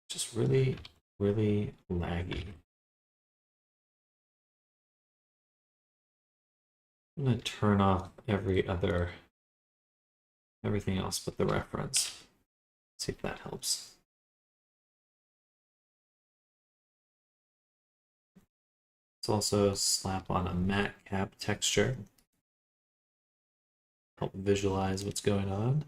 Just really, really laggy. I'm gonna turn off everything else but the reference. See if that helps. Let's also slap on a matte cap texture. Help visualize what's going on.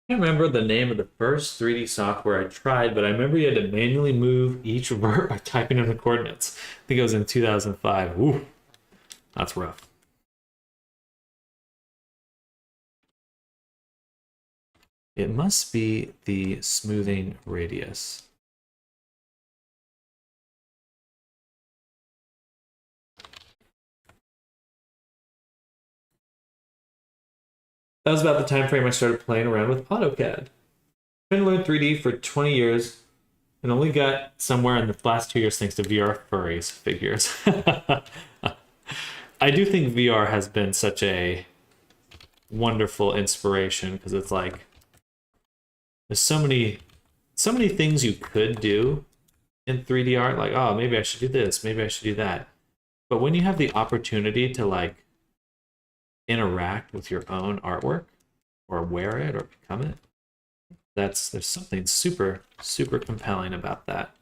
I can't remember the name of the first 3D software I tried, but I remember you had to manually move each vert by typing in the coordinates. I think it was in 2005. Ooh, that's rough. It must be the smoothing radius. That was about the time frame I started playing around with AutoCAD. Been learning 3D for 20 years and only got somewhere in the last 2 years thanks to VR furries figures. I do think VR has been such a wonderful inspiration because it's like there's so many things you could do in 3D art, like, oh, maybe I should do this, maybe I should do that. But when you have the opportunity to like interact with your own artwork or wear it or become it, there's something super compelling about that.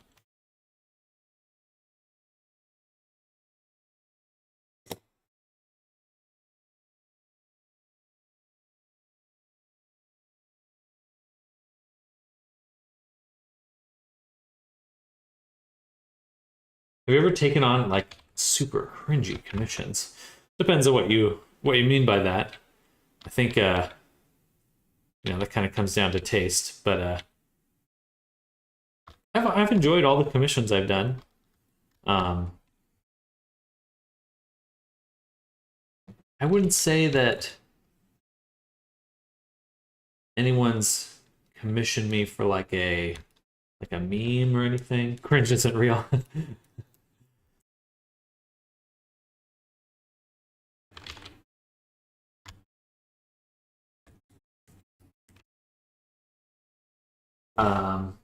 Have you ever taken on like super cringy commissions? Depends on what you mean by that. I think that kind of comes down to taste, but I've enjoyed all the commissions I've done. Um, I wouldn't say that anyone's commissioned me for like a meme or anything. Cringe isn't real. um,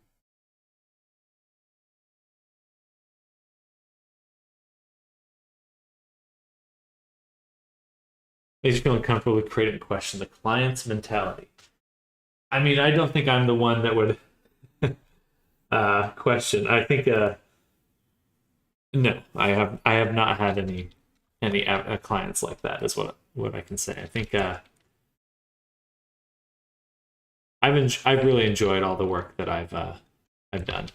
they just feel uncomfortable with creating a question. The client's mentality. I mean, I don't think I'm the one that would question. I think no, I have not had any clients like that. Is what I can say. I think I've really enjoyed all the work that I've done.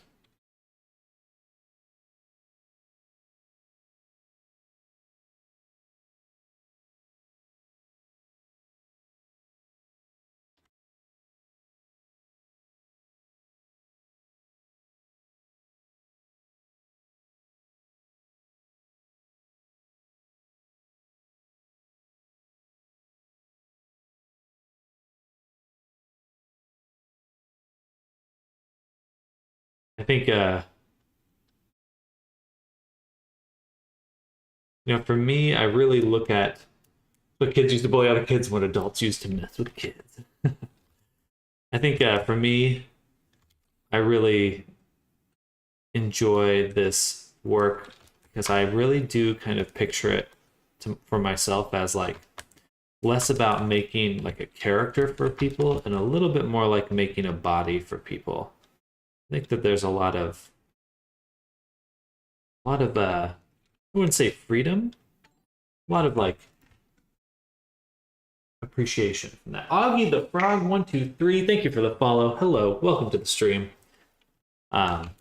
I think for me, I really look at what kids used to bully other kids, what adults used to mess with kids. I think for me, I really enjoy this work because I really do kind of picture it for myself as like less about making like a character for people and a little bit more like making a body for people. I think that there's a lot of I wouldn't say freedom, a lot of like appreciation from that. Augie the Frog 123, thank you for the follow. Hello, welcome to the stream. Um,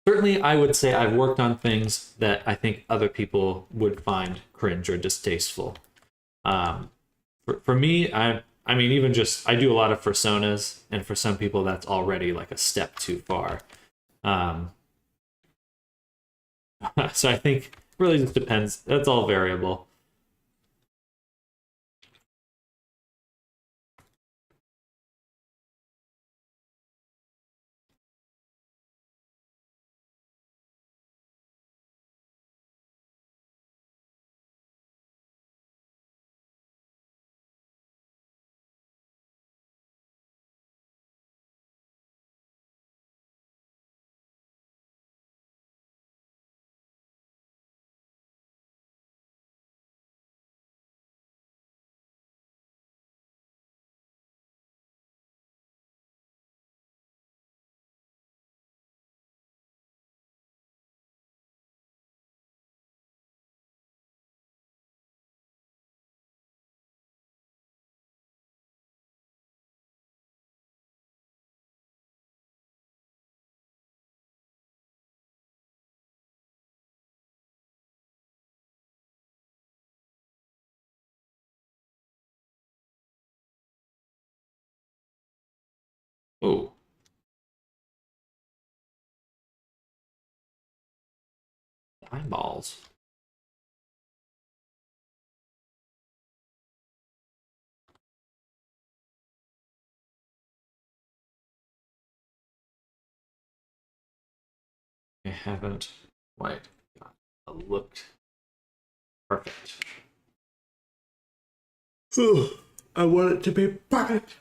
Certainly, I would say I've worked on things that I think other people would find cringe or distasteful. Um, for me, I mean, even just I do a lot of personas, and for some people, that's already like a step too far. Um, so I think really just depends. That's all variable. Oh. Eyeballs. I haven't quite got a look. Perfect. I want it to be perfect.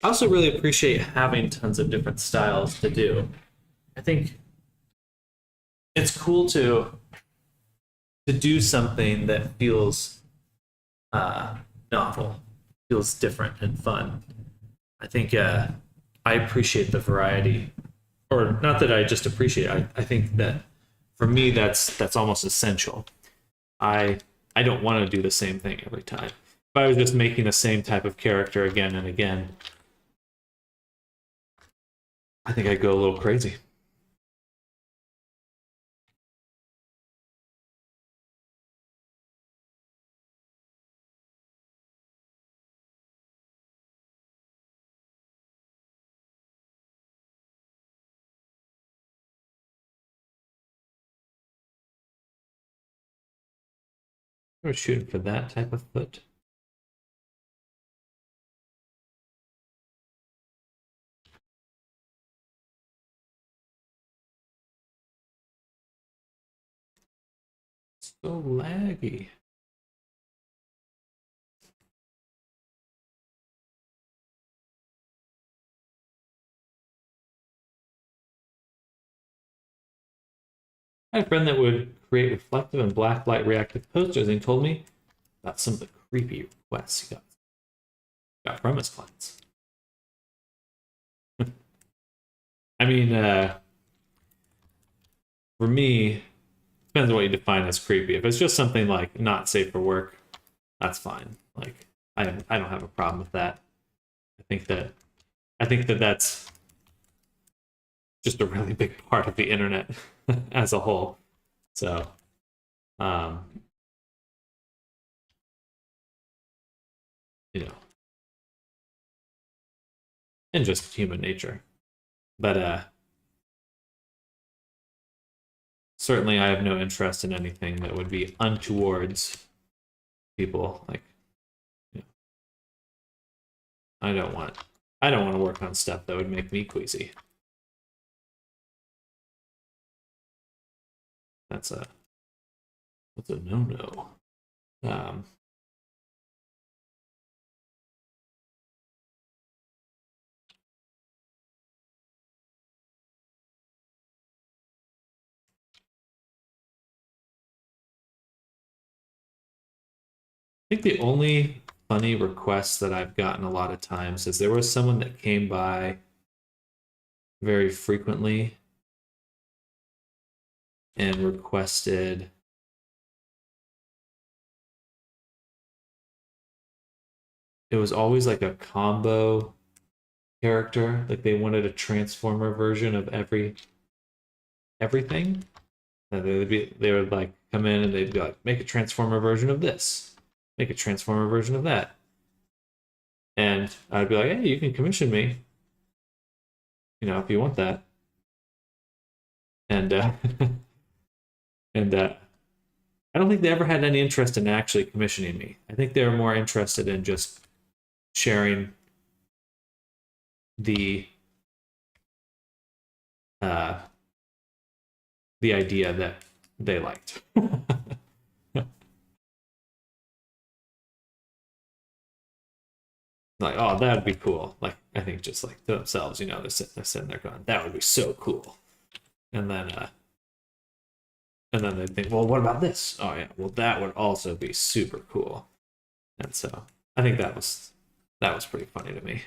I also really appreciate having tons of different styles to do. I think it's cool to do something that feels novel, feels different and fun. I think I appreciate the variety, or not that I just appreciate it. I think that for me that's almost essential. I I don't want to do the same thing every time. If I was just making the same type of character again and again, I think I'd go a little crazy. We're shooting for that type of foot. So laggy. I had a friend that would create reflective and black light reactive posters, and he told me about some of the creepy requests he got from his clients. I mean, for me, depends on what you define as creepy. If it's just something like not safe for work, that's fine. Like I don't have a problem with that. I think that I think that that's just a really big part of the internet as a whole. So, um, you know, and just human nature. But certainly, I have no interest in anything that would be untowards people. Like, you know, I don't want I don't want to work on stuff that would make me queasy. That's a no-no. Um, I think the only funny requests that I've gotten a lot of times is there was someone that came by very frequently and requested it was always like a combo character, like they wanted a transformer version of everything. And they would like come in and they'd be like, make a transformer version of this, make a transformer version of that. And I'd be like, hey, you can commission me, if you want that. And and I don't think they ever had any interest in actually commissioning me. I think they were more interested in just sharing the uh, the idea that they liked. Like, oh, that'd be cool. Like, I think just like to themselves, they're sitting there going, that would be so cool. And then they think, well, what about this? Oh yeah, well that would also be super cool. And so I think that was pretty funny to me.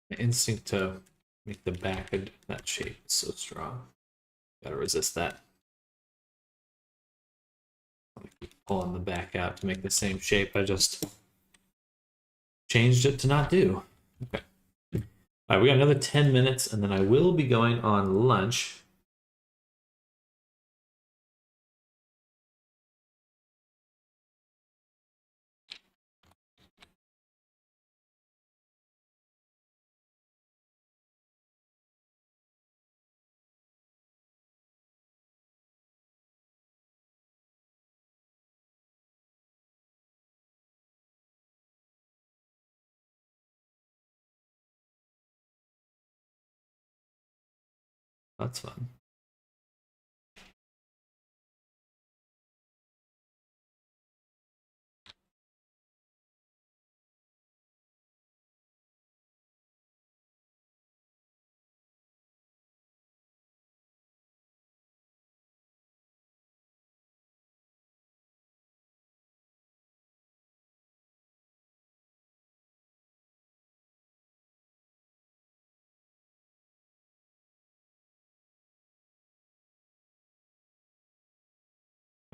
The instinct to make the back of that shape is so strong. Gotta resist that. Pulling the back out to make the same shape I just changed it to not do. Okay. All right, we got another 10 minutes, and then I will be going on lunch. That's fun.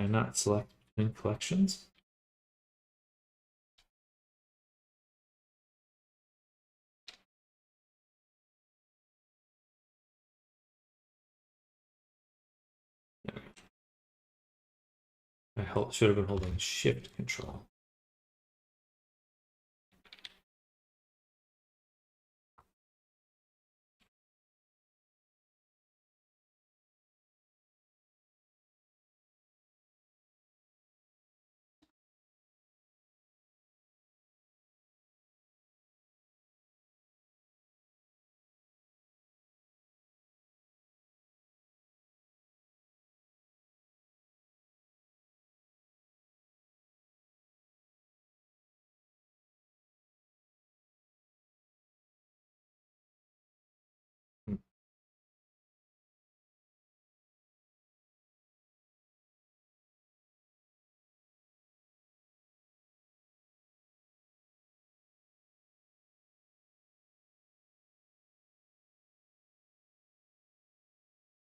Can I not select between collections? I should have been holding Shift Control.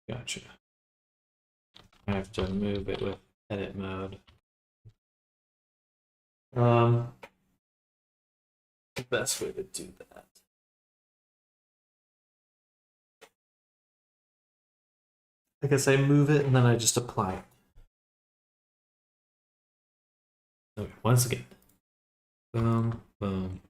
Gotcha. I have to move it with edit mode. The best way to do that. I guess I move it and then I just apply it. Okay, once again. Boom, boom.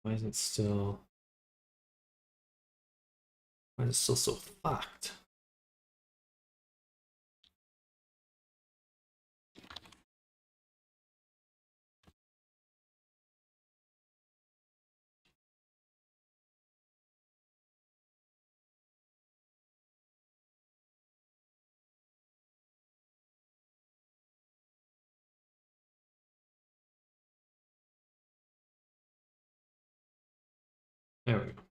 Why is it still? Why is it still so fucked? There we go.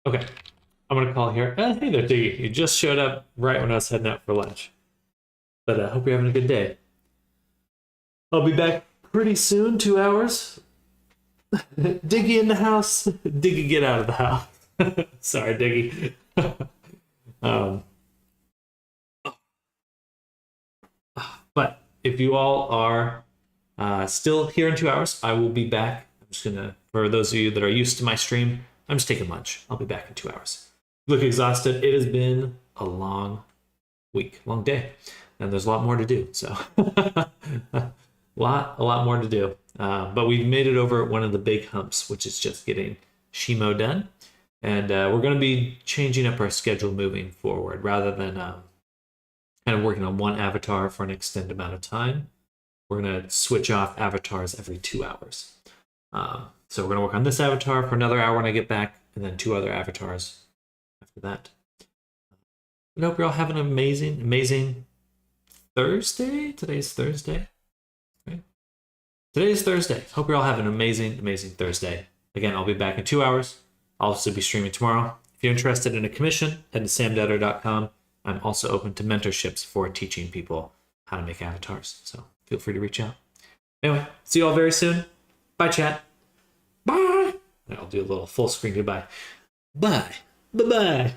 Okay, I'm gonna call here. Hey there, Diggy. You just showed up right when I was heading out for lunch. But I hope you're having a good day. I'll be back pretty soon, 2 hours. Diggy in the house. Diggy, get out of the house. Sorry, Diggy. um, but if you all are still here in 2 hours, I will be back. I'm just gonna, for those of you that are used to my stream, I'm just taking lunch. I'll be back in 2 hours. Look exhausted. It has been a long week, long day, and there's a lot more to do. So, a lot more to do. But we've made it over one of the big humps, which is just getting Shimo done. And we're going to be changing up our schedule moving forward rather than kind of working on one avatar for an extended amount of time. We're going to switch off avatars every 2 hours. So we're going to work on this avatar for another hour when I get back, and then 2 other avatars after that. I hope you're all having an amazing Thursday. Today's Thursday. Right? Today is Thursday. Hope you're all having an amazing Thursday. Again, I'll be back in 2 hours. I'll also be streaming tomorrow. If you're interested in a commission, head to samdowder.com. I'm also open to mentorships for teaching people how to make avatars. So feel free to reach out. Anyway, see you all very soon. Bye, chat. Bye. I'll do a little full screen goodbye. Bye. Bye-bye.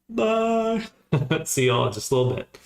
Bye. See you all in just a little bit.